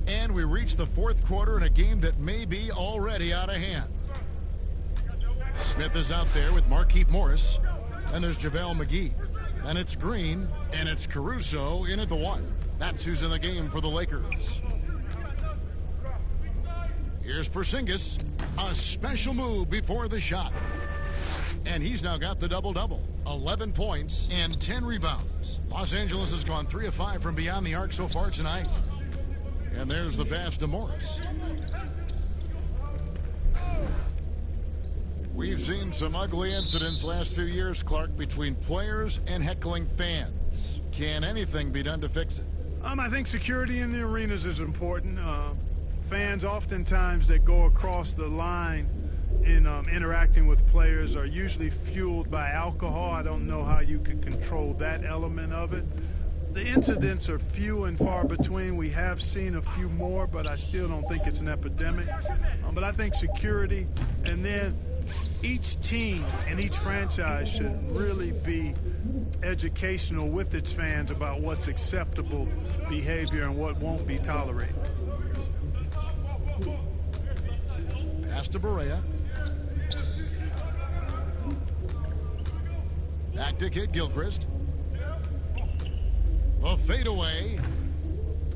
And we reach the 4th quarter in a game that may be already out of hand. Smith is out there with Markieff Morris. And there's JaVale McGee. And it's Green. And it's Caruso in at the 1. That's who's in the game for the Lakers. Here's Porzingis. A special move before the shot. And he's now got the double-double. 11 points and 10 rebounds. Los Angeles has gone 3 of 5 from beyond the arc so far tonight. And there's the pass to Morris. We've seen some ugly incidents last few years, Clark, between players and heckling fans. Can anything be done to fix it? I think security in the arenas is important. Fans oftentimes that go across the line in interacting with players are usually fueled by alcohol. I don't know how you could control that element of it. The incidents are few and far between. We have seen a few more, but I still don't think it's an epidemic. But I think security, and then each team and each franchise should really be educational with its fans about what's acceptable behavior and what won't be tolerated. Pass to Barea. Back to Kid Gilchrist. The fadeaway.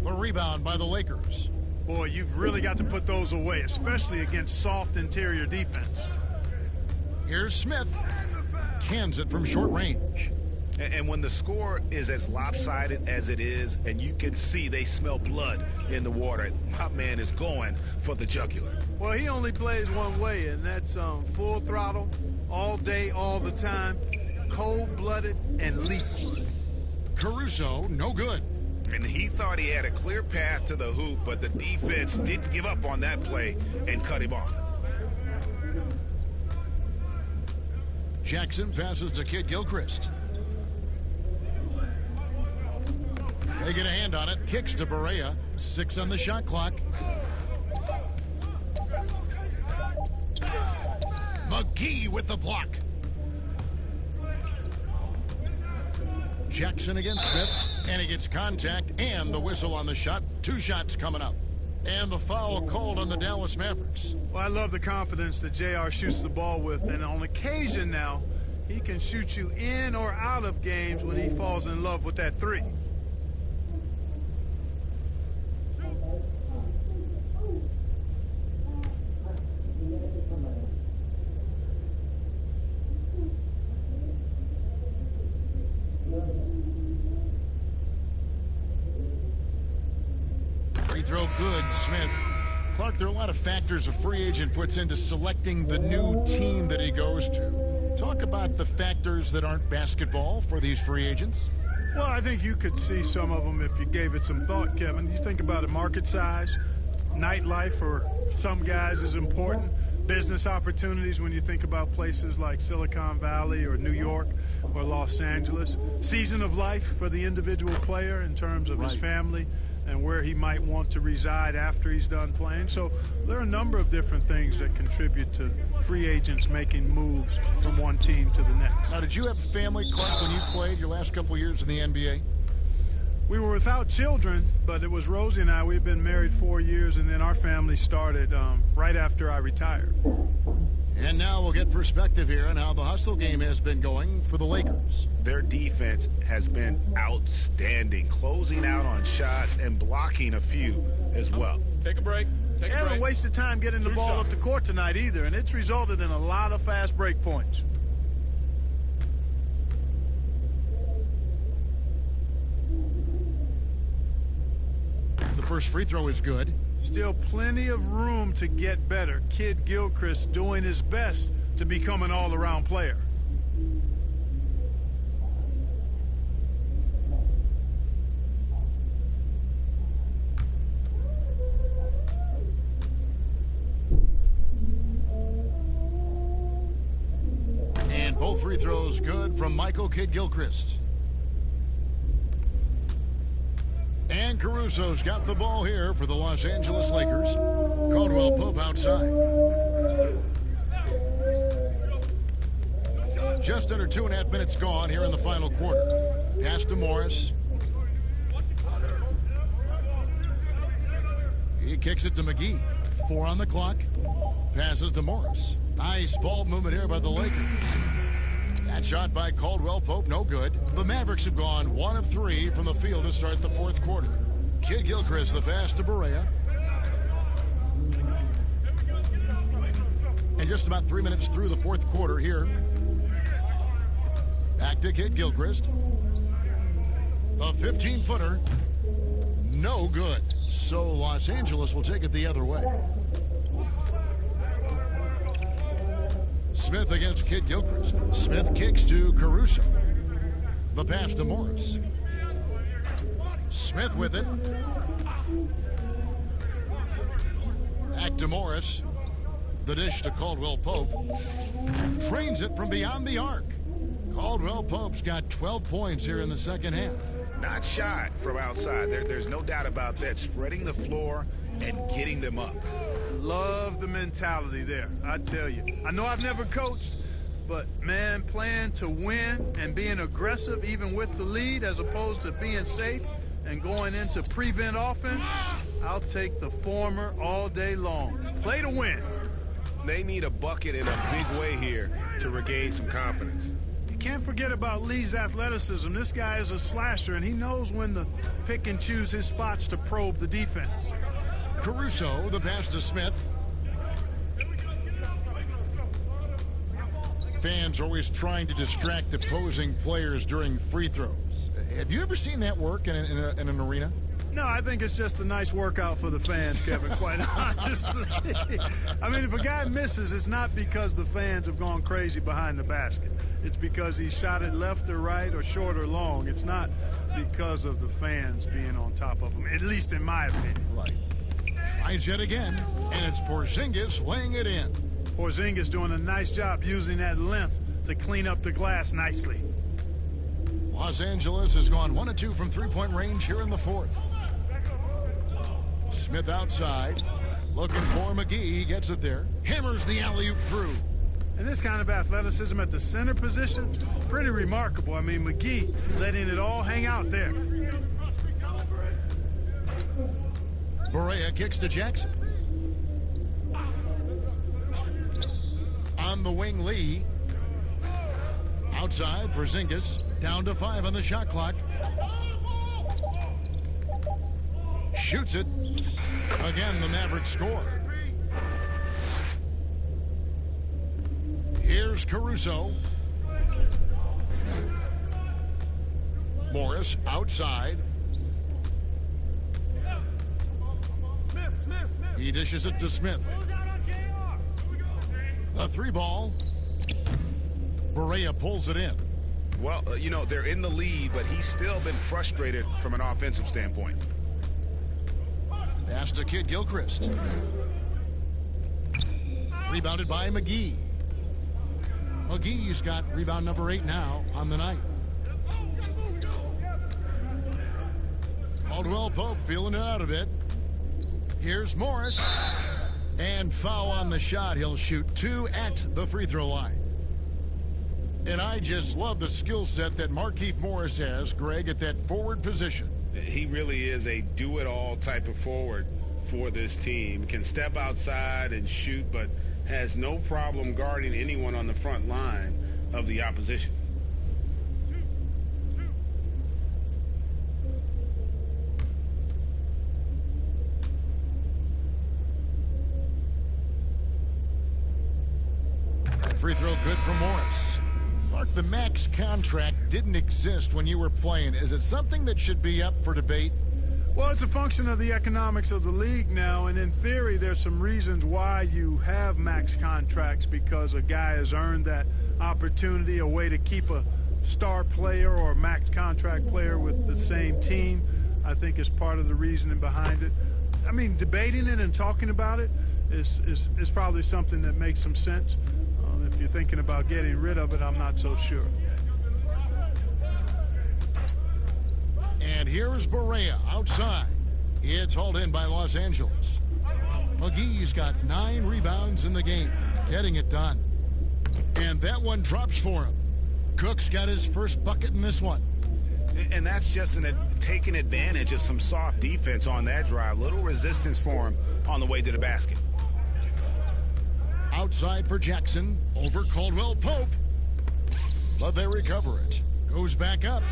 The rebound by the Lakers. Boy, you've really got to put those away, especially against soft interior defense. Here's Smith. Cans it from short range. And when the score is as lopsided as it is, and you can see they smell blood in the water, my man is going for the jugular. Well, he only plays one way, and that's full throttle, all day, all the time, cold-blooded and lethal. Caruso, no good. And he thought he had a clear path to the hoop, but the defense didn't give up on that play and cut him off. Jackson passes to Kid Gilchrist. They get a hand on it. Kicks to Barea. 6 on the shot clock. McGee with the block. Jackson against Smith, and he gets contact and the whistle on the shot. 2 shots coming up. And the foul called on the Dallas Mavericks. Well, I love the confidence that JR shoots the ball with, and on occasion now, he can shoot you in or out of games when he falls in love with that 3. Free throw good, Smith. Clark, there are a lot of factors a free agent puts into selecting the new team that he goes to. Talk about the factors that aren't basketball for these free agents. Well, I think you could see some of them if you gave it some thought, Kevin. You think about a market size, nightlife for some guys is important, business opportunities when you think about places like Silicon Valley or New York or Los Angeles, season of life for the individual player in terms of his family and where he might want to reside after he's done playing. So there are a number of different things that contribute to free agents making moves from one team to the next. Now, did you have a family, Clark, when you played your last couple years in the NBA? We were without children, but it was Rosie and I. We've been married 4 years, and then our family started right after I retired. And now we'll get perspective here on how the hustle game has been going for the Lakers. Their defense has been outstanding, closing out on shots and blocking a few as well. Take a break. They haven't wasted time getting the ball up the court tonight either, and it's resulted in a lot of fast break points. The first free throw is good. Still plenty of room to get better. Kid Gilchrist doing his best to become an all-around player. And both free throws good from Michael Kid Gilchrist. And Caruso's got the ball here for the Los Angeles Lakers. Caldwell Pope outside. Just under 2.5 minutes gone here in the final quarter. Pass to Morris. He kicks it to McGee. 4 on the clock. Passes to Morris. Nice ball movement here by the Lakers. That shot by Caldwell Pope, no good. The Mavericks have gone 1 of 3 from the field to start the fourth quarter. Kid Gilchrist, the pass to Barea. And just about 3 minutes through the fourth quarter here. Back to Kid Gilchrist. The 15-footer, no good. So Los Angeles will take it the other way. Smith against Kid Gilchrist. Smith kicks to Caruso. The pass to Morris. Smith with it. Back to Morris. The dish to Caldwell Pope. Trains it from beyond the arc. Caldwell Pope's got 12 points here in the second half. Not shot from outside. There's no doubt about that. Spreading the floor and getting them up. love the mentality there, I tell you. I know I've never coached, but, man, playing to win and being aggressive even with the lead as opposed to being safe and going into prevent offense, I'll take the former all day long. Play to win. They need a bucket in a big way here to regain some confidence. You can't forget about Lee's athleticism. This guy is a slasher, and he knows when to pick and choose his spots to probe the defense. Caruso, the pass to Smith. Fans are always trying to distract opposing players during free throws. Have you ever seen that work in an arena? No, I think it's just a nice workout for the fans, Kevin, quite honestly. I mean, if a guy misses, it's not because the fans have gone crazy behind the basket. It's because he shot it left or right or short or long. It's not because of the fans being on top of him, at least in my opinion. Right. Tries yet again, and it's Porzingis laying it in. Porzingis doing a nice job using that length to clean up the glass nicely. Los Angeles has gone 1 of 2 from three-point range here in the fourth. Smith outside, looking for McGee. He gets it there. Hammers the alley-oop through. And this kind of athleticism at the center position, pretty remarkable. I mean, McGee letting it all hang out there. Barea kicks to Jackson. On the wing, Lee. Outside, Porzingis. Down to 5 on the shot clock. Shoots it. Again, the Mavericks score. Here's Caruso. Morris outside. He dishes it to Smith. A 3-ball. Barea pulls it in. Well, they're in the lead, but he's still been frustrated from an offensive standpoint. Pass to Kid Gilchrist. Rebounded by McGee. McGee's got rebound number 8 now on the night. Caldwell Pope feeling it out a bit. Here's Morris. And foul on the shot. He'll shoot 2 at the free throw line. And I just love the skill set that Markieff Morris has, Greg, at that forward position. He really is a do-it-all type of forward for this team. Can step outside and shoot, but has no problem guarding anyone on the front line of the opposition. Free throw good for Morris. Mark, the max contract didn't exist when you were playing. Is it something that should be up for debate? Well, it's a function of the economics of the league now, and in theory, there's some reasons why you have max contracts, because a guy has earned that opportunity, a way to keep a star player or a max contract player with the same team, I think is part of the reasoning behind it. I mean, debating it and talking about it is probably something that makes some sense. If you're thinking about getting rid of it, I'm not so sure. And here is Barea outside. It's hauled in by Los Angeles. McGee's got 9 rebounds in the game, getting it done. And that one drops for him. Cook's got his first bucket in this one. And that's just taking advantage of some soft defense on that drive. Little resistance for him on the way to the basket. Outside for Jackson, over Caldwell Pope. But they recover it. Goes back up.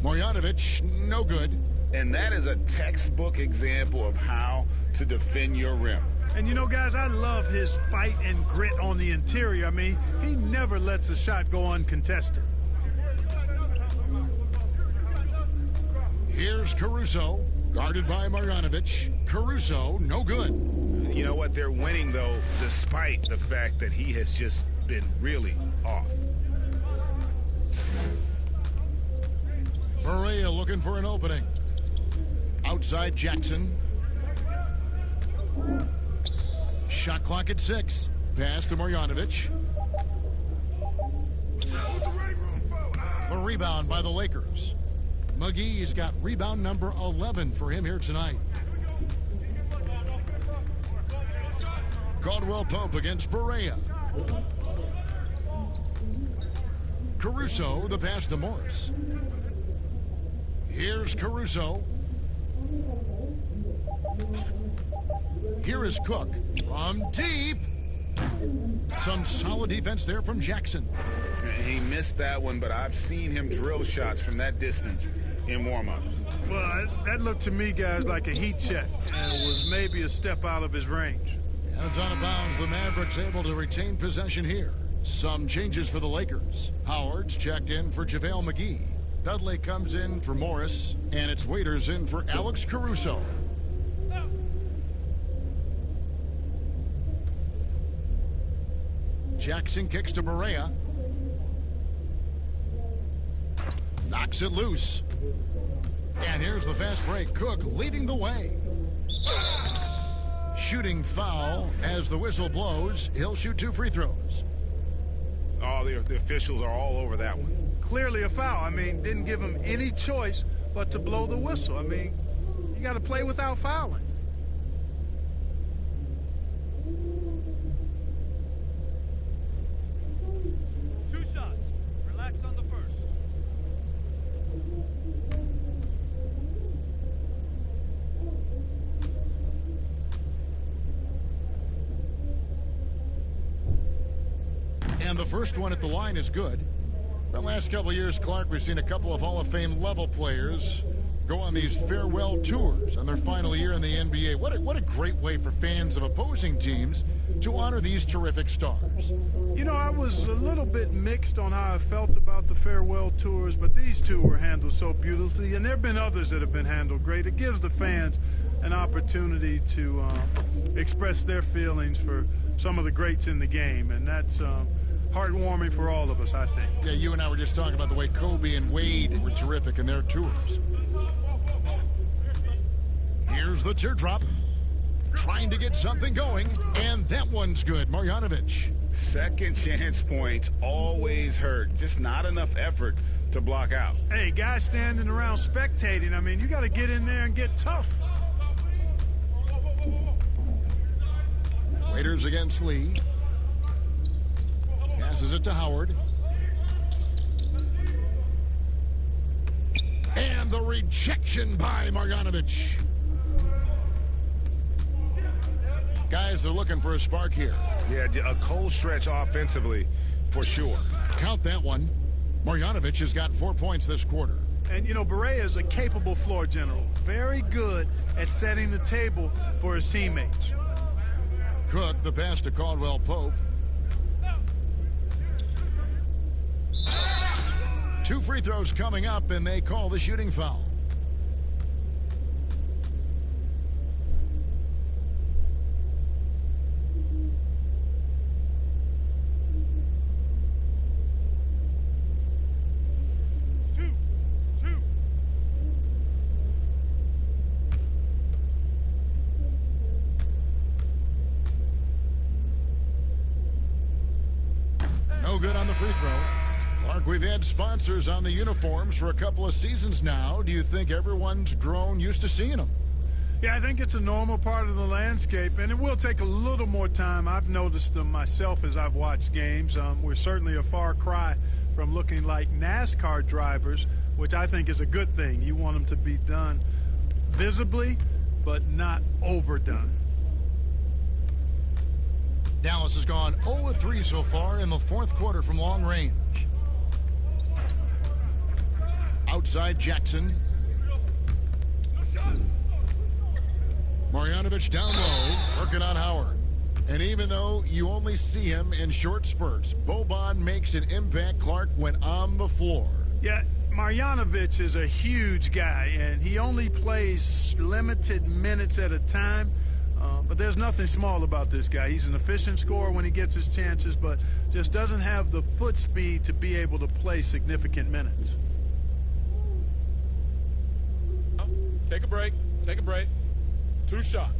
Marjanovic, no good. And that is a textbook example of how to defend your rim. And you know, guys, I love his fight and grit on the interior. I mean, he never lets a shot go uncontested. Here's Caruso, guarded by Marjanovic. Caruso, no good. You know what? They're winning, though, despite the fact that he has just been really off. Barea looking for an opening. Outside Jackson. Shot clock at 6. Pass to Marjanovic. The rebound by the Lakers. McGee's got rebound number 11 for him here tonight. Caldwell Pope against Berea. Caruso, the pass to Morris. Here's Caruso. Here is Cook from deep. Some solid defense there from Jackson. He missed that one, but I've seen him drill shots from that distance in warm-ups. Well, that looked to me, guys, like a heat check, and it was maybe a step out of his range. And it's out of bounds. The Mavericks able to retain possession here. Some changes for the Lakers. Howard's checked in for JaVale McGee. Dudley comes in for Morris, and it's Waiters in for Alex Caruso. Jackson kicks to Berea. Knocks it loose. And here's the fast break. Cook leading the way. Shooting foul as the whistle blows. He'll shoot 2 free throws. Oh, the officials are all over that one. Clearly a foul. I mean, didn't give him any choice but to blow the whistle. I mean, you got to play without fouling. On the first. And the first one at the line is good. The last couple of years, Clark, we've seen a couple of Hall of Fame level players go on these farewell tours on their final year in the NBA. What a great way for fans of opposing teams to honor these terrific stars. You know, I was a little bit mixed on how I felt about the farewell tours, but these two were handled so beautifully, and there have been others that have been handled great. It gives the fans an opportunity to express their feelings for some of the greats in the game, and that's heartwarming for all of us, I think. Yeah, you and I were just talking about the way Kobe and Wade were terrific in their tours. Here's the teardrop. Trying to get something going, and that one's good. Marjanovic. Second chance points always hurt. Just not enough effort to block out. Hey, guys standing around spectating, I mean, you got to get in there and get tough. Waiters against Lee. Passes it to Howard. And the rejection by Marjanovic. Guys, they're looking for a spark here. Yeah, a cold stretch offensively, for sure. Count that one. Marjanovic has got 4 points this quarter. And, you know, Berea is a capable floor general. Very good at setting the table for his teammates. Cook, the pass to Caldwell Pope. 2 free throws coming up, and they call the shooting foul. No good on the free throw. Clark, we've had sponsors on the uniforms for a couple of seasons now. Do you think everyone's grown used to seeing them? Yeah, I think it's a normal part of the landscape, and it will take a little more time. I've noticed them myself as I've watched games. We're certainly a far cry from looking like NASCAR drivers, which I think is a good thing. You want them to be done visibly, but not overdone. Dallas has gone 0-3 so far in the fourth quarter from long range. Outside Jackson. Marjanovic down low, working on Howard. And even though you only see him in short spurts, Boban makes an impact, Clark, when on the floor. Yeah, Marjanovic is a huge guy, and he only plays limited minutes at a time. But there's nothing small about this guy. He's an efficient scorer when he gets his chances, but just doesn't have the foot speed to be able to play significant minutes. Take a break. Take a break. 2 shots.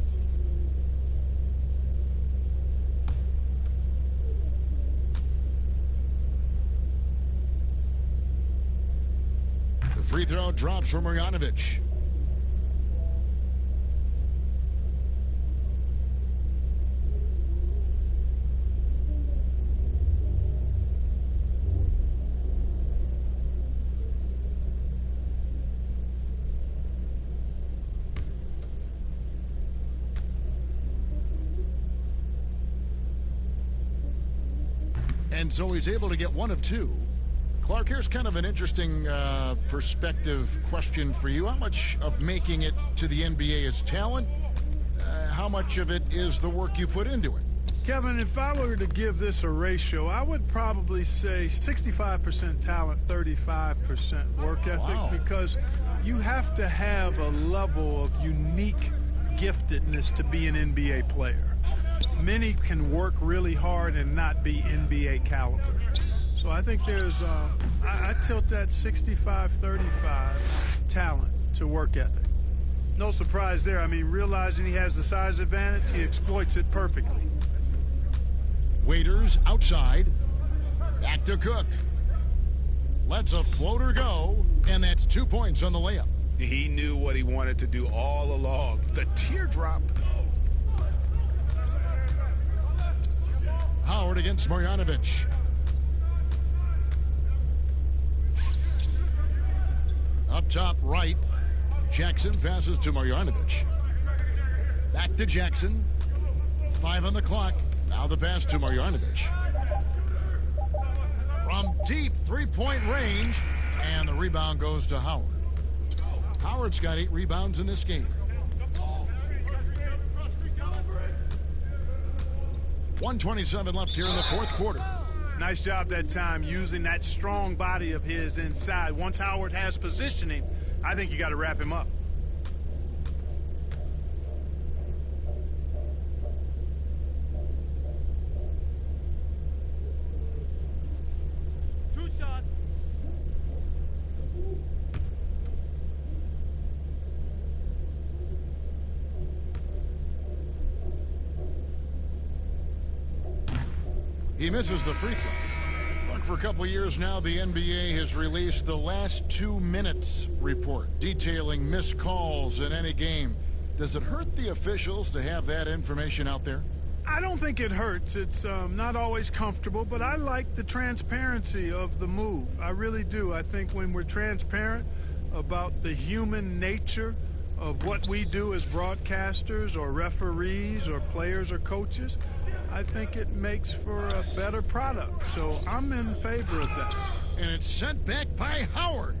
The free throw drops for Marjanovic. And so he's able to get 1 of 2. Clark, here's kind of an interesting perspective question for you. How much of making it to the NBA is talent? How much of it is the work you put into it? Kevin, if I were to give this a ratio, I would probably say 65% talent, 35% work ethic. Wow. Because you have to have a level of unique giftedness to be an NBA player. Many can work really hard and not be NBA caliber. So I think there's, I tilt that 65-35 talent to work ethic. No surprise there. I mean, realizing he has the size advantage, he exploits it perfectly. Waiters outside. Back to Cook. Lets a floater go, and that's 2 points on the layup. He knew what he wanted to do all along. The teardrop. Howard against Marjanovic. Up top right. Jackson passes to Marjanovic. Back to Jackson. 5 on the clock. Now the pass to Marjanovic. From deep 3-point range. And the rebound goes to Howard. Howard's got 8 rebounds in this game. 1:27 left here in the fourth quarter. Nice job that time using that strong body of his inside. Once Howard has positioning, I think you got to wrap him up. Two shots. He misses the free throw. Look, for a couple of years now, the NBA has released the last 2 minutes report detailing missed calls in any game. Does it hurt the officials to have that information out there? I don't think it hurts. It's not always comfortable, but I like the transparency of the move. I really do. I think when we're transparent about the human nature of what we do as broadcasters or referees or players or coaches, I think it makes for a better product. So I'm in favor of that. And it's sent back by Howard.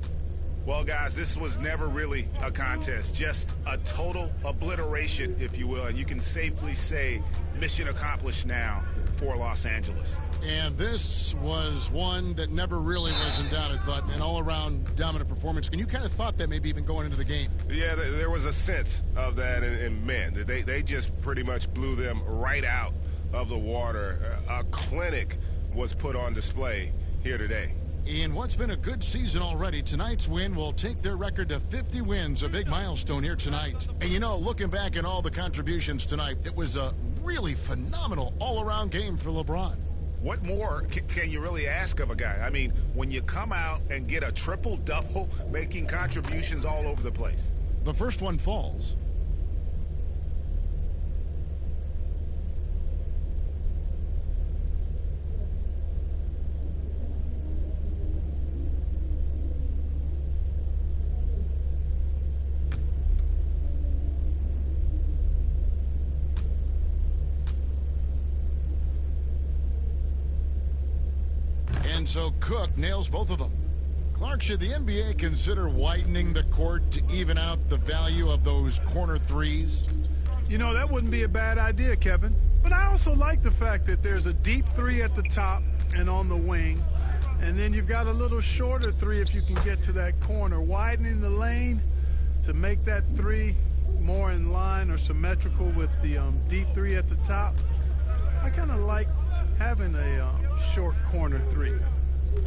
Well, guys, this was never really a contest, just a total obliteration, if you will. And you can safely say mission accomplished now for Los Angeles. And this was one that never really was in doubt, I thought, an all-around dominant performance. And you kind of thought that maybe even going into the game. Yeah, there was a sense of that, and man, they just pretty much blew them right out of the water. A clinic was put on display here today. In what's been a good season already, tonight's win will take their record to 50 wins, a big milestone here tonight. And you know, looking back at all the contributions tonight, it was a really phenomenal all-around game for LeBron. What more can you really ask of a guy? I mean, when you come out and get a triple-double, making contributions all over the place. The first one falls. And so Cook nails both of them. Clark, should the NBA consider widening the court to even out the value of those corner threes? You know, that wouldn't be a bad idea, Kevin. But I also like the fact that there's a deep three at the top and on the wing. And then you've got a little shorter three if you can get to that corner. Widening the lane to make that three more in line or symmetrical with the deep three at the top. I kind of like having a short corner three.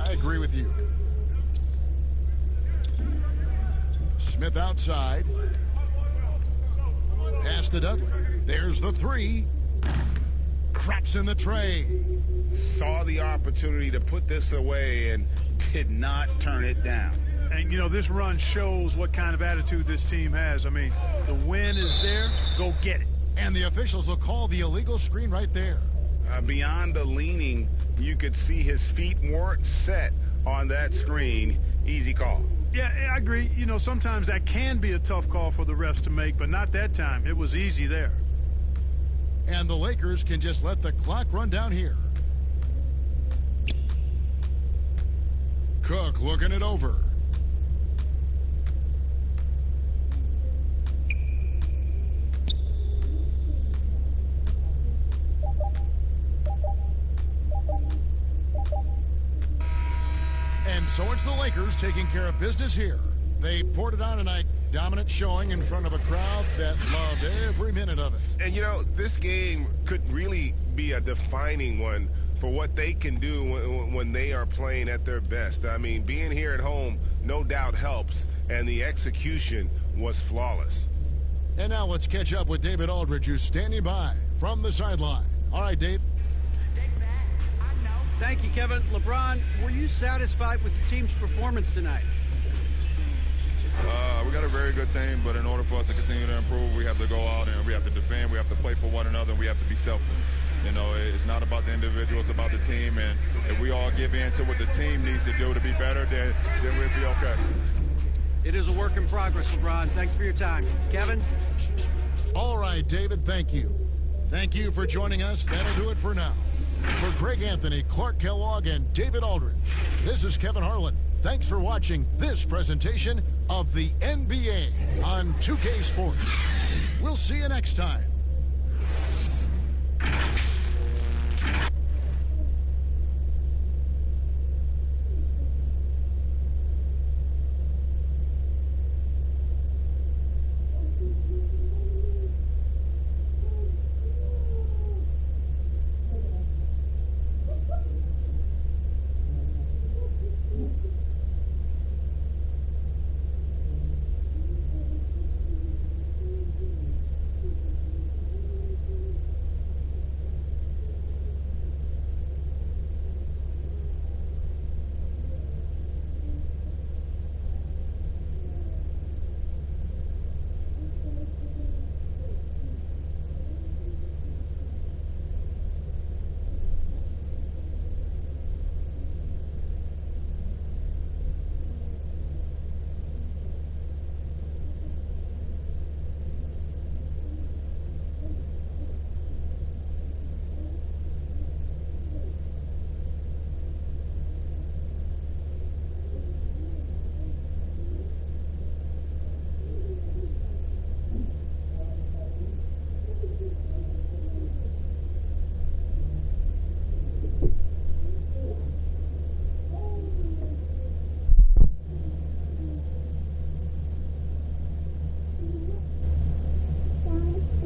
I agree with you. Smith outside. Pass to Dudley. There's the three. Drops in the tray. Saw the opportunity to put this away and did not turn it down. And, you know, this run shows what kind of attitude this team has. I mean, the win is there. Go get it. And the officials will call the illegal screen right there. Beyond the leaning, you could see his feet weren't set on that screen. Easy call. Yeah, I agree. You know, sometimes that can be a tough call for the refs to make, but not that time. It was easy there. And the Lakers can just let the clock run down here. Cook looking it over. And so it's the Lakers taking care of business here. They poured it on tonight. Dominant showing in front of a crowd that loved every minute of it. And, you know, this game could really be a defining one for what they can do when they are playing at their best. I mean, being here at home no doubt helps, and the execution was flawless. And now let's catch up with David Aldridge, who's standing by from the sideline. All right, Dave. Thank you, Kevin. LeBron, were you satisfied with the team's performance tonight? We got a very good team, but in order for us to continue to improve, we have to go out and we have to defend, we have to play for one another, and we have to be selfless. You know, it's not about the individual, it's about the team, and if we all give in to what the team needs to do to be better, then we'll be okay. It is a work in progress, LeBron. Thanks for your time. Kevin? All right, David, thank you. Thank you for joining us. That'll do it for now. For Greg Anthony, Clark Kellogg, and David Aldridge, this is Kevin Harlan. Thanks for watching this presentation of the NBA on 2K Sports. We'll see you next time.